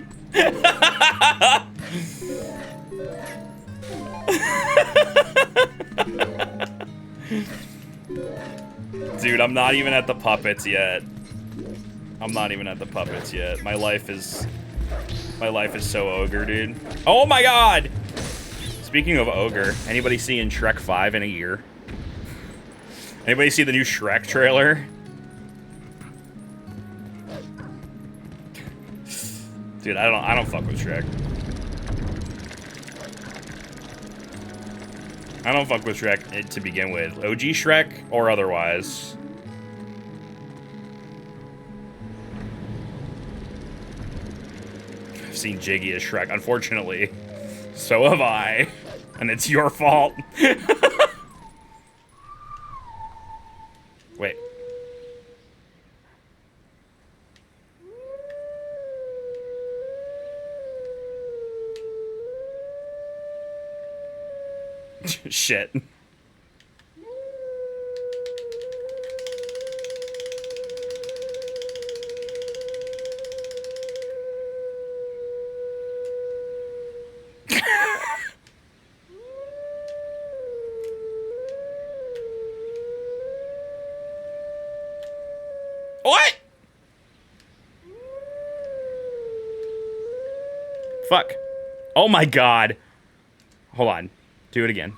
Dude, I'm not even at the puppets yet. I'm not even at the puppets yet. My life is so ogre, dude. Oh my god! Speaking of ogre, anybody seeing Shrek 5 in a year? Anybody see the new Shrek trailer? Dude, I don't fuck with Shrek. I don't fuck with Shrek to begin with. OG Shrek or otherwise. I've seen Jiggy as Shrek, unfortunately. So have I. And it's your fault. Wait. Shit. What? Fuck. Oh my god. Hold on. Do it again.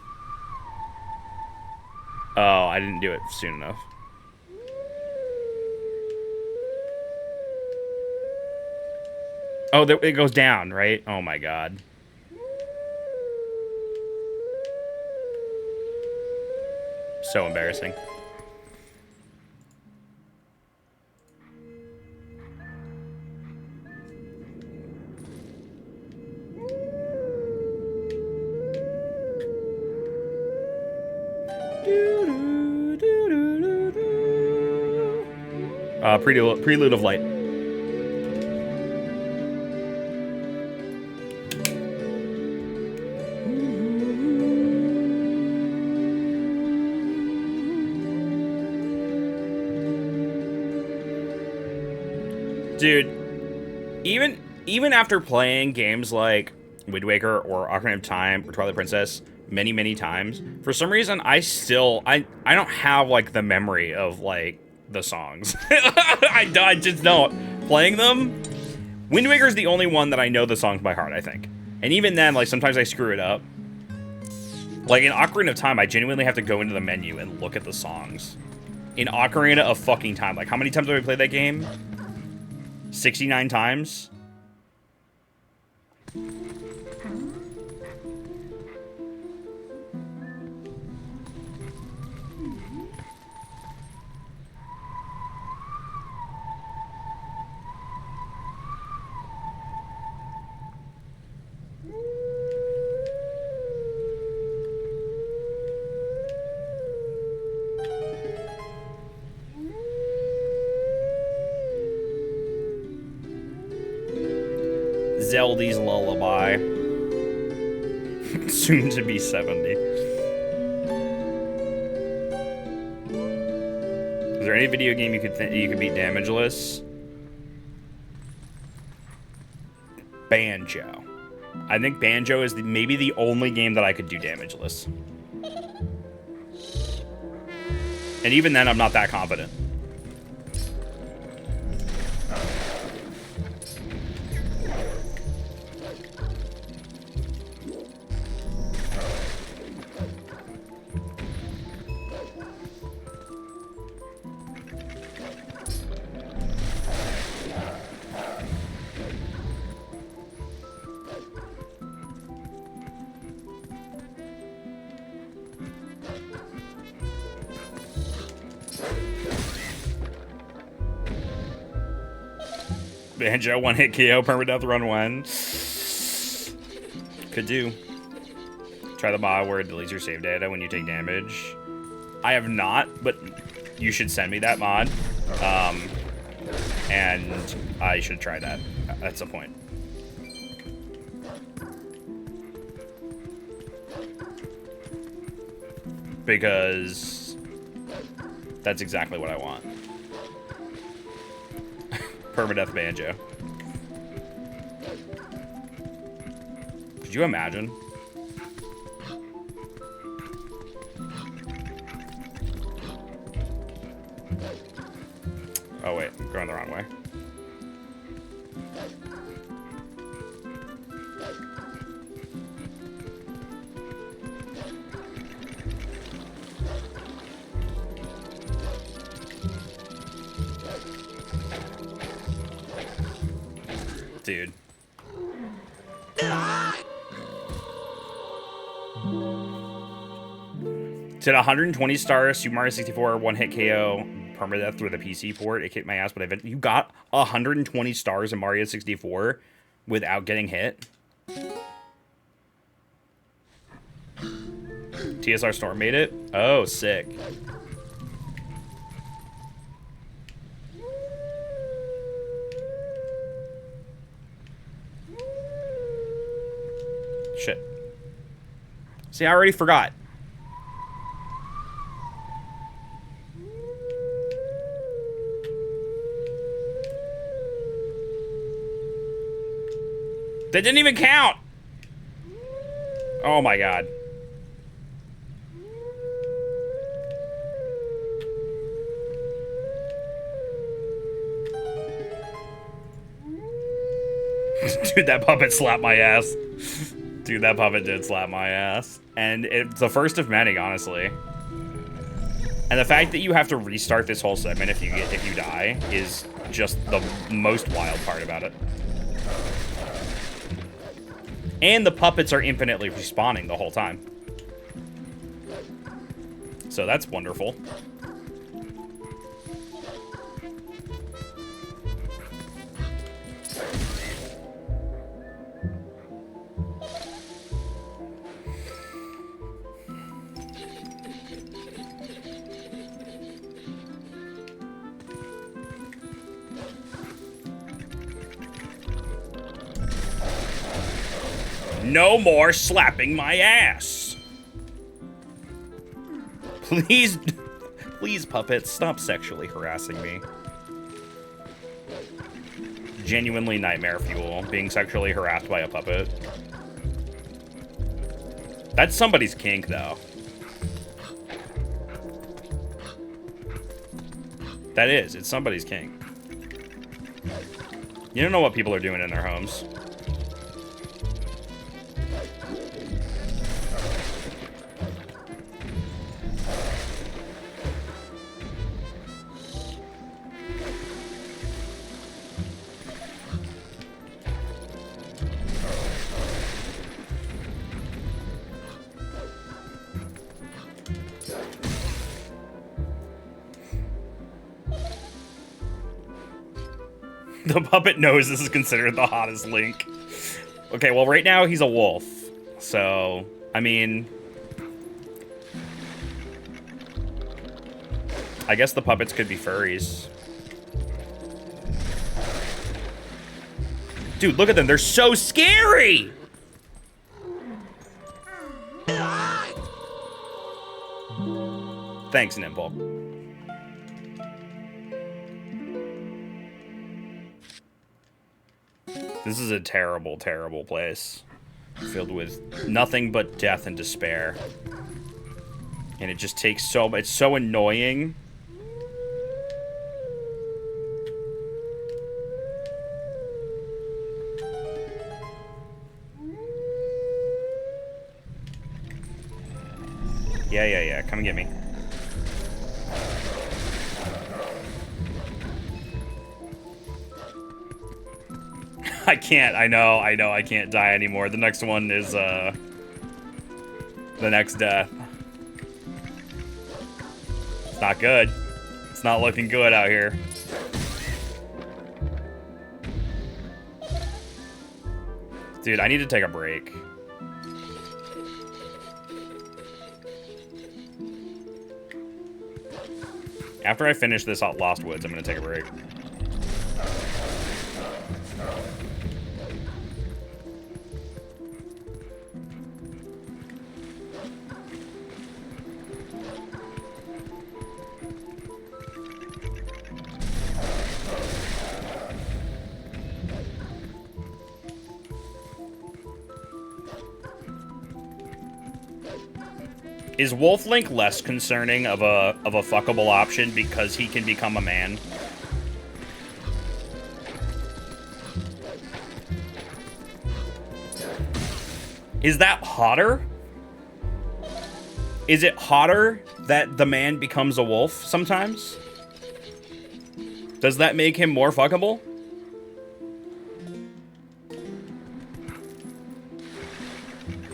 Oh, I didn't do it soon enough. Oh, it goes down, right? Oh my god. So embarrassing. Prelude of Light. Dude, even after playing games like Wind Waker or Ocarina of Time or Twilight Princess many times, for some reason I don't have like the memory of like the songs. I just don't. Playing them, Wind Waker is the only one that I know the songs by heart, I think. And even then, like, sometimes I screw it up. Like, in Ocarina of Time, I genuinely have to go into the menu and look at the songs. In Ocarina of fucking Time. Like, how many times have I played that game? 69 times? Zelda's Lullaby. Soon to be 70. Is there any video game you could beat damageless? Banjo. I think Banjo is maybe the only game that I could do damageless. And even then, I'm not that confident. Banjo, one-hit KO, permadeath, run 1. Could do. Try the mod where it deletes your save data when you take damage. I have not, but you should send me that mod. And I should try that at some point. Because that's exactly what I want. Permadeath Banjo. Could you imagine? Oh wait, I'm going the wrong way. Dude. Did 120 stars, Super Mario 64, one-hit KO, permadeath through the PC port. It kicked my ass, but you got 120 stars in Mario 64 without getting hit. TSR Storm made it? Oh, sick. Shit. See, I already forgot. That didn't even count. Oh my god. Dude, that puppet slapped my ass. Dude, that puppet did slap my ass. And it's the first of many, honestly. And the fact that you have to restart this whole segment if you die is just the most wild part about it. And the puppets are infinitely respawning the whole time. so that's wonderful. No more slapping my ass. Please, please, puppet, stop sexually harassing me. Genuinely nightmare fuel, being sexually harassed by a puppet. That's somebody's kink, though. That is, it's somebody's kink. You don't know what people are doing in their homes. The puppet knows this is considered the hottest Link. Okay, well, right now he's a wolf. So, I mean... I guess the puppets could be furries. Dude, look at them. They're so scary! Thanks, Nimble. This is a terrible, terrible place. Filled with nothing but death and despair. And it just takes so... It's so annoying. Yeah. Come and get me. I can't. I know. I can't die anymore. The next one is, the next death. It's not good. It's not looking good out here. Dude, I need to take a break. After I finish this Lost Woods, I'm gonna take a break. Is Wolf Link less concerning of a fuckable option because he can become a man? Is that hotter? Is it hotter that the man becomes a wolf sometimes? Does that make him more fuckable?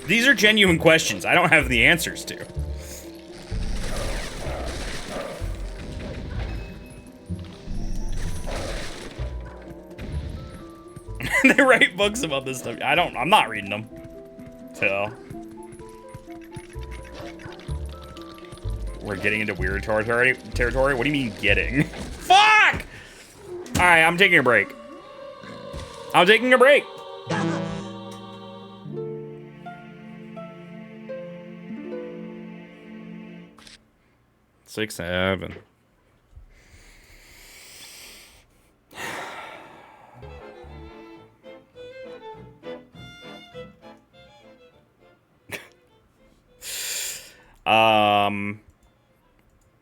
These are genuine questions I don't have the answers to. They write books about this stuff. I'm not reading them. So. We're getting into weird territory? What do you mean getting? Fuck! Alright, I'm taking a break. 6, 7.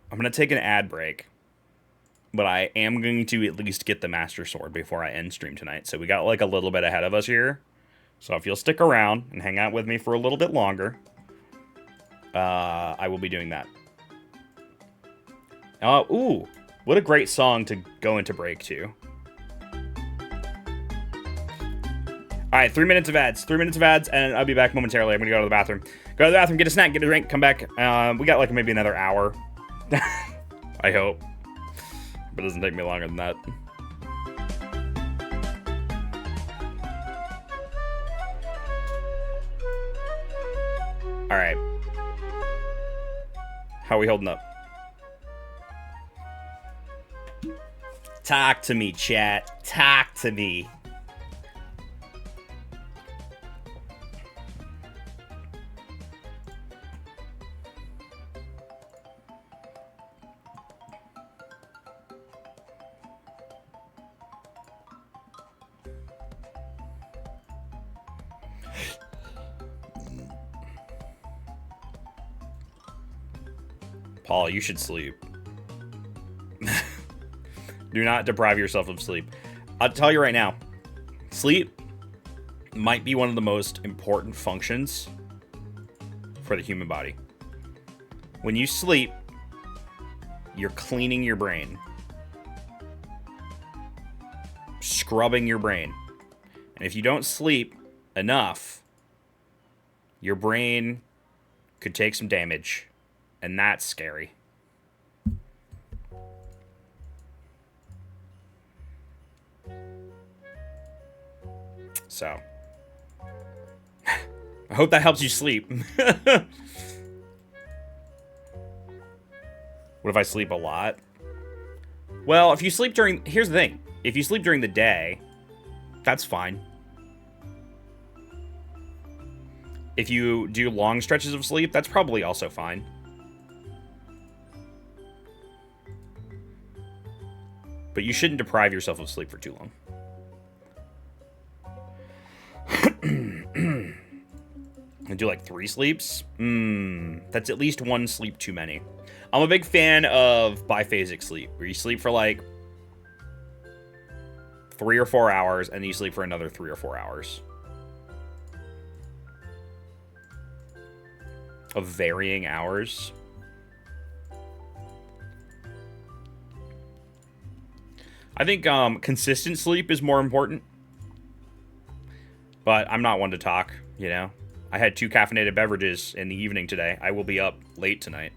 I'm gonna take an ad break, but I am going to at least get the Master Sword before I end stream tonight. So we got like a little bit ahead of us here. So if you'll stick around and hang out with me for a little bit longer, I will be doing that. Ooh, what a great song to go into break to. All right, 3 minutes of ads. 3 minutes of ads, and I'll be back momentarily. I'm gonna go to the bathroom. Go to the bathroom, get a snack, get a drink, come back. We got like maybe another hour. I hope. But it doesn't take me longer than that. All right. How are we holding up? Talk to me, chat. Talk to me. Paul, you should sleep. Do not deprive yourself of sleep. I'll tell you right now, sleep might be one of the most important functions for the human body. When you sleep, you're cleaning your brain, scrubbing your brain. And if you don't sleep enough, your brain could take some damage. And that's scary. So, I hope that helps you sleep. What if I sleep a lot? Well, if you sleep during... Here's the thing. If you sleep during the day, that's fine. If you do long stretches of sleep, that's probably also fine. But you shouldn't deprive yourself of sleep for too long. And do like 3 sleeps? That's at least 1 sleep too many. I'm a big fan of biphasic sleep, where you sleep for like 3 or 4 hours, and then you sleep for another 3 or 4 hours. Of varying hours. I think consistent sleep is more important. But I'm not one to talk, you know? I had 2 caffeinated beverages in the evening today. I will be up late tonight.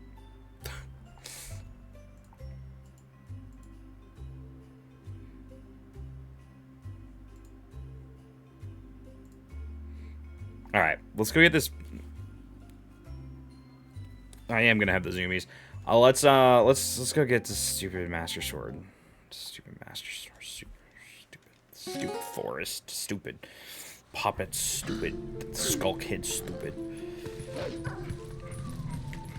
All right, let's go get this. I am gonna have the zoomies. Let's go get this stupid master sword. Stupid master sword. Stupid forest. Stupid puppet. Stupid skull kid. Stupid.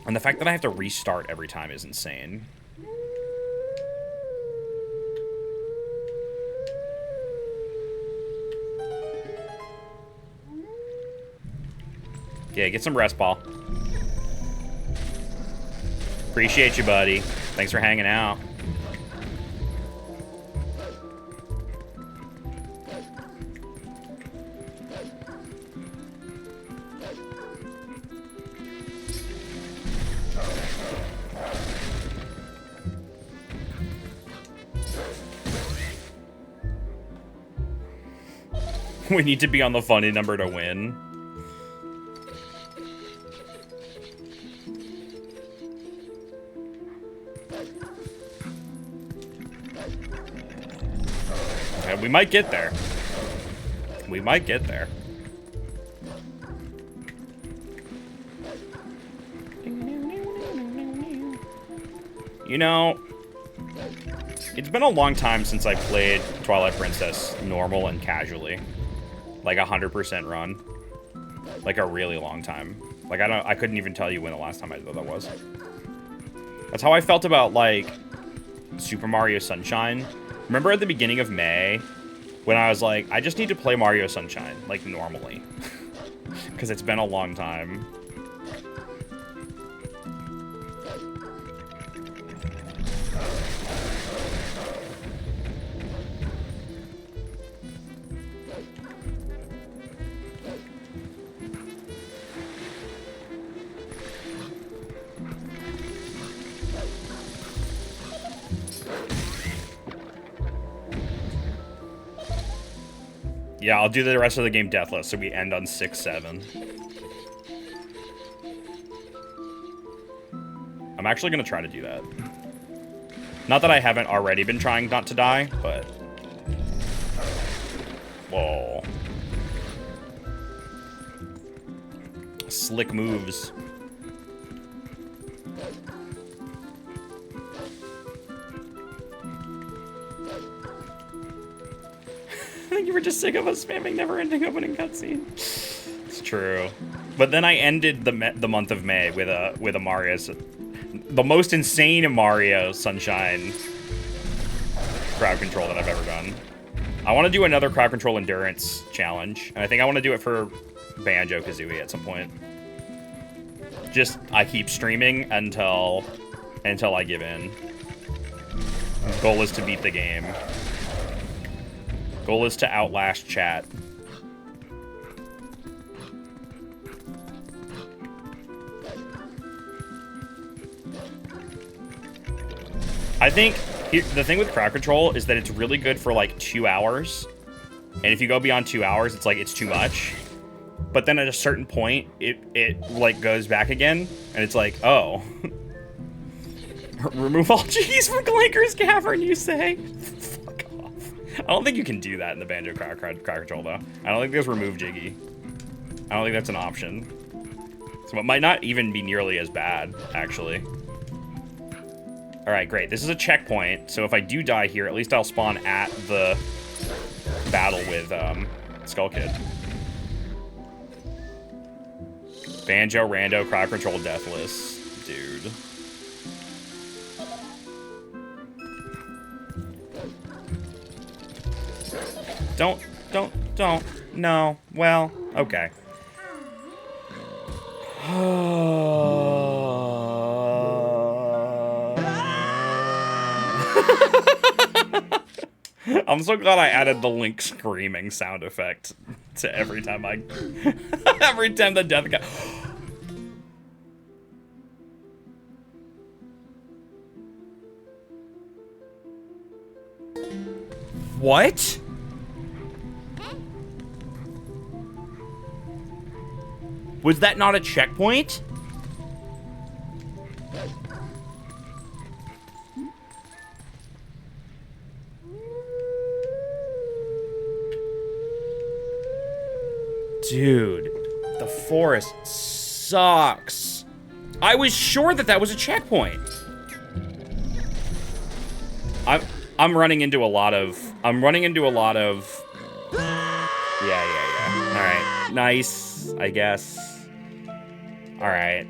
And the fact that I have to restart every time is insane. Yeah, get some rest, Paul. Appreciate you, buddy. Thanks for hanging out. We need to be on the funny number to win. We might get there. We might get there. You know, it's been a long time since I played Twilight Princess normal and casually. Like 100% run. Like a really long time. Like I couldn't even tell you when the last time I did that was. That's how I felt about like Super Mario Sunshine. Remember at the beginning of May when I was like, I just need to play Mario Sunshine, like, normally. Because it's been a long time. Yeah, I'll do the rest of the game deathless, so we end on 6-7. I'm actually gonna try to do that. Not that I haven't already been trying not to die, but... Whoa. Slick moves. I think you were just sick of us spamming never-ending opening cutscene. It's true. But then I ended the month of May with a Mario's... The most insane Mario Sunshine crowd control that I've ever done. I want to do another crowd control endurance challenge. And I think I want to do it for Banjo-Kazooie at some point. Just, I keep streaming until I give in. Goal is to beat the game. Goal is to outlast chat. I think the thing with crowd control is that it's really good for like 2 hours. And if you go beyond 2 hours, it's like, it's too much. But then at a certain point, it like goes back again. And it's like, oh. Remove all G's from Glanker's Cavern, you say? Fuck off. I don't think you can do that in the Banjo crowd control, though. I don't think there's remove Jiggy. I don't think that's an option. So it might not even be nearly as bad, actually. Alright, great. This is a checkpoint, so if I do die here, at least I'll spawn at the battle with Skull Kid. Banjo, Rando, crowd control, deathless. Dude. Don't. No. Well, okay. I'm so glad I added the Link screaming sound effect to every time every time the death guy. What? Was that not a checkpoint? Dude, the forest sucks. I was sure that that was a checkpoint. I'm running into a lot of yeah. All right, nice, I guess. All right.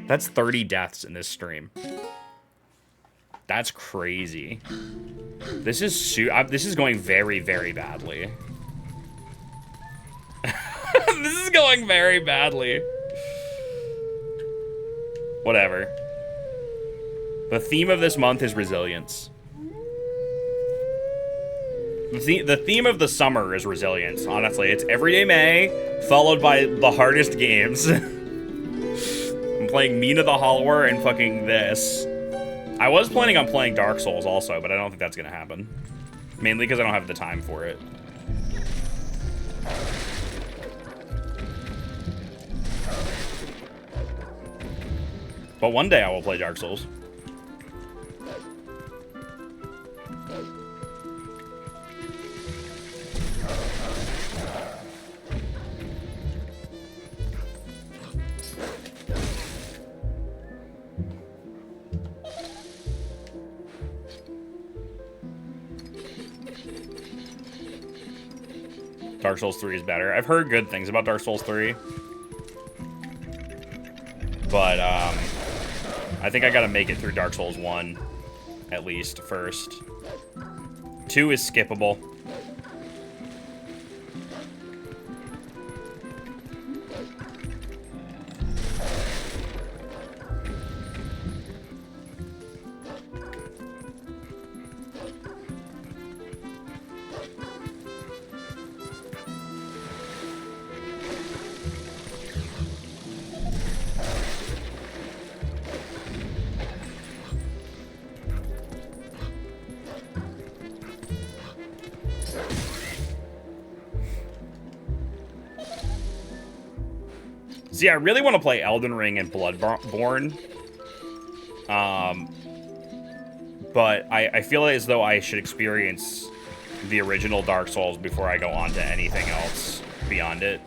That's 30 deaths in this stream. That's crazy. This is going very, very badly. This is going very badly. Whatever. The theme of this month is resilience. The theme of the summer is resilience, honestly. It's Everyday May, followed by the hardest games. I'm playing Mina the Hollower and fucking this. I was planning on playing Dark Souls also, but I don't think that's gonna happen. Mainly because I don't have the time for it. But one day I will play Dark Souls. Dark Souls 3 is better. I've heard good things about Dark Souls 3. But, I think I gotta make it through Dark Souls 1, at least, first. 2 is skippable. See, I really want to play Elden Ring and Bloodborne. But I feel as though I should experience the original Dark Souls before I go on to anything else beyond it.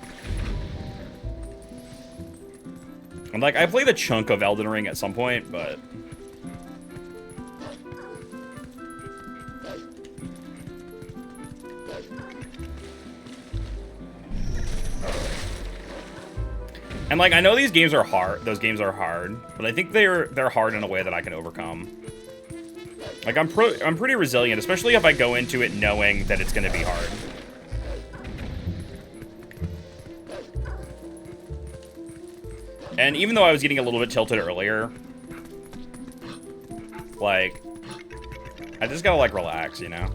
And like, I played a chunk of Elden Ring at some point, but... And like, I know these games are hard, those games are hard, but I think they're hard in a way that I can overcome. Like, I'm pretty resilient, especially if I go into it knowing that it's gonna be hard. And even though I was getting a little bit tilted earlier, like, I just gotta, like, relax, you know?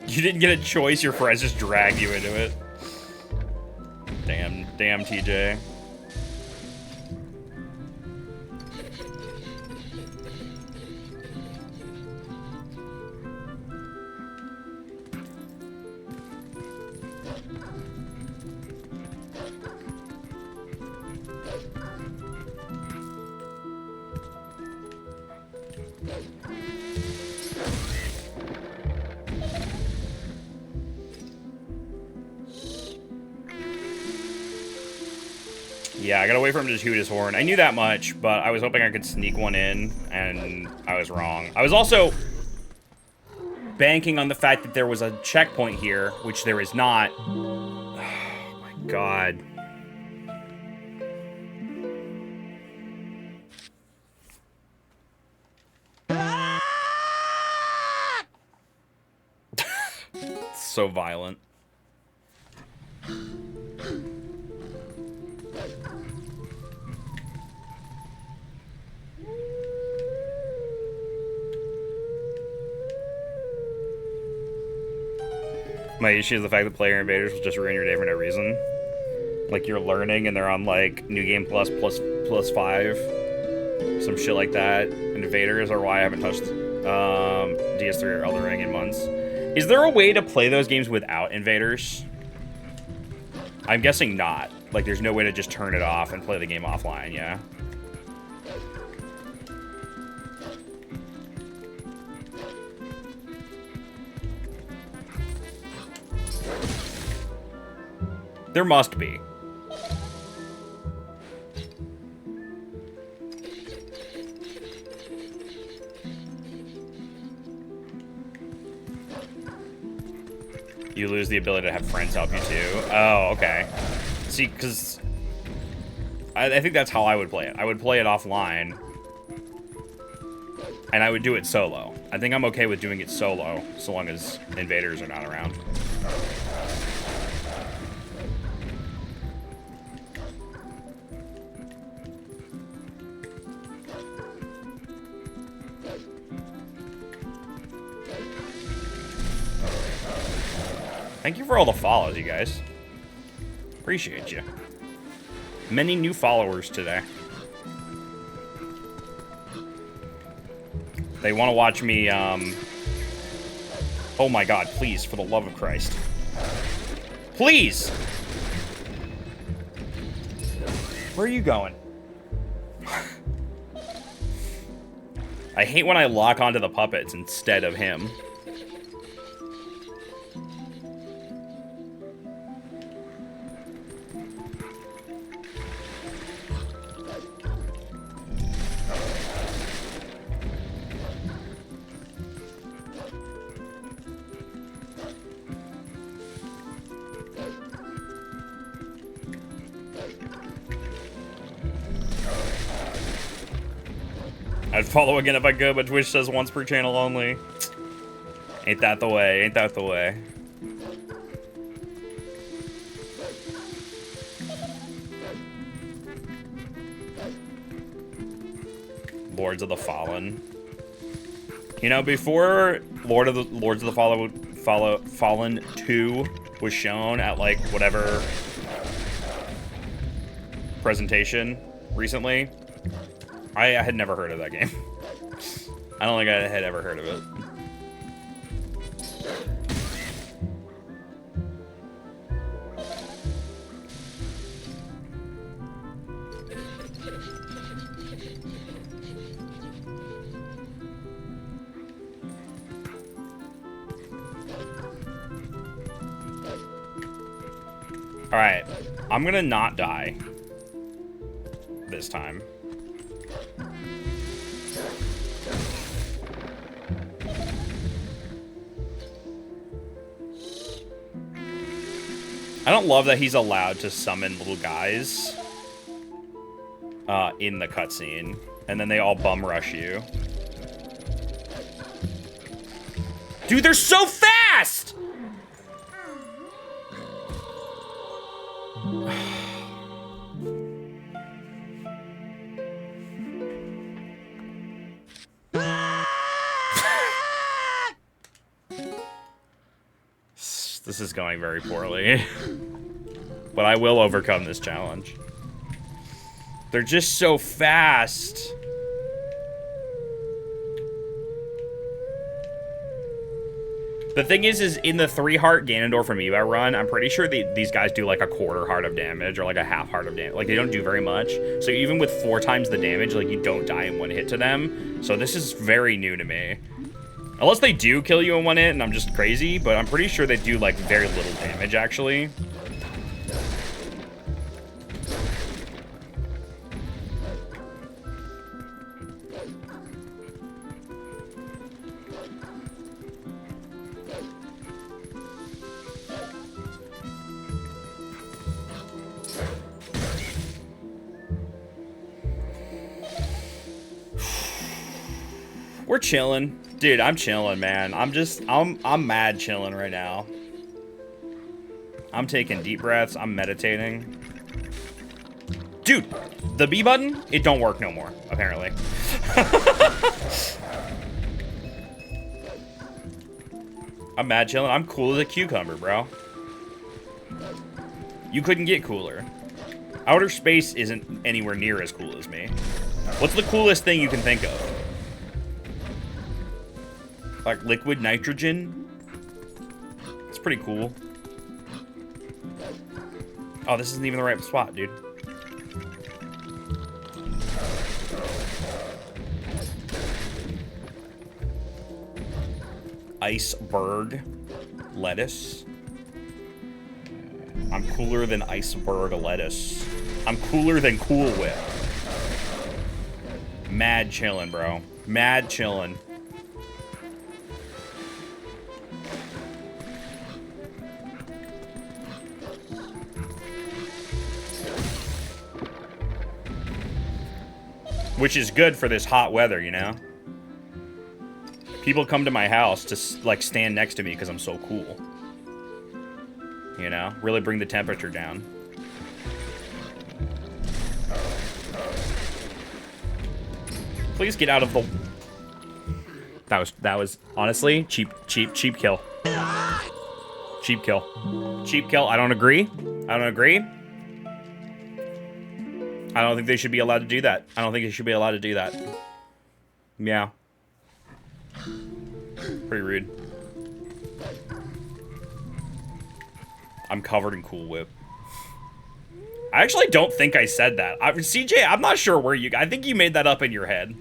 You didn't get a choice, your friends just drag you into it. Damn TJ. Yeah, I gotta wait for him to hoot his horn. I knew that much, but I was hoping I could sneak one in, and I was wrong. I was also banking on the fact that there was a checkpoint here, which there is not. Oh my god. It's so violent. My issue is the fact that player invaders will just ruin your day for no reason. Like, you're learning and they're on, like, New Game Plus 5. Some shit like that. And invaders are why I haven't touched DS3 or Elden Ring in months. Is there a way to play those games without invaders? I'm guessing not. Like, there's no way to just turn it off and play the game offline, yeah? There must be. You lose the ability to have friends help you too. Oh, okay. See, because I think that's how I would play it. I would play it offline, and I would do it solo. I think I'm okay with doing it solo, so long as invaders are not around. Thank you for all the follows, you guys. Appreciate you. Many new followers today. They want to watch me, oh my god, please, for the love of Christ. Please! Where are you going? I hate when I lock onto the puppets instead of him. I'd follow again if I could, but Twitch says once per channel only. Ain't that the way? Ain't that the way? Lords of the Fallen. You know, before Lords of the Fallen 2 was shown at like whatever presentation recently, I had never heard of that game. I don't think I had ever heard of it. Alright. I'm gonna not die. This time. I don't love that he's allowed to summon little guys in the cutscene, and then they all bum rush you. Dude, they're so fast! This is going very poorly. But I will overcome this challenge. They're just so fast. The thing is in the 3-heart Ganondorf Amiibo run, I'm pretty sure these guys do like a 1/4 heart of damage or like a 1/2 heart of damage. Like, they don't do very much. So even with 4 times the damage, like, you don't die in one hit to them. So this is very new to me. Unless they do kill you in one hit and I'm just crazy, but I'm pretty sure they do, like, very little damage, actually. We're chilling. Dude, I'm chilling, man. I'm mad chilling right now. I'm taking deep breaths. I'm meditating. Dude, the B button, it don't work no more, apparently. I'm mad chilling. I'm cool as a cucumber, bro. You couldn't get cooler. Outer space isn't anywhere near as cool as me. What's the coolest thing you can think of? Like liquid nitrogen? It's pretty cool. Oh, this isn't even the right spot, dude. Iceberg lettuce. I'm cooler than iceberg lettuce. I'm cooler than Cool Whip. Mad chillin', bro. Mad chillin'. Which is good for this hot weather, you know? People come to my house to, like, stand next to me because I'm so cool. You know? Really bring the temperature down. Please get out of the... That was honestly, cheap kill. Cheap kill. Cheap kill. I don't agree. I don't agree. I don't think they should be allowed to do that. I don't think they should be allowed to do that. Yeah. Pretty rude. I'm covered in Cool Whip. I actually don't think I said that. CJ, I'm not sure where you... I think you made that up in your head.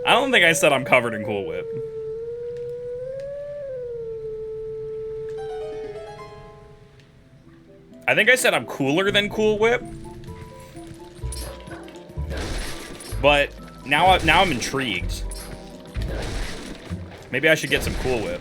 I don't think I said I'm covered in Cool Whip. I think I said I'm cooler than Cool Whip. But now I'm intrigued. Maybe I should get some Cool Whip.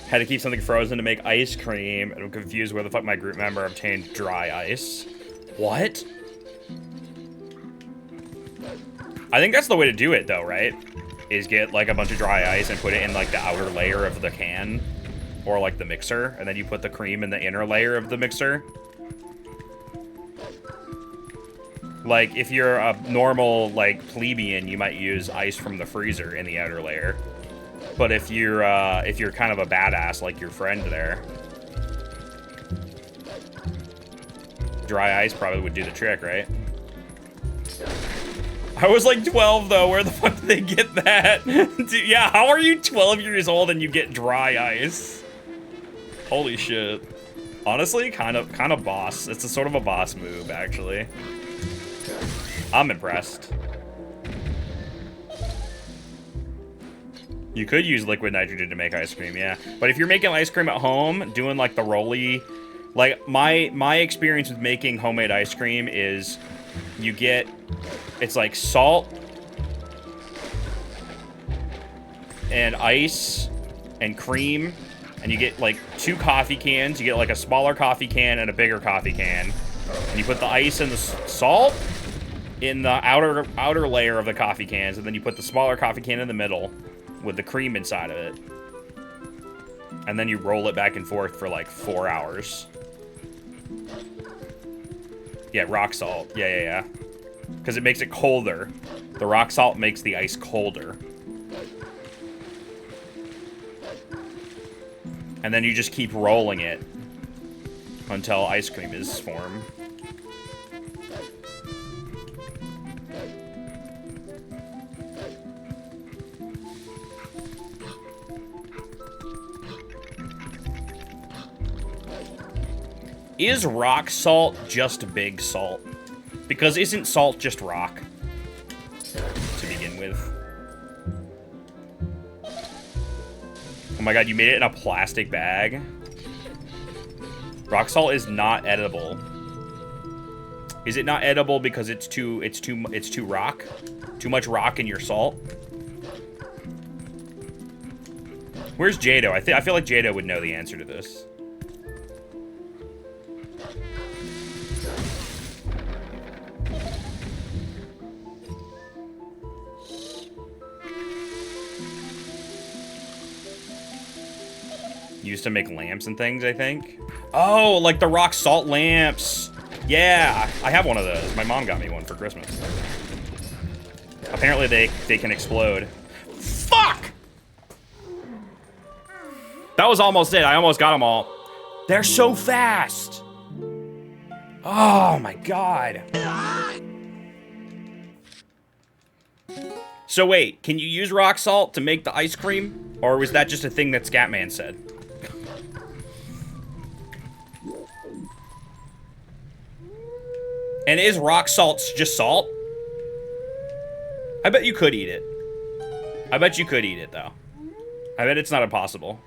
Had to keep something frozen to make ice cream, and I'm confused where the fuck my group member obtained dry ice. What? I think that's the way to do it, though, right? Is get, like, a bunch of dry ice and put it in, like, the outer layer of the can. Or, like, the mixer. And then you put the cream in the inner layer of the mixer. Like, if you're a normal, like, plebeian, you might use ice from the freezer in the outer layer. But if you're kind of a badass like your friend there, dry ice probably would do the trick, right? I was like 12 though. Where the fuck did they get that? Dude, yeah, how are you 12 years old and you get dry ice? Holy shit. Honestly, kind of boss. It's a sort of a boss move, actually. I'm impressed. You could use liquid nitrogen to make ice cream, yeah. But if you're making ice cream at home, doing like the rolly, like my experience with making homemade ice cream is you get, it's like salt and ice and cream, and you get like 2 coffee cans. You get like a smaller coffee can and a bigger coffee can. And you put the ice and the salt in the outer layer of the coffee cans, and then you put the smaller coffee can in the middle with the cream inside of it. And then you roll it back and forth for like 4 hours. Yeah, rock salt. Yeah. Because it makes it colder. The rock salt makes the ice colder. And then you just keep rolling it until ice cream is formed. Is rock salt just big salt? Because isn't salt just rock to begin with? Oh my god, you made it in a plastic bag? Rock salt is not edible. Is it not edible because it's too rock? Too much rock in your salt? Where's Jado? I feel like Jado would know the answer to this. Used to make lamps and things, I think. Oh, like the rock salt lamps. Yeah, I have one of those. My mom got me one for Christmas. Apparently they can explode. Fuck! That was almost it. I almost got them all. They're so fast. Oh my god. So wait, can you use rock salt to make the ice cream? Or was that just a thing that Scatman said? And is rock salt just salt? I bet you could eat it. I bet you could eat it, though. I bet it's not impossible.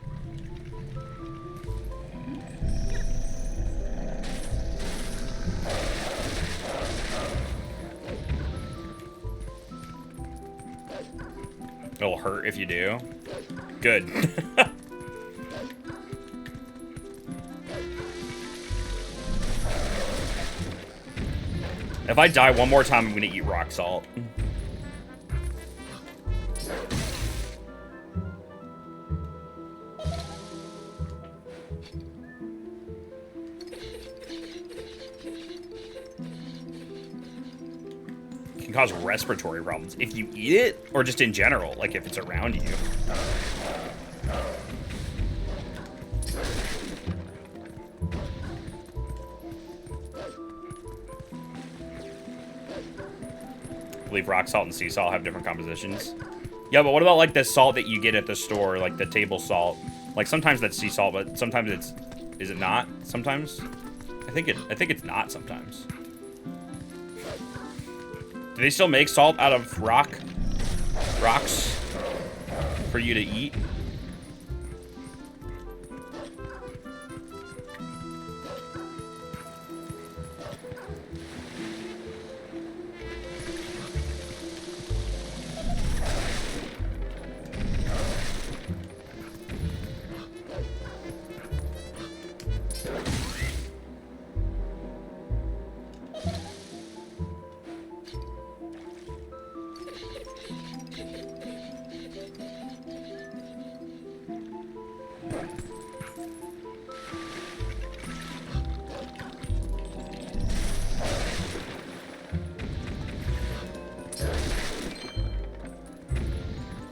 It'll hurt if you do. Good. If I die one more time, I'm gonna eat rock salt. Can cause respiratory problems if you eat it, or just in general, like if it's around you. I believe rock salt and sea salt have different compositions. Yeah, but what about like the salt that you get at the store, like the table salt? Like sometimes that's sea salt, but sometimes it's, is it not? Sometimes, I think it's not sometimes. Do they still make salt out of rocks for you to eat?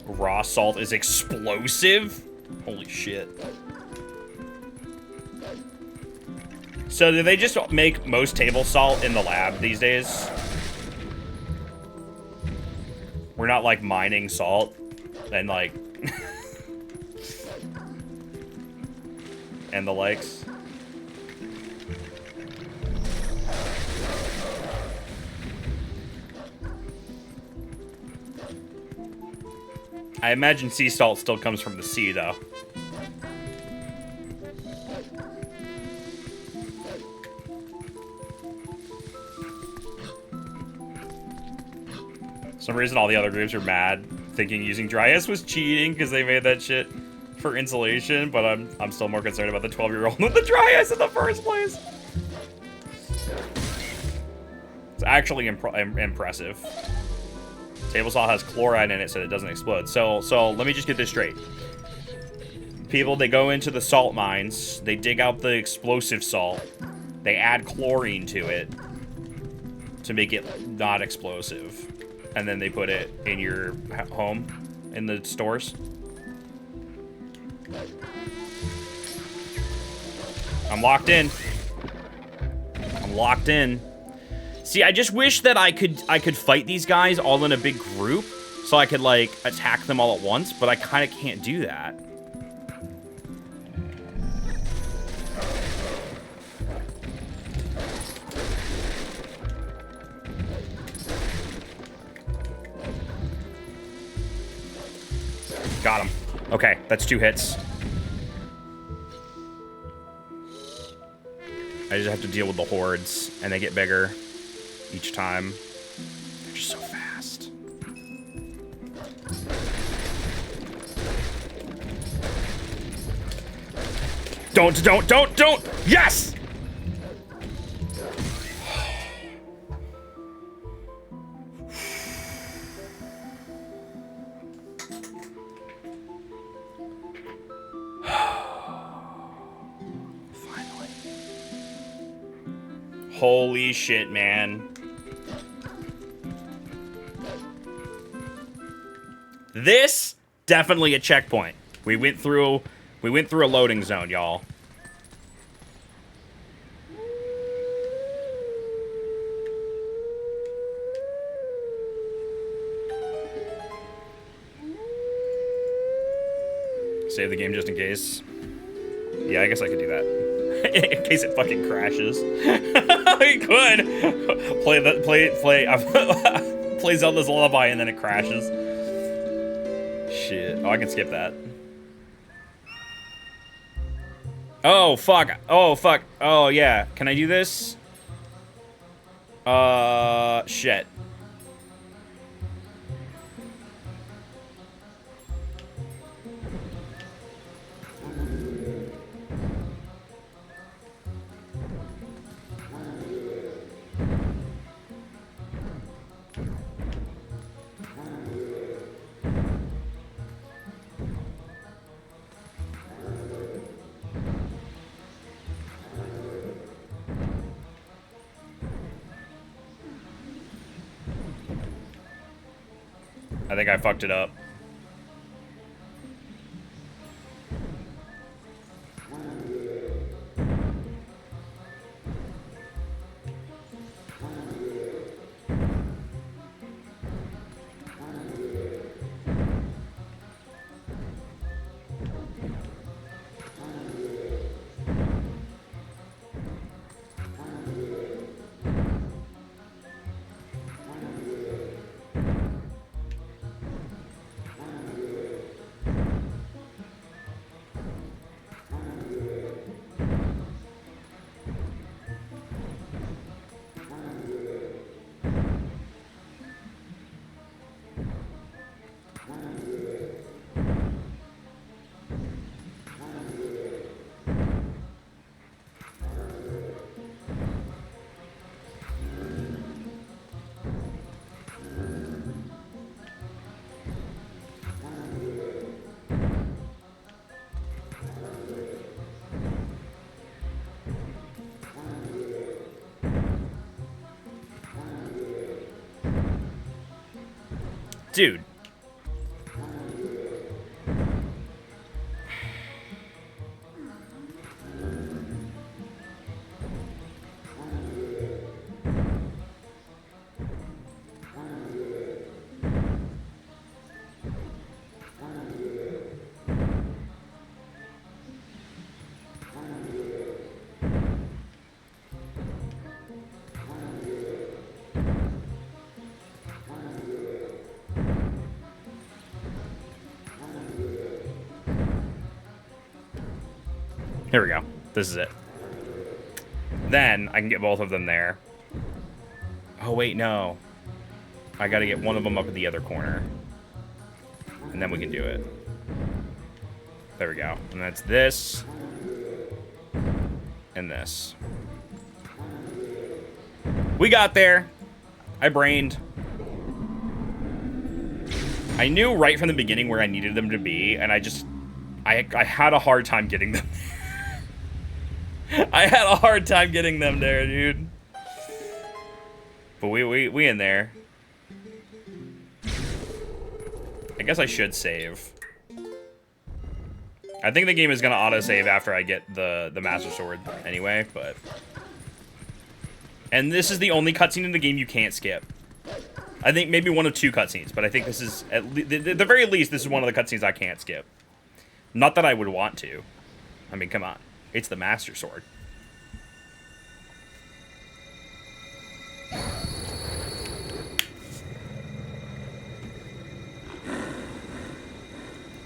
Raw salt is explosive? Holy shit. So do they just make most table salt in the lab these days? We're not like mining salt and like and the likes. I imagine sea salt still comes from the sea, though. For some reason, all the other groups are mad, thinking using dry ice was cheating because they made that shit for insulation. But I'm still more concerned about the 12-year-old with the dry ice in the first place. It's actually impressive. Table salt has chloride in it so it doesn't explode. So let me just get this straight. People, they go into the salt mines, they dig out the explosive salt, they add chlorine to it to make it not explosive, and then they put it in your home, in the stores. I'm locked in. I'm locked in. See, I just wish that I could fight these guys all in a big group, so I could like attack them all at once, but I kind of can't do that. Got him. Okay, that's 2 hits. I just have to deal with the hordes, and they get bigger each time. They're just so fast. Don't! Yes! Finally. Holy shit, man. This definitely a checkpoint. We went through a loading zone, y'all. Save the game just in case. Yeah, I guess I could do that. In case it fucking crashes. I could play Zelda's Lullaby and then it crashes. Shit. Oh, I can skip that. Oh, fuck. Oh, fuck. Oh, yeah. Can I do this? Shit. I think I fucked it up. Dude. Here we go. This is it. Then I can get both of them there. Oh, wait, no. I gotta get one of them up in the other corner. And then we can do it. There we go. And that's this. And this. We got there. I brained. I knew right from the beginning where I needed them to be, and I had a hard time getting them there. I had a hard time getting them there, dude. But we in there. I guess I should save. I think the game is gonna auto-save after I get the Master Sword anyway, but... And this is the only cutscene in the game you can't skip. I think maybe one of two cutscenes, but I think this is, at the very least, this is one of the cutscenes I can't skip. Not that I would want to. I mean, come on. It's the Master Sword.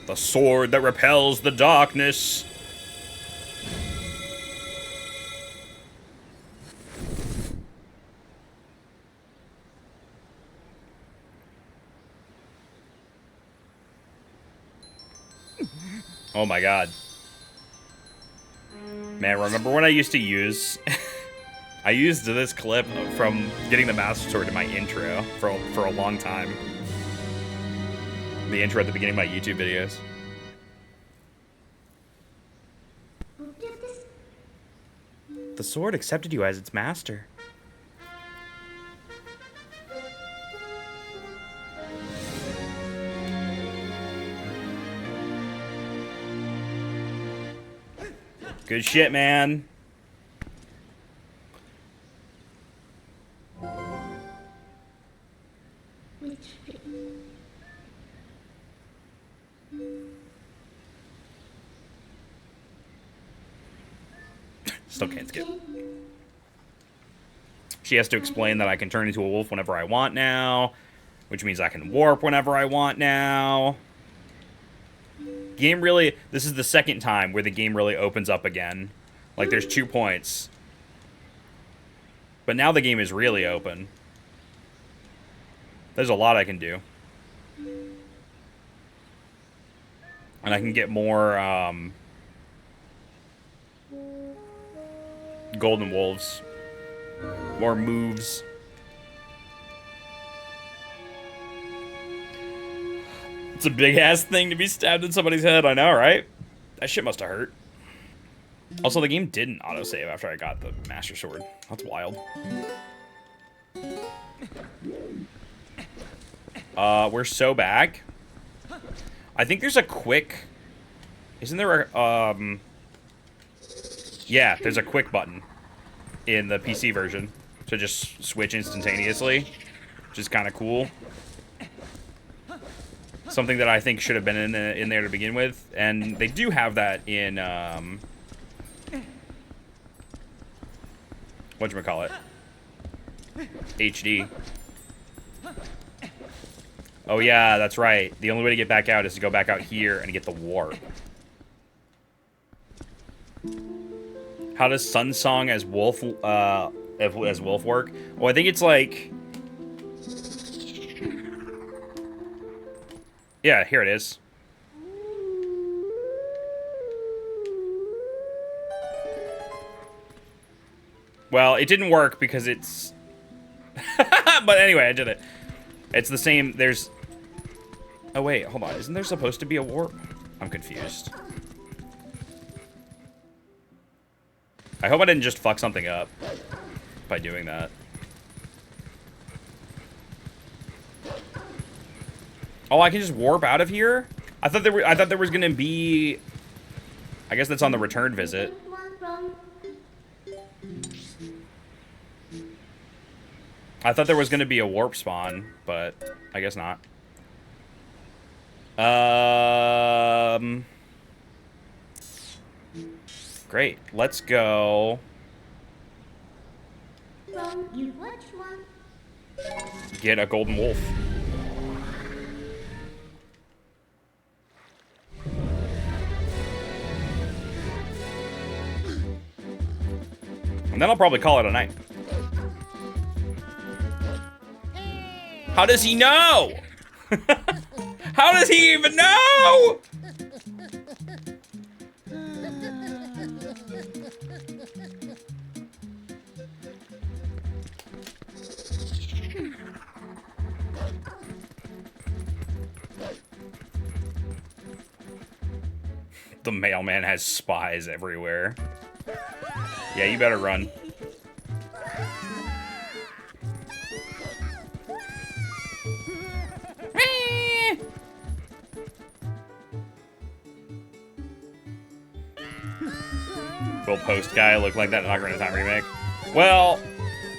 The sword that repels the darkness. Oh my god. Man, remember when I used to use... I used this clip from getting the Master Sword in my intro for a long time. The intro at the beginning of my YouTube videos. The sword accepted you as its master. Good shit, man. Still can't skip. She has to explain that I can turn into a wolf whenever I want now, which means I can warp whenever I want now. Game really... This is the second time where the game really opens up again. Like, there's 2 points. But now the game is really open. There's a lot I can do. And I can get more, golden wolves. More moves. It's a big-ass thing to be stabbed in somebody's head, I know, right? That shit must have hurt. Also, the game didn't autosave after I got the Master Sword. That's wild. We're so back. I think there's a quick... Isn't there a, Yeah, there's a quick button in the PC version to just switch instantaneously, which is kind of cool. Something that I think should have been in there to begin with, and they do have that in whatchamacallit? HD. Oh yeah, that's right. The only way to get back out is to go back out here and get the warp. How does Sun Song as Wolf work? Well, I think it's like... Yeah, here it is. Well, it didn't work because it's... But anyway, I did it. It's the same, there's... Oh wait, hold on. Isn't there supposed to be a warp? I'm confused. I hope I didn't just fuck something up by doing that. Oh, I can just warp out of here? I thought there was gonna be... I guess that's on the return visit. I thought there was gonna be a warp spawn, but I guess not. Great. Let's go. Get a golden wolf. And then I'll probably call it a night. How does he know? How does he even know? The mailman has spies everywhere. Yeah, you better run. Will Post guy look like that in Ocarina of Time remake? Well,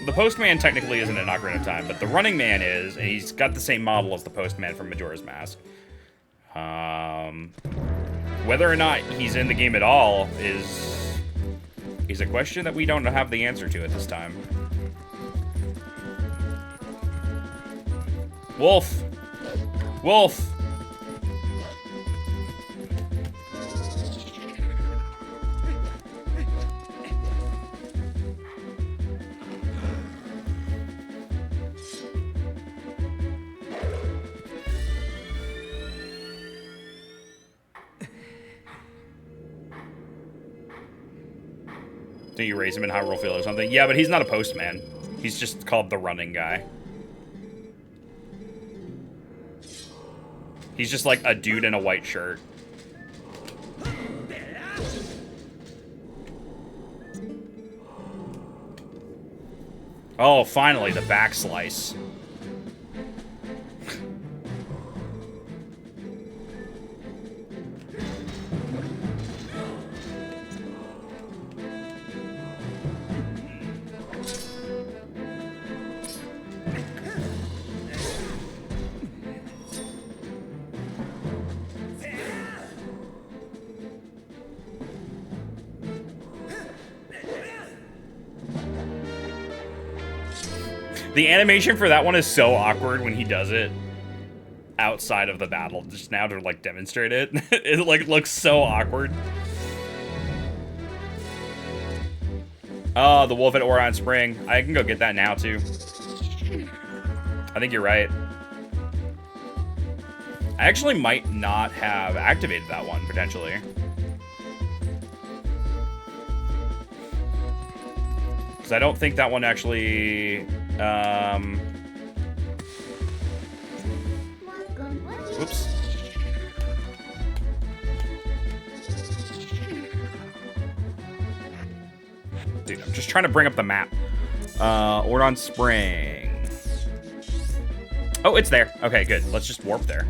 the Postman technically isn't in Ocarina of Time, but the Running Man is, and he's got the same model as the Postman from Majora's Mask. Whether or not he's in the game at all is a question that we don't have the answer to at this time. Wolf! Wolf! Do you raise him in Hyrule Field or something? Yeah, but he's not a postman. He's just called the running guy. He's just like a dude in a white shirt. Oh, finally, the back slice. The animation for that one is so awkward when he does it outside of the battle, just now to like demonstrate it. It like looks so awkward. Oh, the wolf at Orion Spring. I can go get that now too. I think you're right. I actually might not have activated that one, potentially. Because I don't think that one actually... Whoops. Dude, I'm just trying to bring up the map. Ordon Spring. Oh, it's there. Okay, good. Let's just warp there.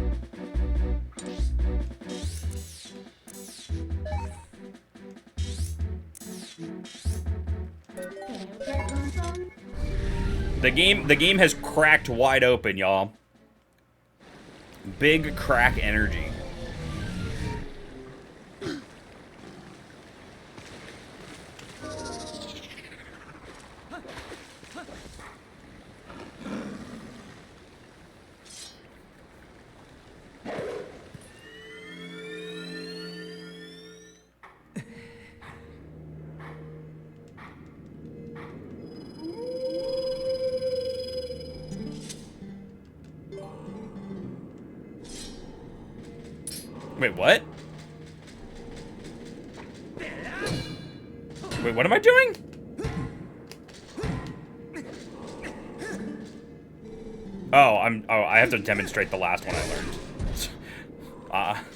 The game has cracked wide open, y'all. Big crack energy. Wait, what? Wait, what am I doing? Oh, I have to demonstrate the last one I learned.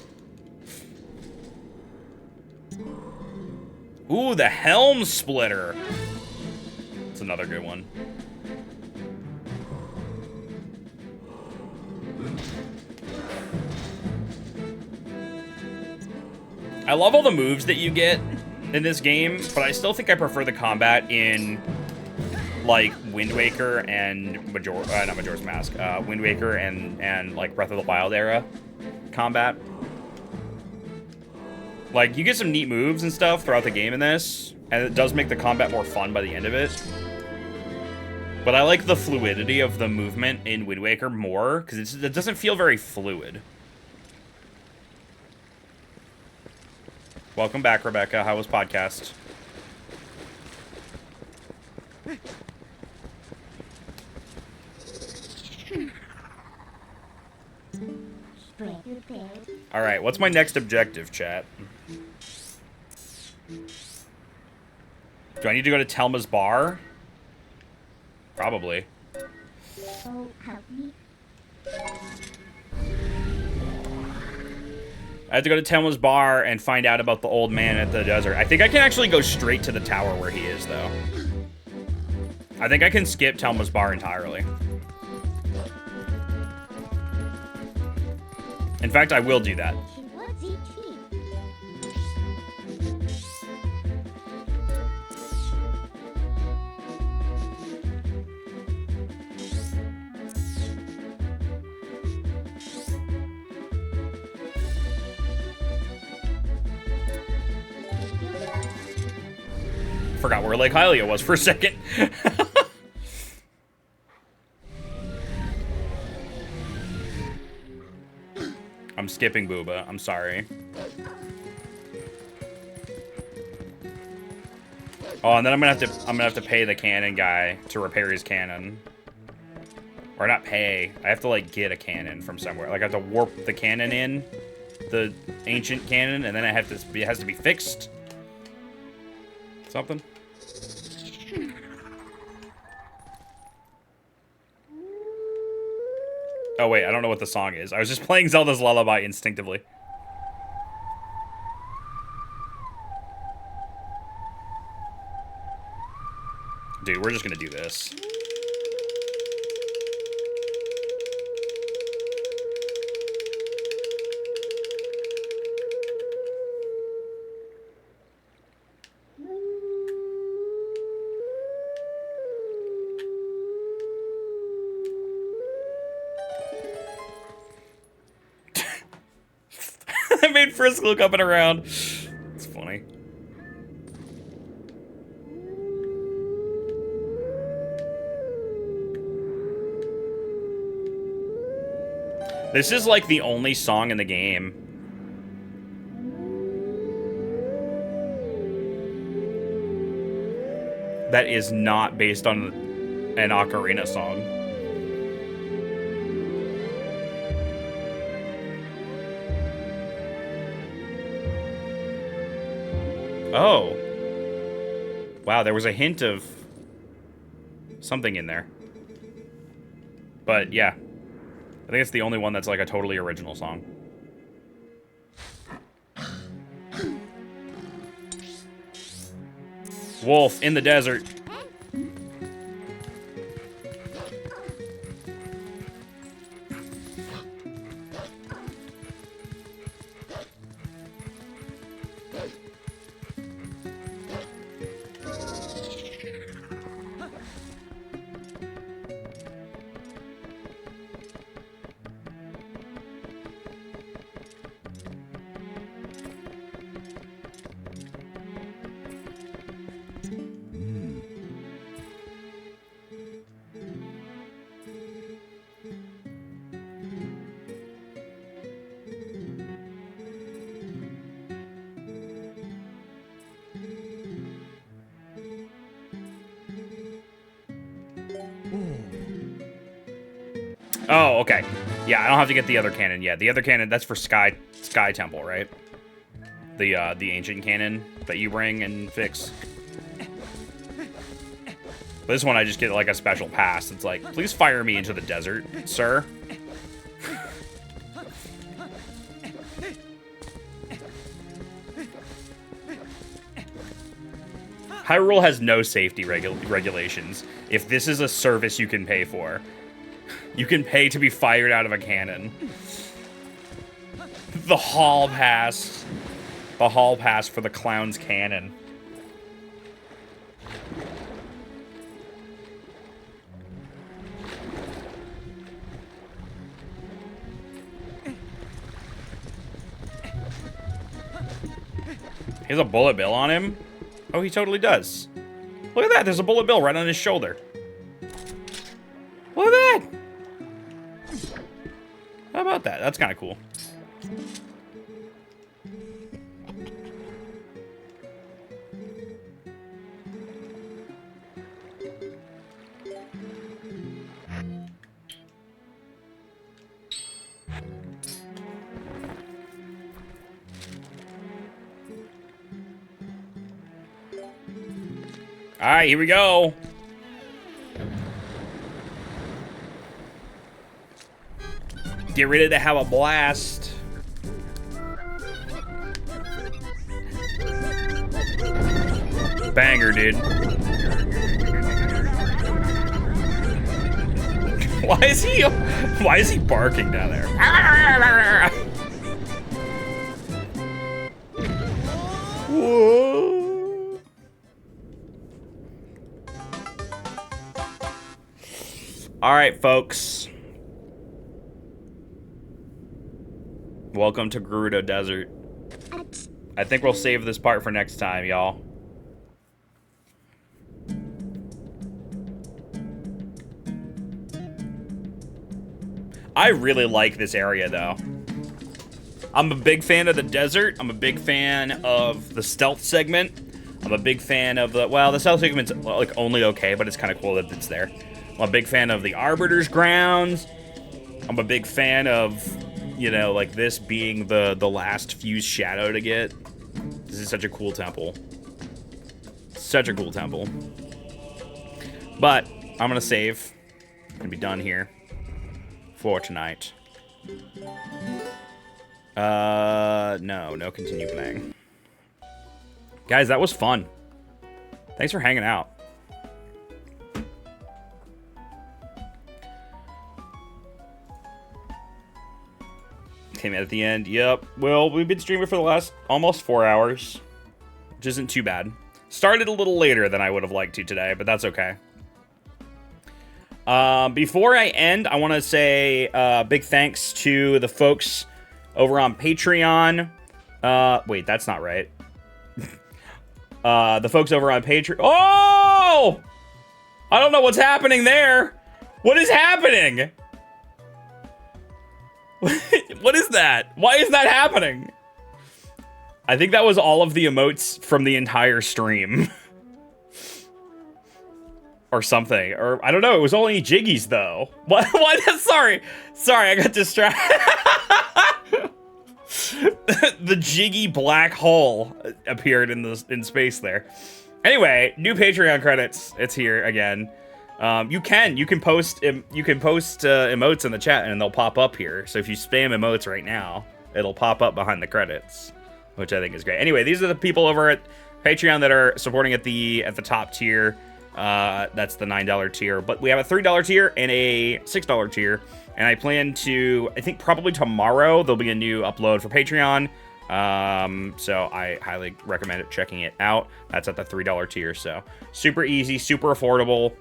Ooh, the Helm Splitter. That's another good one. I love all the moves that you get in this game, but I still think I prefer the combat in, like, Wind Waker and not Majora's Mask, Wind Waker and like Breath of the Wild era combat. Like, you get some neat moves and stuff throughout the game in this, and it does make the combat more fun by the end of it. But I like the fluidity of the movement in Wind Waker more, because it doesn't feel very fluid. Welcome back, Rebecca. How was podcast? All right, what's my next objective, chat? Do I need to go to Telma's bar? Probably. I have to go to Telma's bar and find out about the old man at the desert. I think I can actually go straight to the tower where he is, though. I think I can skip Telma's bar entirely. In fact, I will do that. Forgot where Lake Hylia was for a second. I'm skipping Booba. I'm sorry. Oh, and then I'm gonna have to pay the cannon guy to repair his cannon. Or not pay. I have to like get a cannon from somewhere. Like I have to warp the cannon in, the ancient cannon, and then it has to be fixed. Something. Oh wait, I don't know what the song is. I was just playing Zelda's Lullaby instinctively. Dude, we're just gonna do this. I made Frisk look up and around. It's funny. This is like the only song in the game that is not based on an ocarina song. Oh. Wow, there was a hint of something in there. But yeah. I think it's the only one that's like a totally original song. Wolf in the desert. Oh, okay. Yeah, I don't have to get the other cannon yet. The other cannon, that's for Sky Temple, right? The ancient cannon that you bring and fix. But this one, I just get like a special pass. It's like, please fire me into the desert, sir. Hyrule has no safety regulations. If this is a service you can pay for, you can pay to be fired out of a cannon. The hall pass. The hall pass for the clown's cannon. He has a bullet bill on him? Oh, he totally does. Look at that, there's a bullet bill right on his shoulder. Look at that! How about that? That's kind of cool. Alright, here we go. Get ready to have a blast. Banger, dude. Why is he barking down there? Whoa. All right, folks. Welcome to Gerudo Desert. I think we'll save this part for next time, y'all. I really like this area, though. I'm a big fan of the desert. I'm a big fan of the stealth segment. I'm a big fan of the... Well, the stealth segment's, like, only okay, but it's kind of cool that it's there. I'm a big fan of the Arbiter's Grounds. I'm a big fan of, you know, like, this being the last fused shadow to get. This is such a cool temple. Such a cool temple. But I'm going to save. I'm going to be done here for tonight. No continue playing. Guys, that was fun. Thanks for hanging out. Came out at the end. Yep. Well, we've been streaming for the last almost 4 hours, which isn't too bad. Started a little later than I would have liked to today, but that's okay. Before I end, I want to say big thanks to the folks over on Patreon. Wait, that's not right. The folks over on Patreon. Oh! I don't know what's happening there. What is happening? What is that? Why is that happening? I think that was all of the emotes from the entire stream. Or something. Or, I don't know. It was only Jiggies, though. What? Sorry, I got distracted. The Jiggy black hole appeared in space there. Anyway, new Patreon credits. It's here again. You can post emotes in the chat and they'll pop up here. So if you spam emotes right now, it'll pop up behind the credits, which I think is great. Anyway, these are the people over at Patreon that are supporting at the top tier. That's the $9 tier, but we have a $3 tier and a $6 tier. And I plan to, I think probably tomorrow, there'll be a new upload for Patreon. So I highly recommend checking it out. That's at the $3 tier. So super easy, super affordable.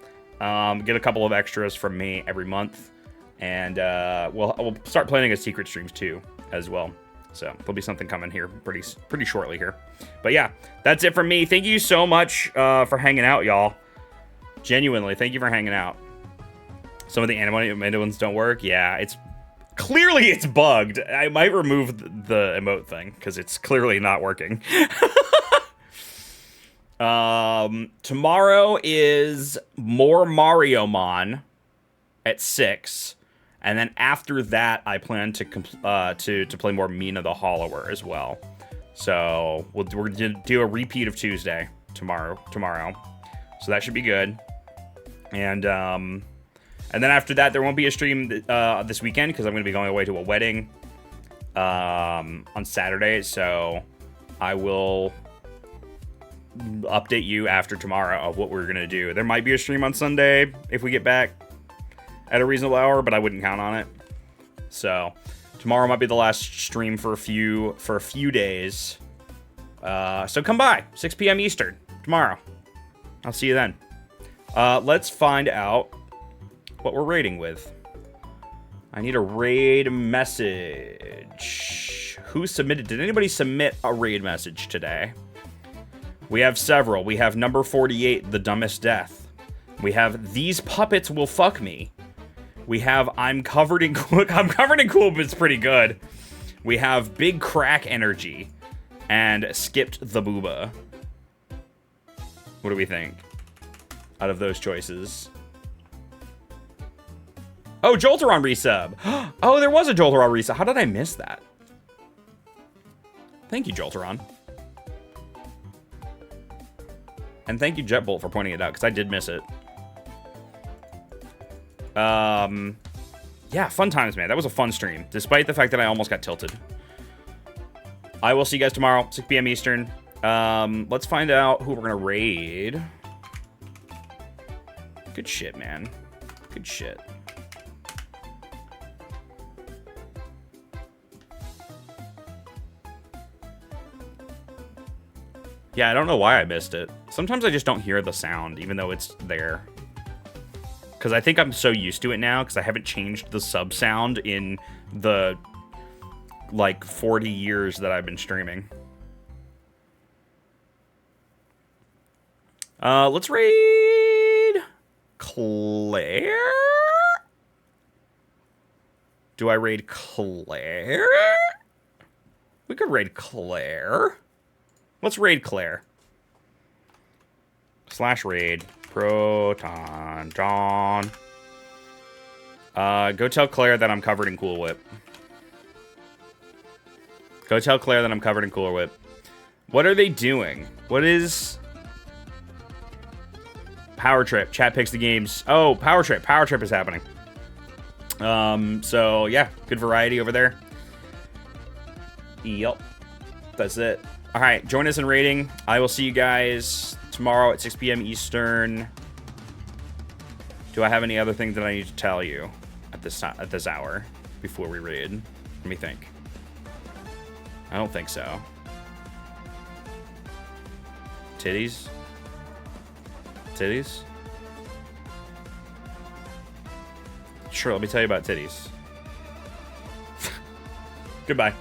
Get a couple of extras from me every month. And, we'll start planning a secret streams too, as well. So there'll be something coming here pretty shortly here. But yeah, that's it from me. Thank you so much, for hanging out, y'all. Genuinely, thank you for hanging out. Some of the animated ones don't work. Yeah, it's bugged. I might remove the emote thing because it's clearly not working. Tomorrow is more Mario Mon at 6, and then after that, I plan to play more Mina the Hollower as well. So we're gonna do a repeat of Tuesday tomorrow. So that should be good. And then after that, there won't be a stream this weekend because I'm going to be going away to a wedding on Saturday. So I will update you after tomorrow of what we're going to do. There might be a stream on Sunday if we get back at a reasonable hour, but I wouldn't count on it. So tomorrow might be the last stream for a few days. So come by, 6 p.m. Eastern tomorrow. I'll see you then. Let's find out what we're raiding with. I need a raid message. Who submitted? Did anybody submit a raid message today? We have several. We have number 48, The Dumbest Death. We have These Puppets Will Fuck Me. We have I'm Covered in Cool. I'm Covered in Cool, but it's pretty good. We have Big Crack Energy and Skipped the Booba. What do we think out of those choices? Oh, Jolteron resub. Oh, there was a Jolteron resub. How did I miss that? Thank you, Jolteron. And thank you, Jetbolt, for pointing it out, because I did miss it. Yeah, fun times, man. That was a fun stream, despite the fact that I almost got tilted. I will see you guys tomorrow, 6 p.m. Eastern. Let's find out who we're going to raid. Good shit, man. Good shit. Yeah, I don't know why I missed it. Sometimes I just don't hear the sound, even though it's there. Because I think I'm so used to it now, because I haven't changed the sub sound in the, like, 40 years that I've been streaming. Let's raid Claire? Do I raid Claire? We could raid Claire. Let's raid Claire. /raid. Proton John. Go tell Claire that I'm covered in Cool Whip. Go tell Claire that I'm covered in Cool Whip. What are they doing? What is... Power Trip. Chat picks the games. Oh, Power Trip. Power Trip is happening. So, yeah. Good variety over there. Yep. That's it. Alright, join us in raiding. I will see you guys tomorrow at 6 p.m. Eastern. Do I have any other things that I need to tell you at this hour before we raid? Let me think. I don't think so. Titties? Titties? Sure, let me tell you about titties. Goodbye.